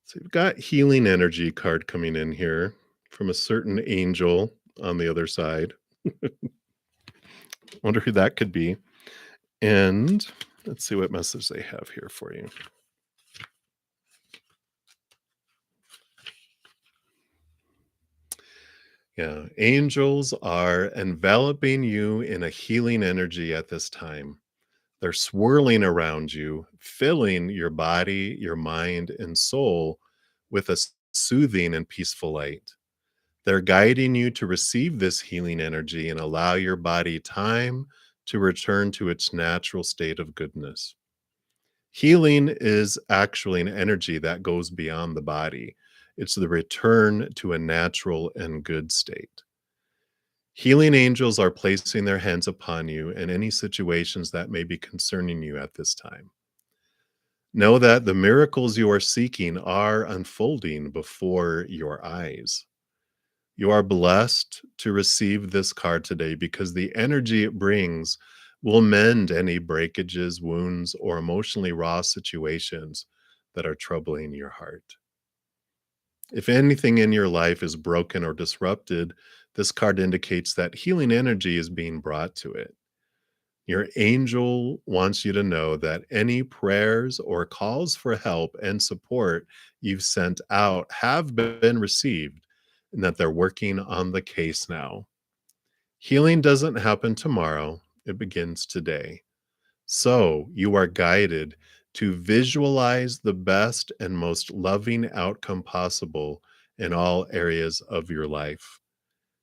So you've got healing energy card coming in here from a certain angel on the other side. Wonder who that could be. And let's see what message they have here for you. Yeah, angels are enveloping you in a healing energy at this time. They're swirling around you, filling your body, your mind, and soul with a soothing and peaceful light. They're guiding you to receive this healing energy and allow your body time to return to its natural state of goodness. Healing is actually an energy that goes beyond the body. It's the return to a natural and good state. Healing angels are placing their hands upon you in any situations that may be concerning you at this time. Know that the miracles you are seeking are unfolding before your eyes. You are blessed to receive this card today because the energy it brings will mend any breakages, wounds, or emotionally raw situations that are troubling your heart. If anything in your life is broken or disrupted, this card indicates that healing energy is being brought to it. Your angel wants you to know that any prayers or calls for help and support you've sent out have been received and that they're working on the case now. Healing doesn't happen tomorrow, it begins today. So you are guided to visualize the best and most loving outcome possible in all areas of your life.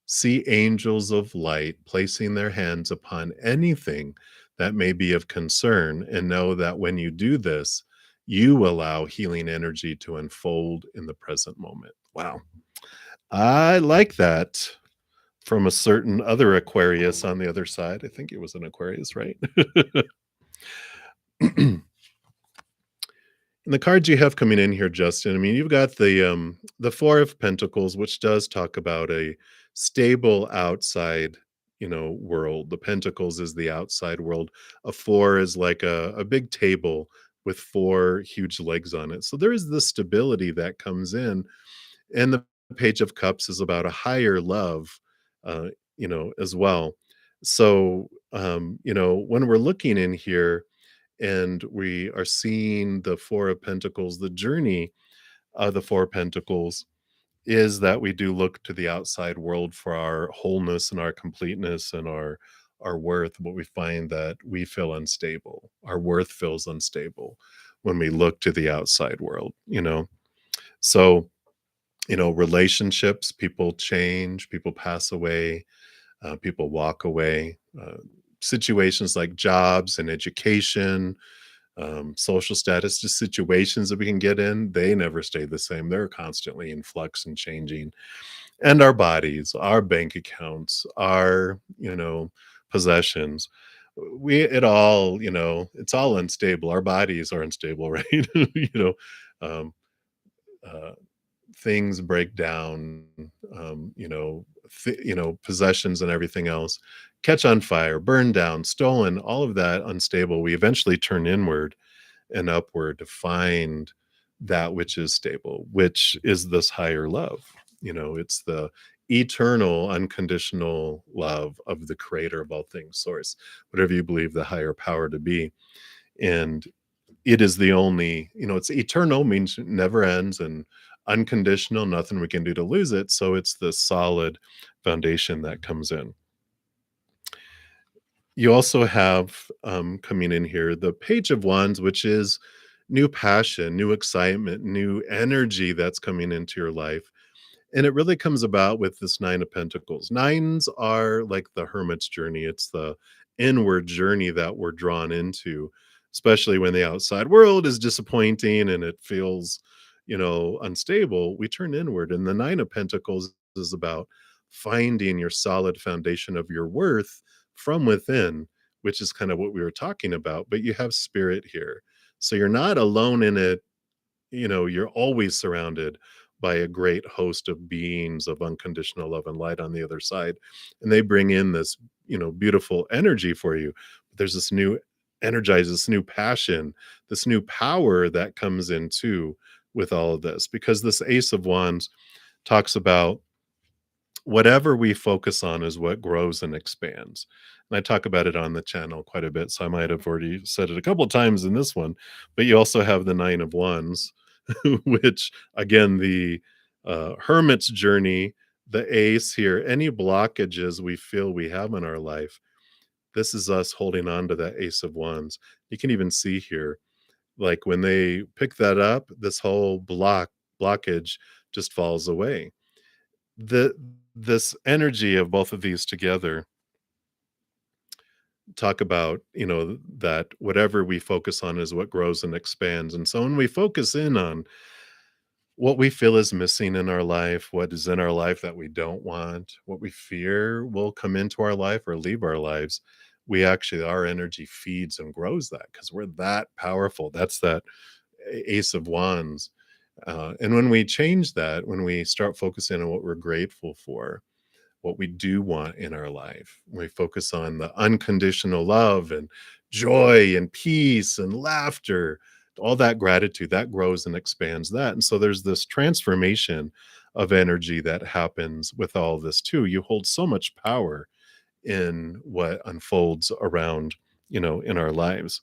See angels of light placing their hands upon anything that may be of concern, and know that when you do this, you allow healing energy to unfold in the present moment. Wow. I like that from a certain other Aquarius on the other side. I think it was an Aquarius, right? And the cards you have coming in here, Justin, I mean, you've got the 4 of Pentacles, which does talk about a stable outside, world. The Pentacles is the outside world. A 4 is like a big table with 4 huge legs on it. So there is the stability that comes in. And the Page of Cups is about a higher love, uh, as well. So, when we're looking in here and we are seeing the 4 of Pentacles, the journey of the 4 of Pentacles is that we do look to the outside world for our wholeness and our completeness and our worth, but we find that we feel unstable. Our worth feels unstable when we look to the outside world. So, relationships, people change, people pass away, people walk away. Situations like jobs and education, social status, just situations that we can get in, they never stay the same. They're constantly in flux and changing. And our bodies, our bank accounts, our, possessions, it's all unstable. Our bodies are unstable, right? Um, uh, things break down, possessions and everything else catch on fire, burn down, stolen, all of that unstable. We eventually turn inward and upward to find that which is stable, which is this higher love. It's the eternal, unconditional love of the creator of all things, source, whatever you believe the higher power to be. And it is the only, it's eternal, means it never ends, and unconditional, nothing we can do to lose it. So it's the solid foundation that comes in. You also have, coming in here, the Page of Wands, which is new passion, new excitement, new energy that's coming into your life. And it really comes about with this 9 of Pentacles. Nines are like the hermit's journey. It's the inward journey that we're drawn into, especially when the outside world is disappointing and it feels, unstable. We turn inward. And the 9 of Pentacles is about finding your solid foundation of your worth from within, which is kind of what we were talking about. But you have spirit here. So you're not alone in it. You're always surrounded by a great host of beings of unconditional love and light on the other side, and they bring in this beautiful energy for you. But there's this new this new passion, this new power that comes in too with all of this, because this Ace of Wands talks about whatever we focus on is what grows and expands. And I talk about it on the channel quite a bit, so I might have already said it a couple of times in this one. But you also have the 9 of Wands, which again, the hermit's journey, the ace here, any blockages we feel we have in our life, this is us holding on to that Ace of Wands. You can even see here, like when they pick that up, this whole blockage just falls away. This energy of both of these together talk about, that whatever we focus on is what grows and expands. And so when we focus in on what we feel is missing in our life, what is in our life that we don't want, what we fear will come into our life or leave our lives, we actually, our energy feeds and grows that because we're that powerful. That's that Ace of Wands. And when we change that, when we start focusing on what we're grateful for, what we do want in our life, we focus on the unconditional love and joy and peace and laughter, all that gratitude that grows and expands that. And so there's this transformation of energy that happens with all this too. You hold so much power in what unfolds around, in our lives.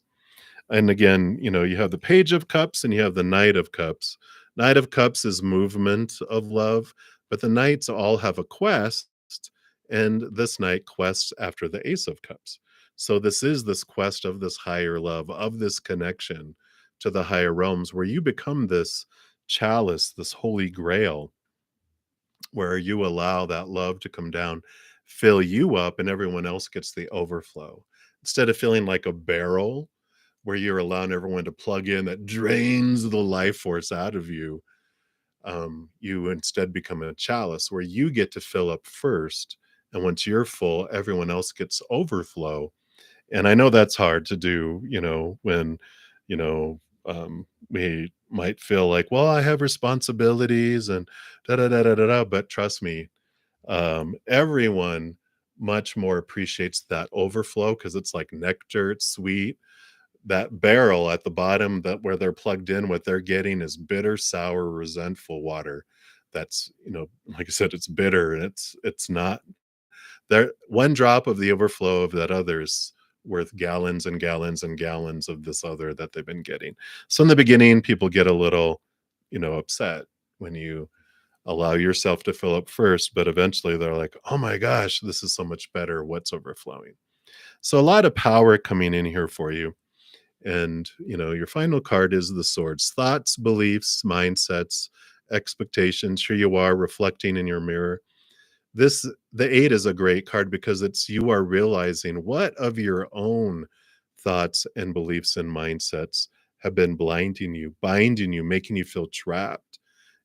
And again, you have the Page of Cups and you have the Knight of Cups. Knight of Cups is movement of love, but the knights all have a quest, and this knight quests after the Ace of Cups. So this is this quest of this higher love, of this connection to the higher realms, where you become this chalice, this holy grail, where you allow that love to come down, fill you up, and everyone else gets the overflow. Instead of feeling like a barrel where you're allowing everyone to plug in that drains the life force out of you, you instead become a chalice where you get to fill up first. And once you're full, everyone else gets overflow. And I know that's hard to do, when, we might feel like, well, I have responsibilities and da da da da da da. But trust me, everyone much more appreciates that overflow because it's like nectar, it's sweet. That barrel at the bottom, that where they're plugged in, what they're getting is bitter, sour, resentful water. That's, like I said, it's bitter, and it's not there. One drop of the overflow of that other is worth gallons and gallons and gallons of this other that they've been getting. So in the beginning, people get a little, upset when you allow yourself to fill up first, but eventually they're like, oh my gosh, this is so much better. What's overflowing? So a lot of power coming in here for you. And, your final card is the swords: thoughts, beliefs, mindsets, expectations. Here you are reflecting in your mirror. The eight is a great card because it's you are realizing what of your own thoughts and beliefs and mindsets have been blinding you, binding you, making you feel trapped.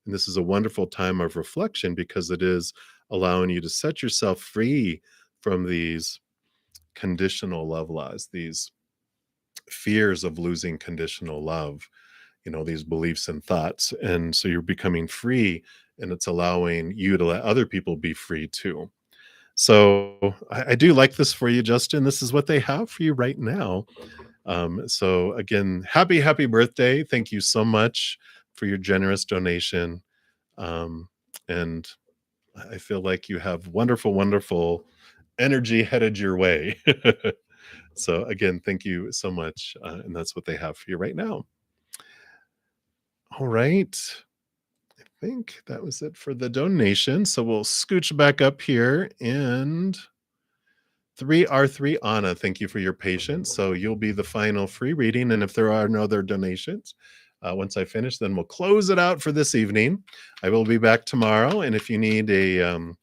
And this is a wonderful time of reflection because it is allowing you to set yourself free from these conditional love laws, these fears of losing conditional love, these beliefs and thoughts. And so you're becoming free, and it's allowing you to let other people be free too. So I do like this for you, Justin. This is what they have for you right now. So again, happy birthday. Thank you so much for your generous donation. And I feel like you have wonderful energy headed your way. So again, thank you so much. And that's what they have for you right now. All right. I think that was it for the donation. So we'll scooch back up here, and 3R3 Anna, thank you for your patience. So you'll be the final free reading. And if there are no other donations, once I finish, then we'll close it out for this evening. I will be back tomorrow. And if you need a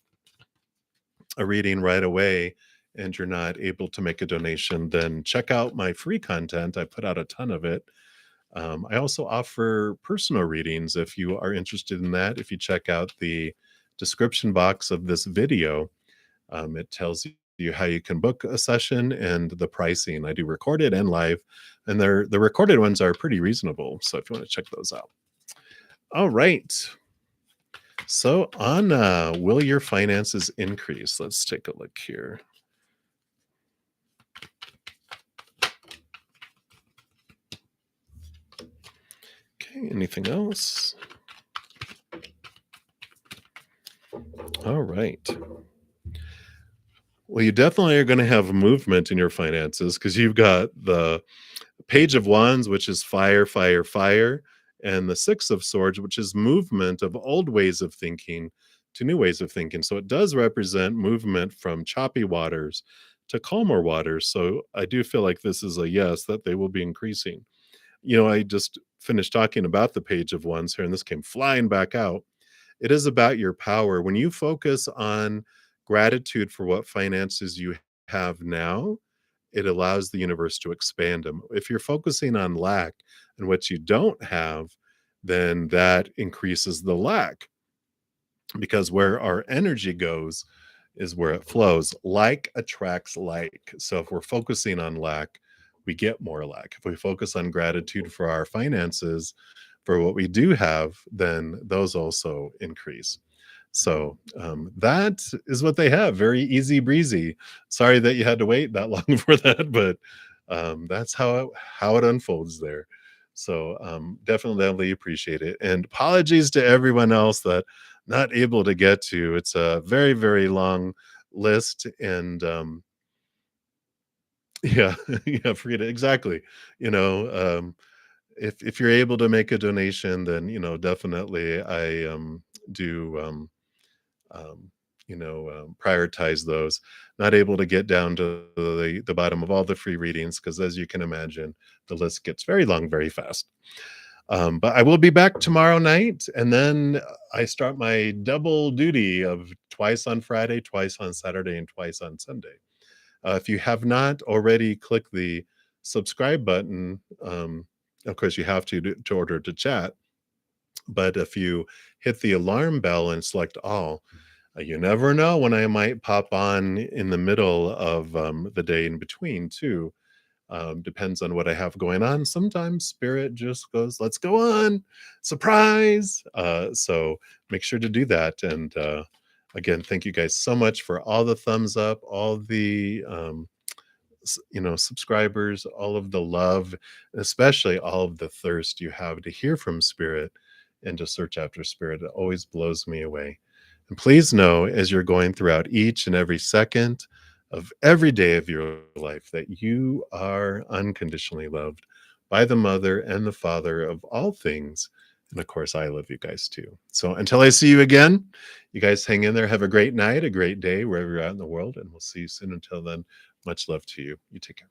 reading right away and you're not able to make a donation, then check out my free content. I put out a ton of it. I also offer personal readings if you are interested in that. If you check out the description box of this video, it tells you how you can book a session and the pricing. I do recorded and live, and the recorded ones are pretty reasonable. So if you want to check those out. All right. So on will your finances increase? Let's take a look here. Okay, anything else? All right. Well, you definitely are going to have movement in your finances because you've got the Page of Wands, which is fire, fire, fire, and the Six of Swords, which is movement of old ways of thinking to new ways of thinking. So it does represent movement from choppy waters to calmer waters. So I do feel like this is a yes, that they will be increasing. I just finished talking about the Page of Wands here, and this came flying back out. It is about your power. When you focus on gratitude for what finances you have now, it allows the universe to expand them. If you're focusing on lack and what you don't have, then that increases the lack, because where our energy goes is where it flows. Like attracts like. So if we're focusing on lack, we get more lack. If we focus on gratitude for our finances, for what we do have, then those also increase. So that is what they have. Very easy breezy. Sorry that you had to wait that long for that, but that's how it unfolds there. So definitely appreciate it. And apologies to everyone else that not able to get to. It's a very, very long list. And yeah, yeah, forget it. Exactly. You know, if you're able to make a donation, then definitely I do prioritize those. Not able to get down to the bottom of all the free readings, because as you can imagine, the list gets very long very fast. But I will be back tomorrow night, and then I start my double duty of twice on Friday, twice on Saturday, and twice on Sunday. If you have not already clicked the subscribe button, of course you have to order to chat. But if you hit the alarm bell and select all, you never know when I might pop on in the middle of the day in between too. Depends on what I have going on. Sometimes spirit just goes, let's go on, surprise. So make sure to do that. And again, thank you guys so much for all the thumbs up, all the subscribers, all of the love, especially all of the thirst you have to hear from spirit and to search after spirit. It always blows me away. And please know, as you're going throughout each and every second of every day of your life, that you are unconditionally loved by the Mother and the Father of all things. And of course, I love you guys too. So until I see you again, you guys hang in there. Have a great night, a great day, wherever you're at in the world. And we'll see you soon. Until then, much love to you. You take care.